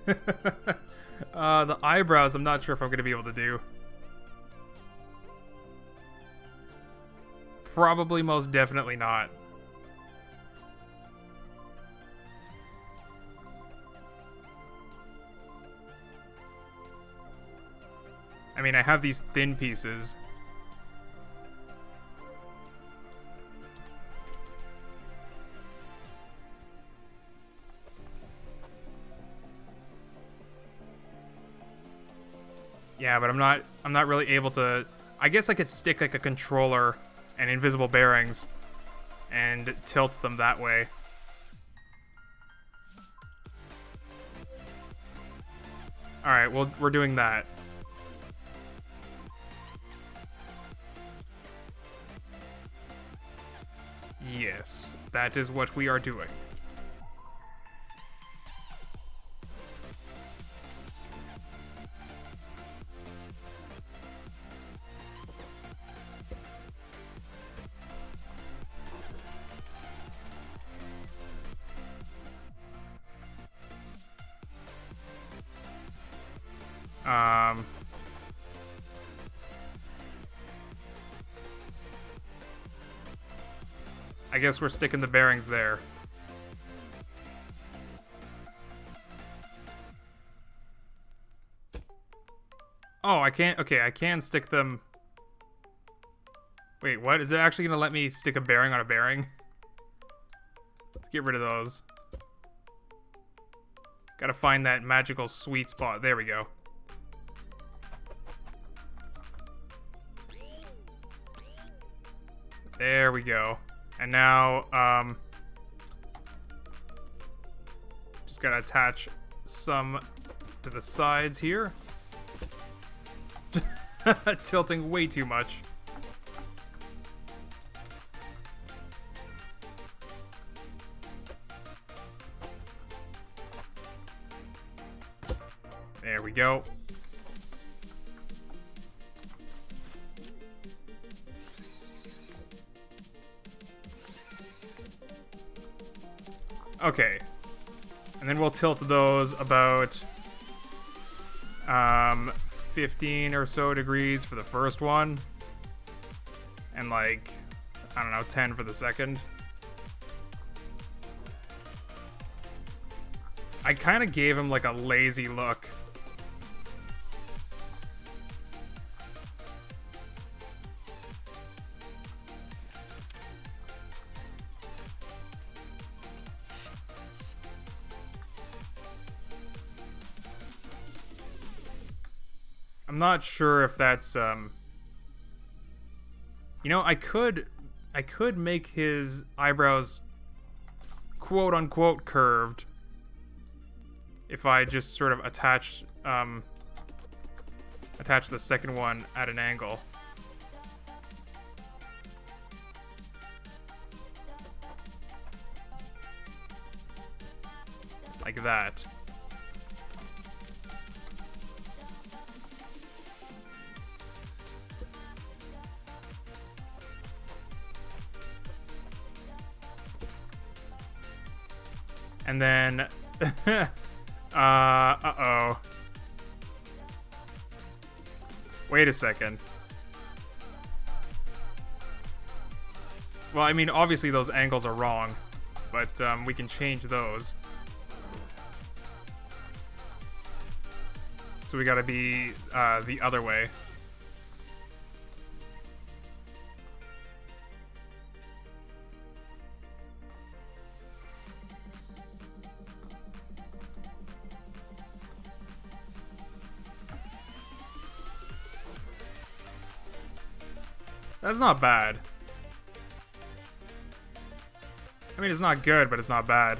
The eyebrows, I'm not sure if I'm going to be able to do. Probably most definitely not. I mean, I have these thin pieces. Yeah, but I'm not really able to... I guess I could stick like a controller and invisible bearings and tilt them that way. Alright, well, we're doing that. Yes, that is what we are doing. I guess we're sticking the bearings there. Oh, I can't... Okay, I can stick them... Wait, what? Is it actually gonna let me stick a bearing on a bearing? Let's get rid of those. Gotta find that magical sweet spot. There we go. There we go. And now, just gotta attach some to the sides here. Tilting way too much. There we go. Okay. And then we'll tilt those about 15 or so degrees for the first one. And like, I don't know, 10 for the second. I kind of gave him like a lazy look. I'm not sure if that's you know, I could make his eyebrows quote unquote curved if I just sort of attach the second one at an angle. Like that. And then uh-oh. Wait a second. Well, I mean, obviously those angles are wrong, but we can change those. So we gotta be the other way. That's not bad. I mean, it's not good, but it's not bad.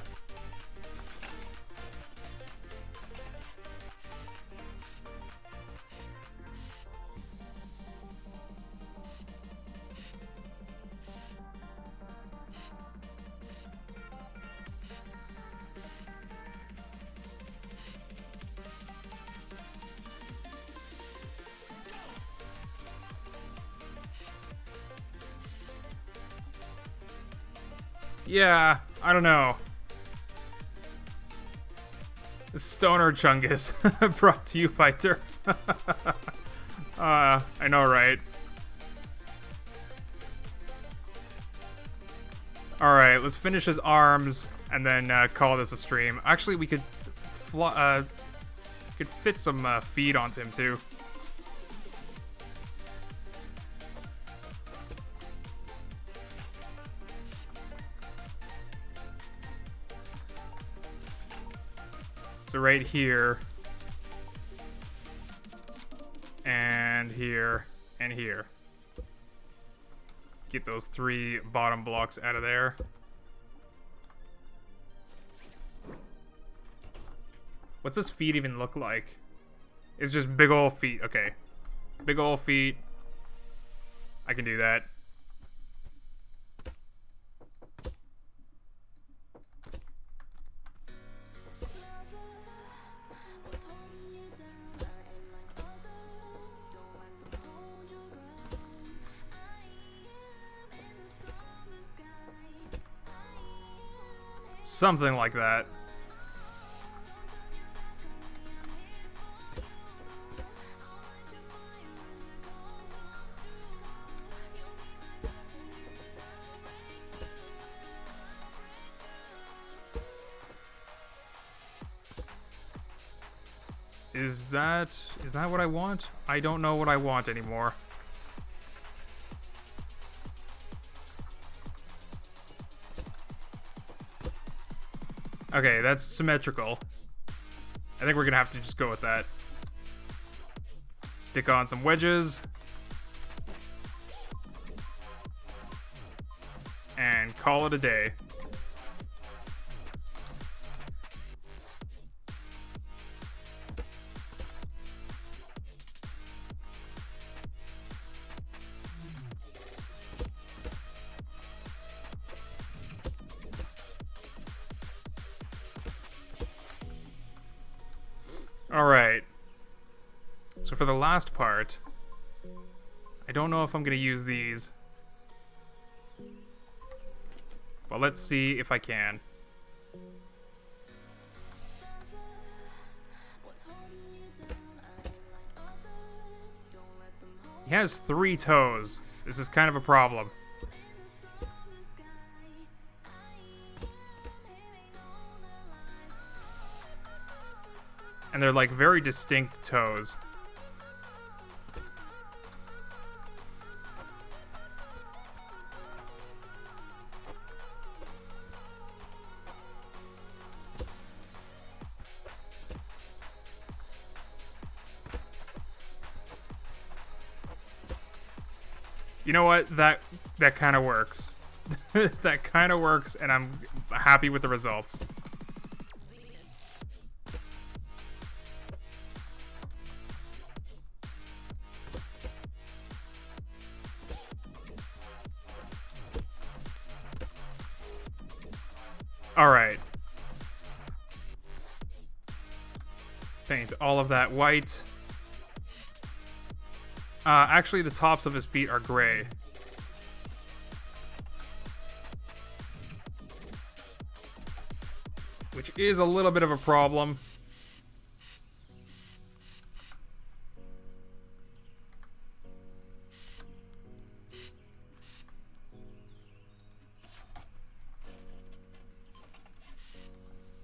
Yeah, I don't know. Stoner Chungus, brought to you by Durf. I know, right? Alright, let's finish his arms and then call this a stream. Actually, we could fit some feed onto him too. So right here, and here, and here. Get those 3 bottom blocks out of there. What's this feet even look like? It's just big ol' feet. Okay. Big ol' feet. I can do that. Something like that. Is that what I want? I don't know what I want anymore. Okay, that's symmetrical. I think we're gonna have to just go with that. Stick on some wedges. And call it a day. Alright. So for the last part, I don't know if I'm going to use these. But let's see if I can. He has 3 toes. This is kind of a problem. And they're like very distinct toes. You know what? That kind of works. That kind of works, and I'm happy with the results. Alright. Paint all of that white. Actually, the tops of his feet are gray. Which is a little bit of a problem.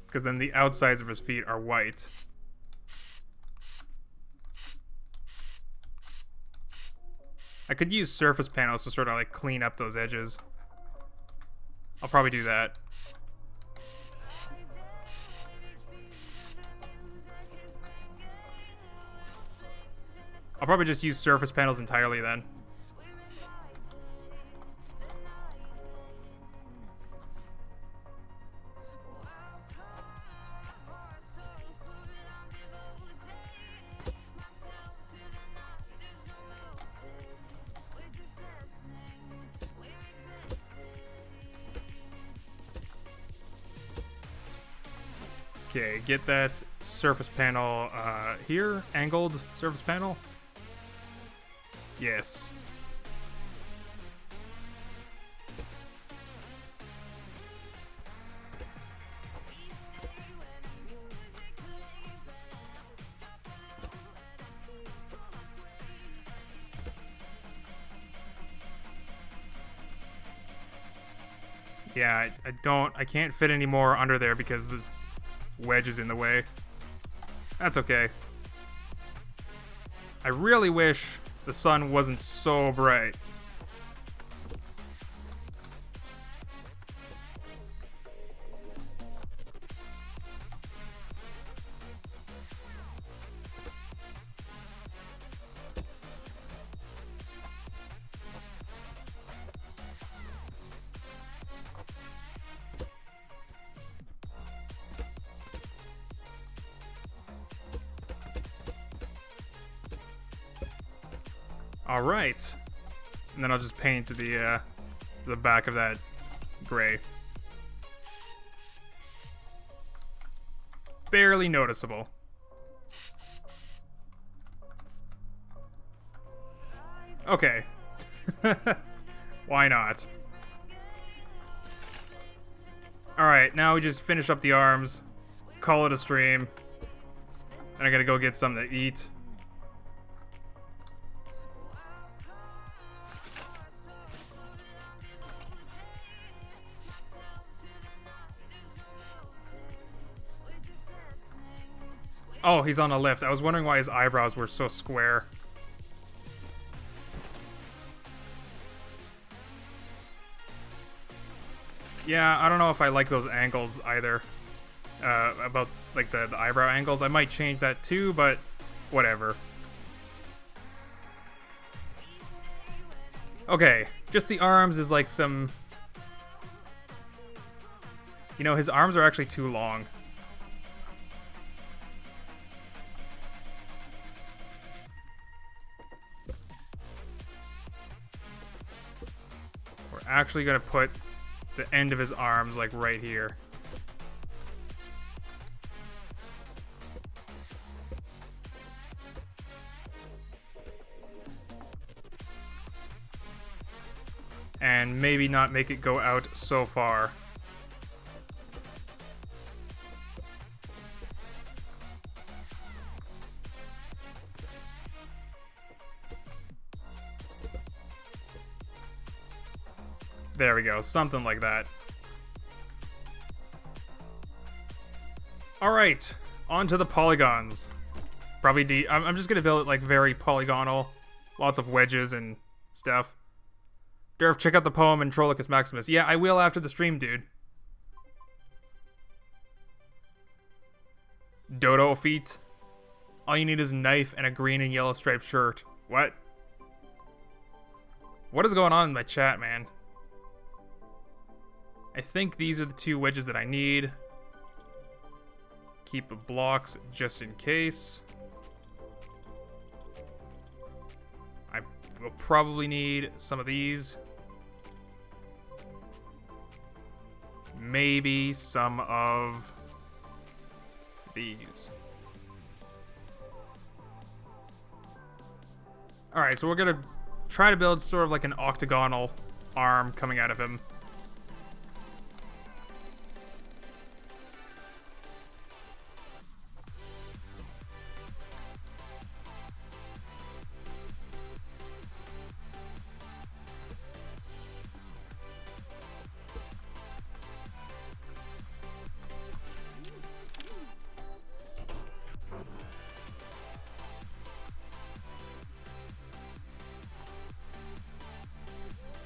Because then the outsides of his feet are white. I could use surface panels to sort of like clean up those edges. I'll probably do that. I'll probably just use surface panels entirely then. Okay, get that surface panel here, angled surface panel. Yes. Yeah, I can't fit any more under there because the wedge is in the way. That's okay. I really wish the sun wasn't so bright. Alright. And then I'll just paint the back of that gray. Barely noticeable. Okay. Why not? Alright, now we just finish up the arms, call it a stream, and I gotta go get something to eat. Oh, he's on a lift. I was wondering why his eyebrows were so square. Yeah, I don't know if I like those angles either. About, like, the eyebrow angles. I might change that too, but whatever. Okay, just the arms is like some... You know, his arms are actually too long. We're actually gonna put the end of his arms like right here. And maybe not make it go out so far. There we go, something like that. Alright, on to the polygons. Probably I'm just gonna build it like very polygonal. Lots of wedges and stuff. Durf, check out the poem Introlicus Maximus. Yeah, I will after the stream, dude. Dodo feet. All you need is a knife and a green and yellow striped shirt. What? What is going on in my chat, man? I think these are the 2 wedges that I need. Keep the blocks just in case. I will probably need some of these. Maybe some of these. Alright, so we're gonna try to build sort of like an octagonal arm coming out of him.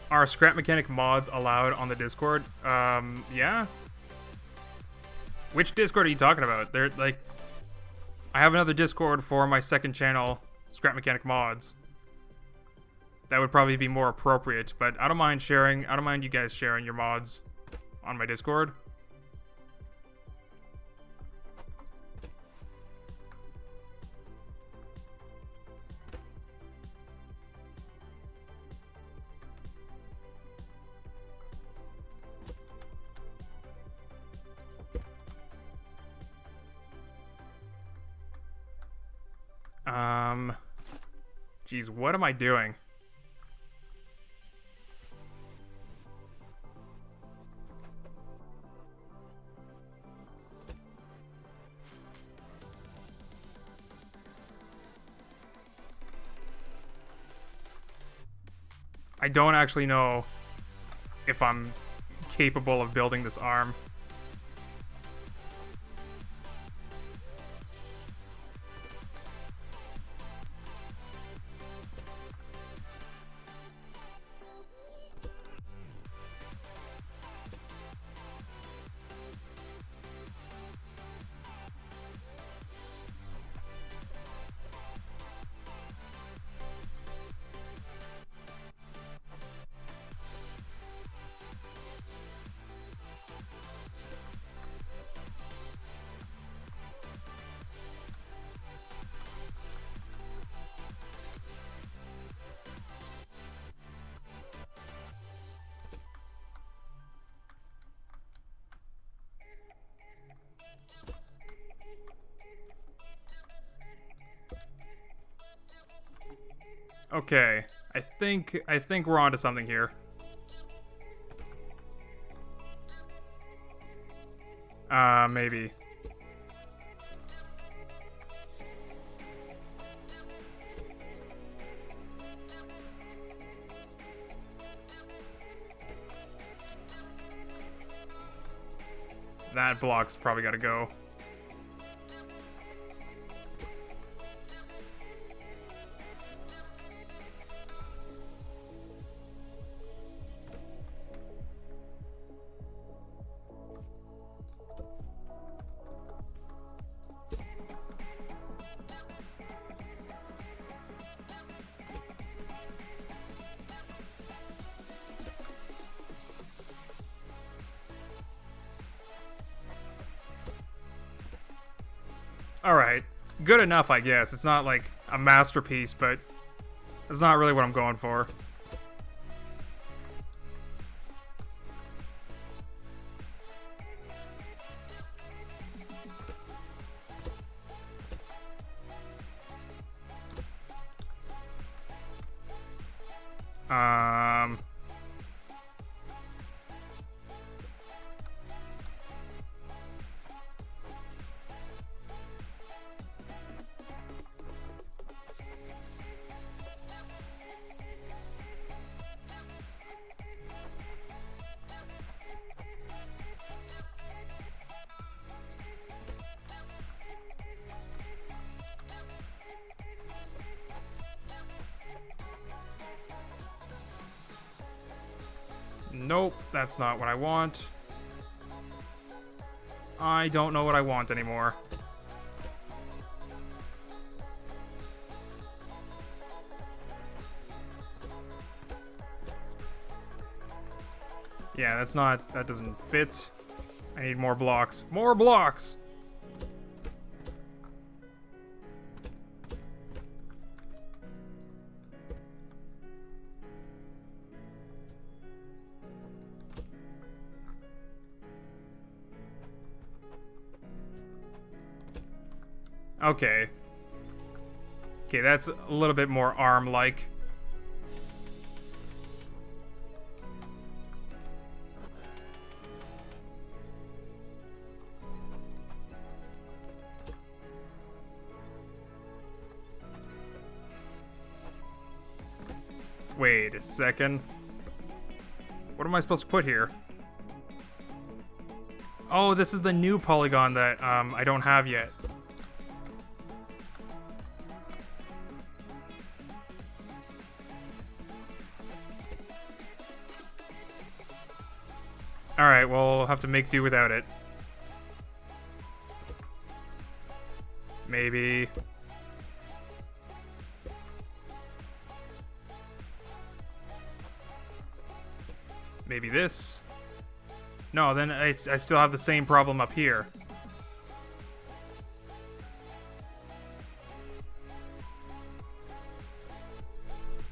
Are scrap mechanic mods allowed on the Discord? Yeah. Which Discord are you talking about? They're like, I have another Discord for my second channel, scrap mechanic mods. That would probably be more appropriate, but I don't mind sharing. I don't mind you guys sharing your mods on my Discord. Geez, what am I doing? I don't actually know if I'm capable of building this arm. Okay, I think we're onto something here. Maybe. That block's probably gotta go. Alright, good enough, I guess. It's not like a masterpiece, but it's not really what I'm going for. Nope, that's not what I want. I don't know what I want anymore. Yeah, that doesn't fit. I need more blocks. More blocks! Okay. Okay, that's a little bit more arm-like. Wait a second. What am I supposed to put here? Oh, this is the new polygon that I don't have yet. Alright, well, we'll have to make do without it. Maybe. Maybe this. No, then I still have the same problem up here.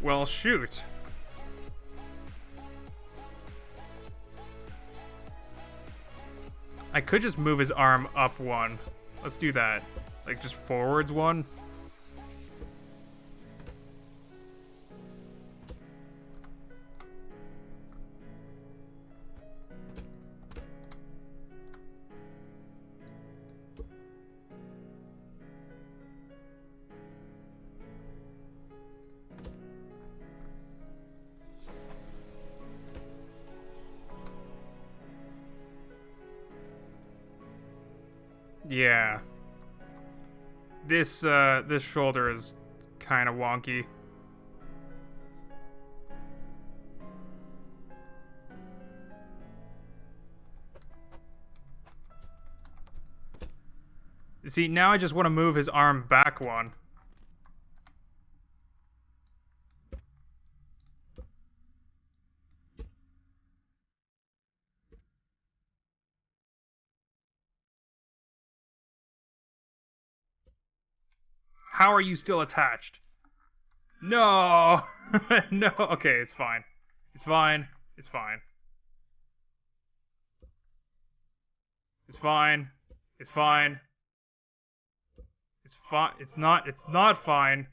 Well, shoot. I could just move his arm up one. Let's do that. Like, just forwards one. Yeah. This shoulder is kind of wonky. See, now I just want to move his arm back one. How are you still attached? No! No, okay, it's fine. It's fine. It's fine. It's fine. It's fine. It's fine. It's not fine.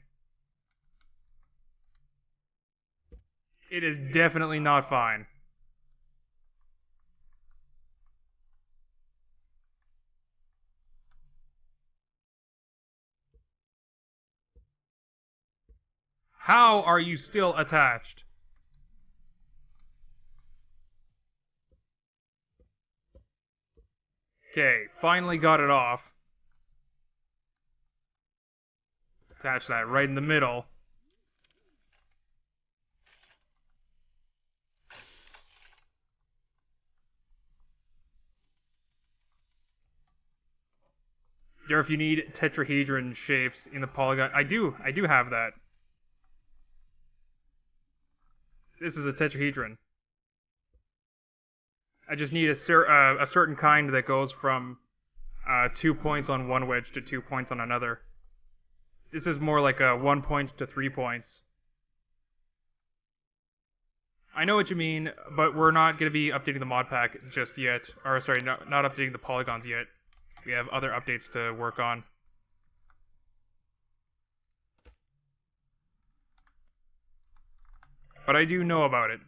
It is definitely not fine. How are you still attached? Okay, finally got it off. Attach that right in the middle. Durf, you need tetrahedron shapes in the polygon. I do have that. This is a tetrahedron. I just need a certain kind that goes from 2 points on one wedge to 2 points on another. This is more like a 1 point to 3 points. I know what you mean, but we're not going to be updating the mod pack just yet. Or, sorry, not updating the polygons yet. We have other updates to work on. But I do know about it.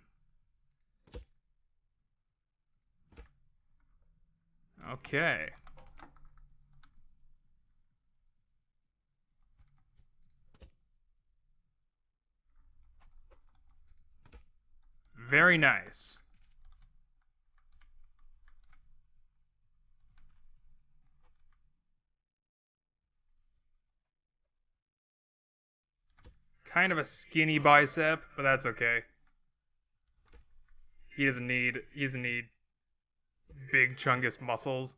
Okay. Very nice. Kind of a skinny bicep, but that's okay. He doesn't need big Chungus muscles.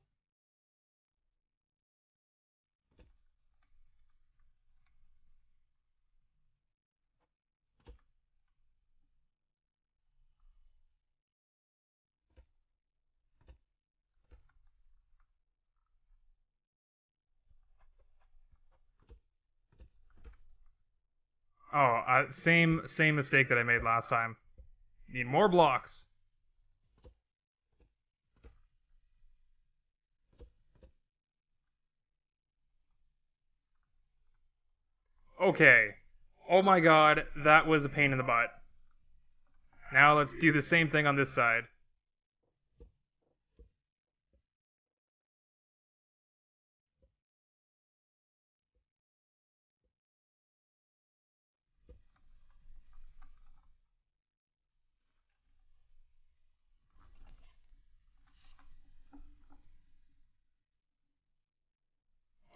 Oh, same mistake that I made last time. Need more blocks. Okay. Oh my god, that was a pain in the butt. Now let's do the same thing on this side.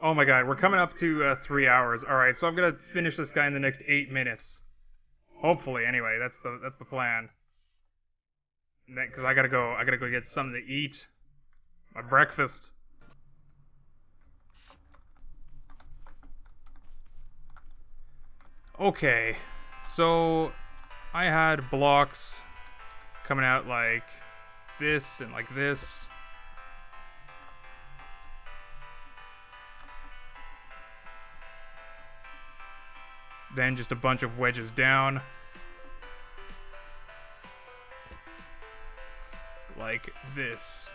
Oh my god, we're coming up to 3 hours. All right, so I'm gonna finish this guy in the next 8 minutes. Hopefully, anyway. That's the plan. Because I gotta go. I gotta go get something to eat. My breakfast. Okay, so I had blocks coming out like this and like this. Then just a bunch of wedges down. Like this.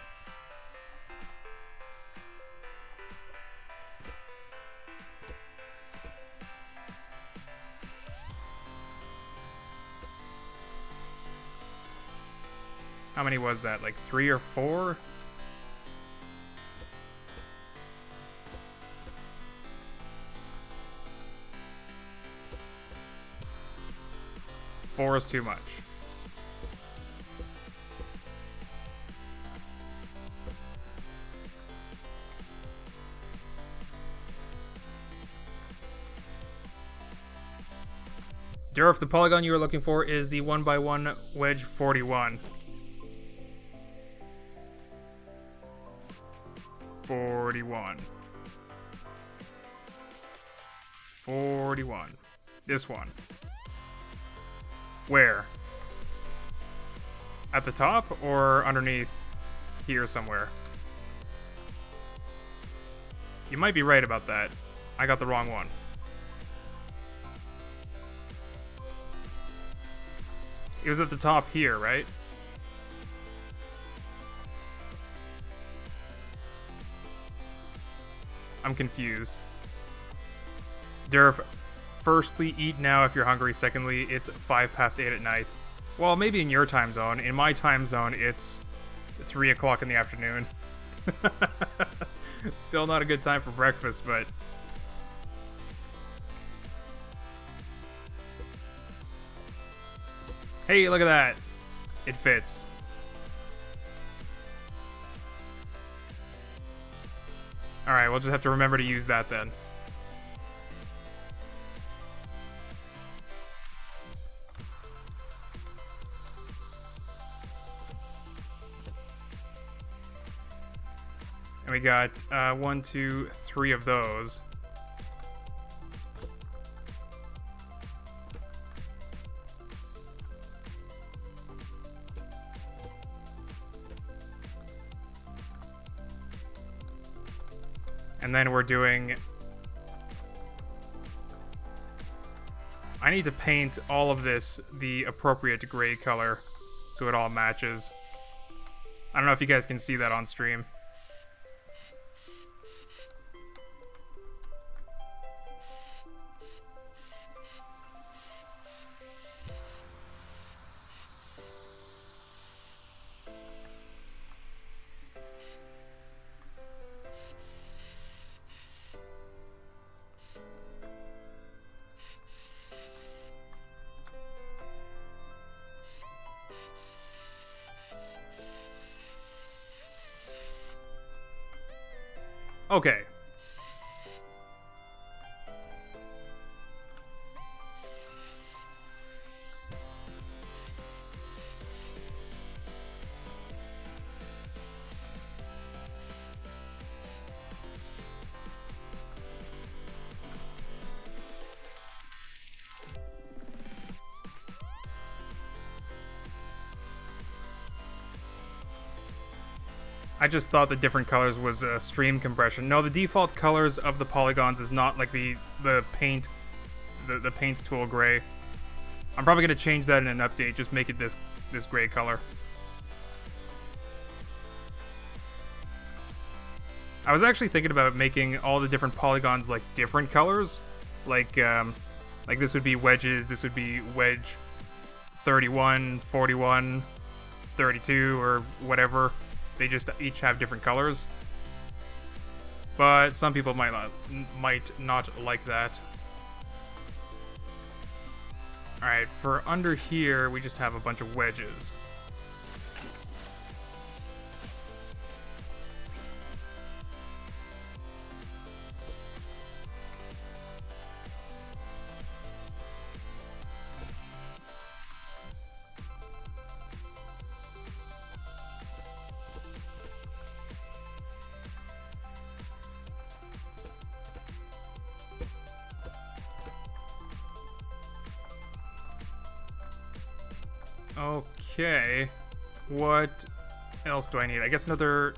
How many was that? Like 3 or 4? Four is too much. Durf, the polygon you were looking for is the 1x1 wedge 41. 41. 41. This one. Where? At the top or underneath here somewhere? You might be right about that. I got the wrong one. It was at the top here, right? I'm confused. Durf, firstly, eat now if you're hungry. Secondly, it's 8:05 at night. Well, maybe in your time zone. In my time zone, it's 3 o'clock in the afternoon. Still not a good time for breakfast, but... Hey, look at that. It fits. Alright, we'll just have to remember to use that then. And we got 1, 2, 3 of those. And then we're doing... I need to paint all of this the appropriate gray color so it all matches. I don't know if you guys can see that on stream. Okay. I just thought the different colors was stream compression. No, the default colors of the polygons is not like the paint tool gray. I'm probably gonna change that in an update. Just make it this gray color. I was actually thinking about making all the different polygons like different colors, like this would be wedges. This would be wedge 31, 41, 32, or whatever. They just each have different colors. But some people might not like that. Alright, for under here, we just have a bunch of wedges. Okay, what else do I need? I guess another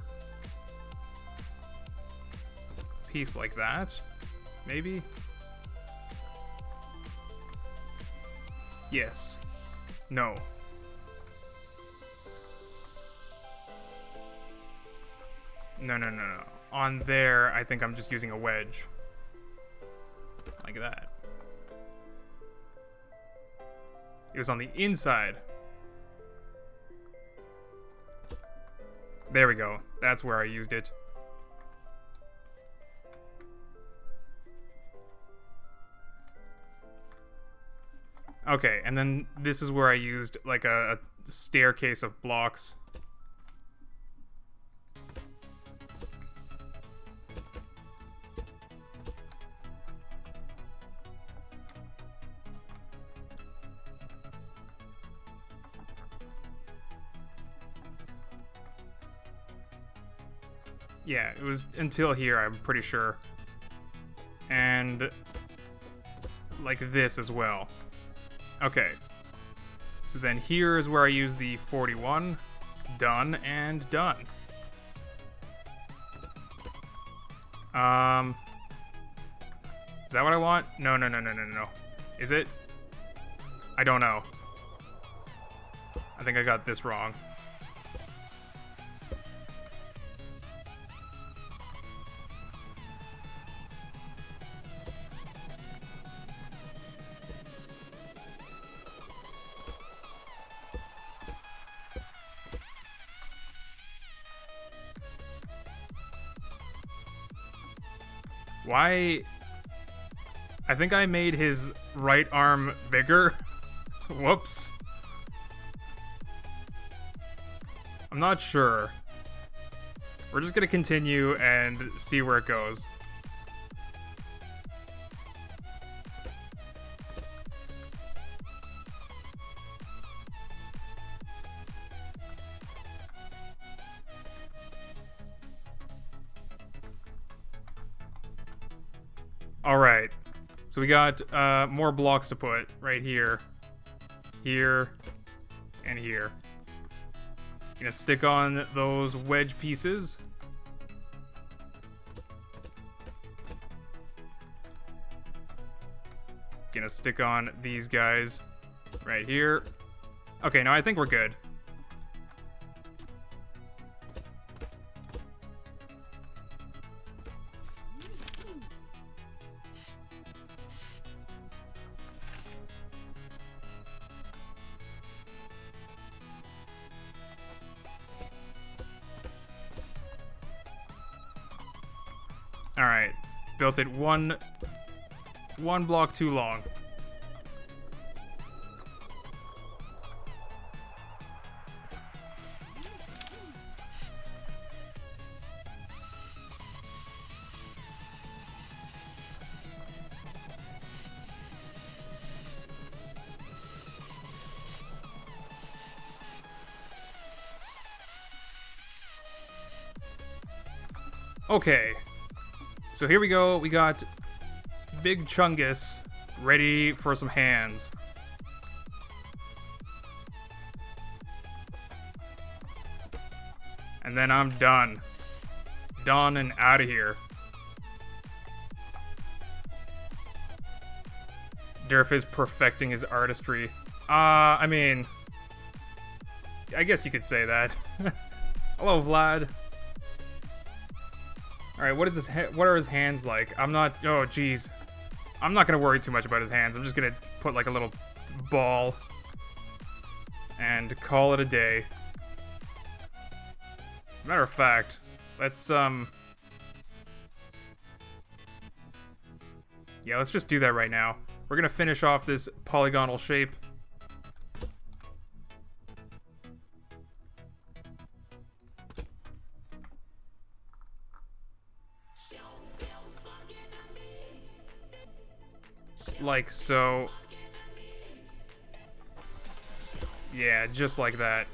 piece like that, maybe? Yes. No. No. On there, I think I'm just using a wedge. Like that. It was on the inside. There we go. That's where I used it. Okay, and then this is where I used like a staircase of blocks. Yeah, it was until here, I'm pretty sure. And like this as well. Okay. So then here is where I use the 41. Done and done. Is that what I want? No. Is it? I don't know. I think I got this wrong. Why? I think I made his right arm bigger. Whoops. I'm not sure. We're just gonna continue and see where it goes. Alright, so we got more blocks to put right here, here, and here. Gonna stick on those wedge pieces. Gonna stick on these guys right here. Okay, now I think we're good. Alright, built it one block too long. Okay. So here we go, we got Big Chungus ready for some hands. And then I'm done. Done and out of here. Durf is perfecting his artistry. I mean, I guess you could say that. Hello, Vlad. All right, what is this? What are his hands like? I'm not. Oh, jeez. I'm not gonna worry too much about his hands. I'm just gonna put like a little ball and call it a day. Matter of fact, let's yeah, let's just do that right now. We're gonna finish off this polygonal shape. Like so. Yeah, just like that.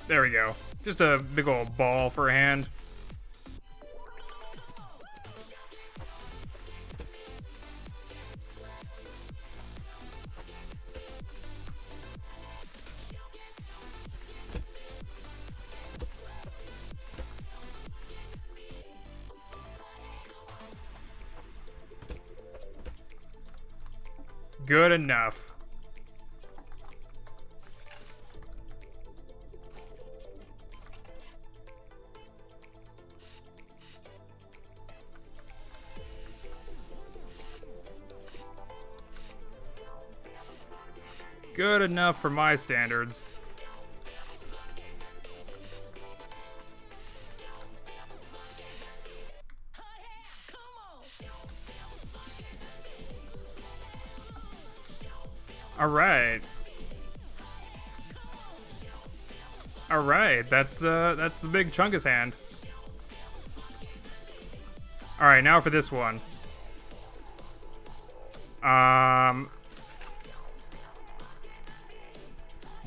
There we go. Just a big old ball for a hand. Good enough. Good enough for my standards. Alright. Alright, that's the big Chungus hand. Alright, now for this one.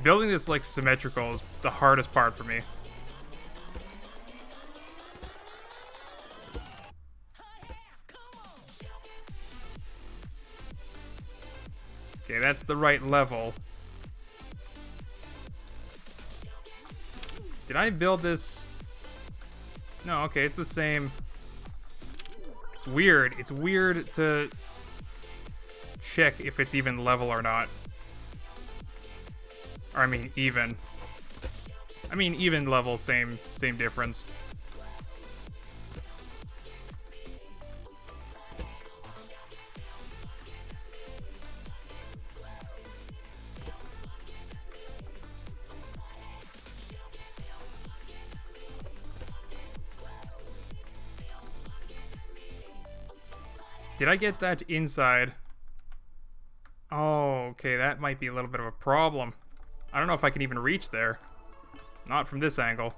Building this, like, symmetrical is the hardest part for me. Okay, that's the right level. Did I build this? No, okay, it's the same. It's weird. It's weird to check if it's even level or not. Or I mean even. I mean even level, same difference. Did I get that inside? Oh, okay, that might be a little bit of a problem. I don't know if I can even reach there. Not from this angle.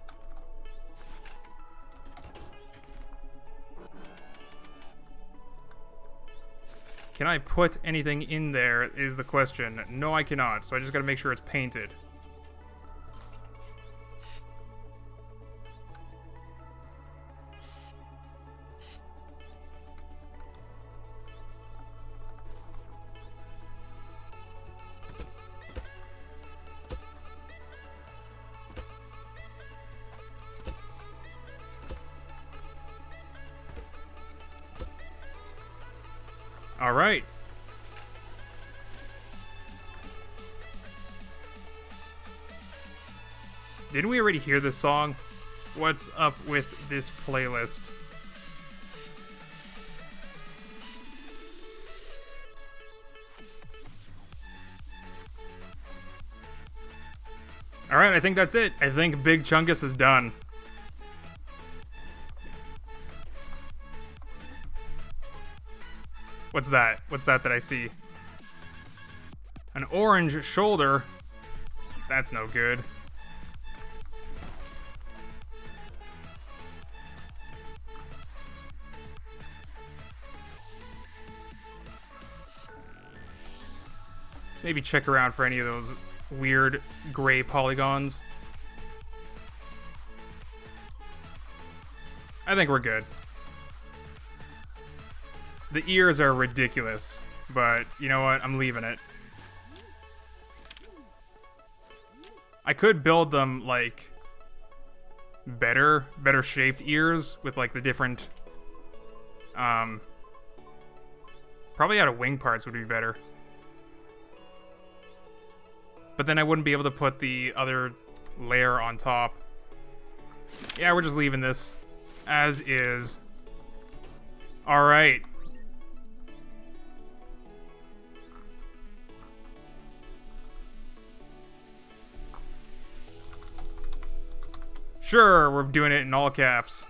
Can I put anything in there is the question. No, I cannot, so I just gotta make sure it's painted. All right. Didn't we already hear this song? What's up with this playlist? All right, I think that's it. I think Big Chungus is done. What's that? What's that I see? An orange shoulder. That's no good. Maybe check around for any of those weird gray polygons. I think we're good. The ears are ridiculous, but you know what? I'm leaving it. I could build them like better shaped ears with like the different probably out of wing parts would be better. But then I wouldn't be able to put the other layer on top. Yeah, we're just leaving this as is. Alright. Sure, we're doing it in all caps.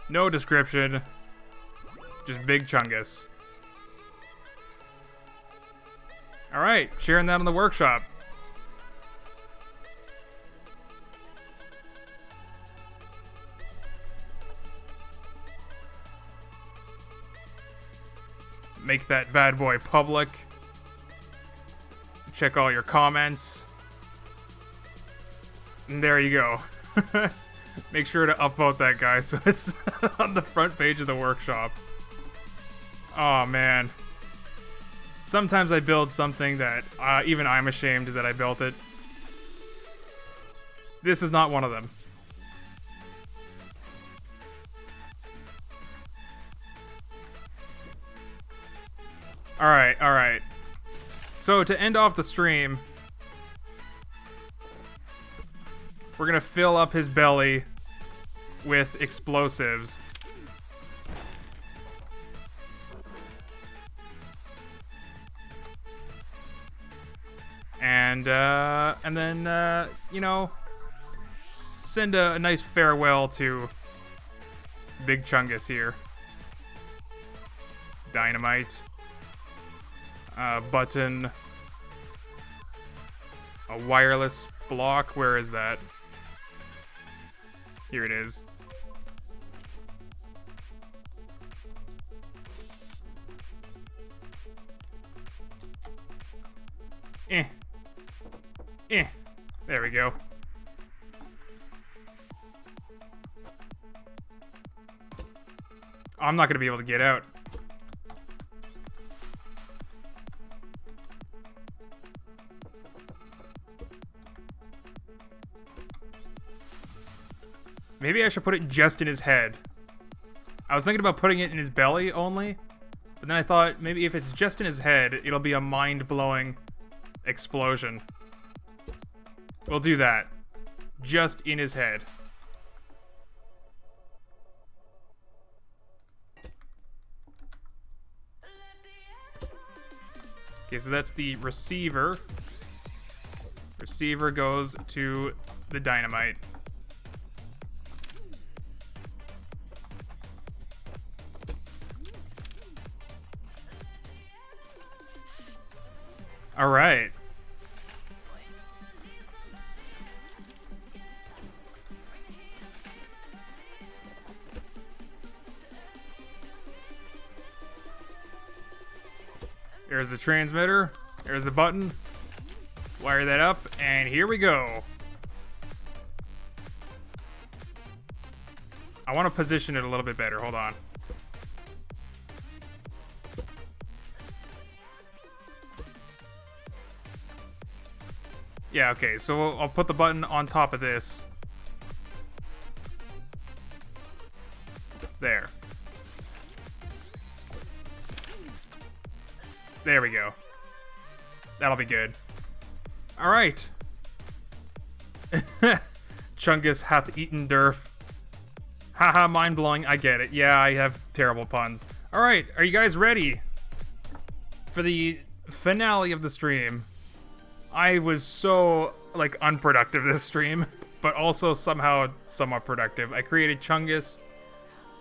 No description. Just big Chungus. Alright, sharing that in the workshop. Make that bad boy public. Check all your comments. And there you go. Make sure to upvote that guy so it's on the front page of the workshop. Oh man. Sometimes I build something that even I'm ashamed that I built it. This is not one of them. Alright, alright. So to end off the stream, we're gonna fill up his belly with explosives. And then, you know, send a nice farewell to Big Chungus here. Dynamite. Button. A wireless block. Where is that? Here it is. There we go. I'm not gonna be able to get out. Maybe I should put it just in his head. I was thinking about putting it in his belly only, but then I thought maybe if it's just in his head, it'll be a mind-blowing explosion. We'll do that. Just in his head. Okay, so that's the receiver. Receiver goes to the dynamite. All right. There's the transmitter. There's the button. Wire that up, and here we go. I want to position it a little bit better. Hold on. Yeah, okay, so I'll put the button on top of this. There. There we go. That'll be good. Alright. Chungus hath eaten Durf. Haha, mind-blowing, I get it. Yeah, I have terrible puns. Alright, are you guys ready for the finale of the stream? I was so, like, unproductive this stream, but also somehow somewhat productive. I created Chungus.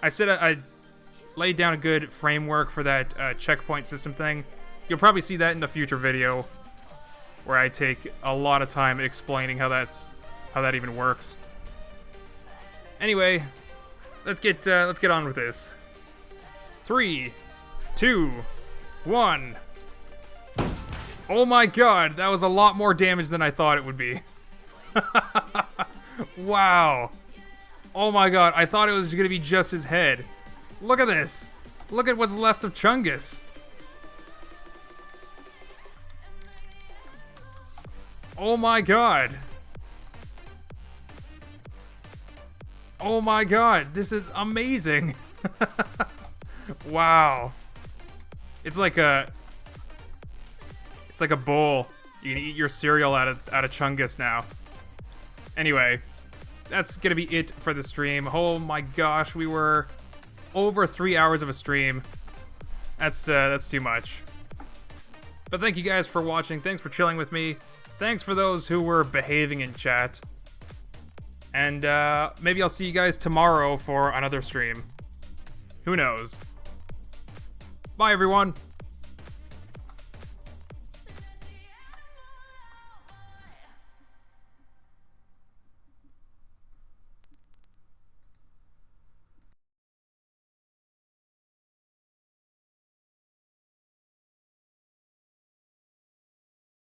I said laid down a good framework for that checkpoint system thing. You'll probably see that in a future video where I take a lot of time explaining how that even works. Anyway, let's get on with this. 3, 2, 1. Oh my god, that was a lot more damage than I thought it would be. Wow. Oh my god, I thought it was gonna be just his head. Look at this. Look at what's left of Chungus. Oh my god. Oh my god, this is amazing. Wow. It's like a bowl. You can eat your cereal out of Chungus now. Anyway, that's gonna be it for the stream. Oh my gosh, we were over 3 hours of a stream. That's too much. But thank you guys for watching. Thanks for chilling with me. Thanks for those who were behaving in chat. And maybe I'll see you guys tomorrow for another stream. Who knows? Bye, everyone.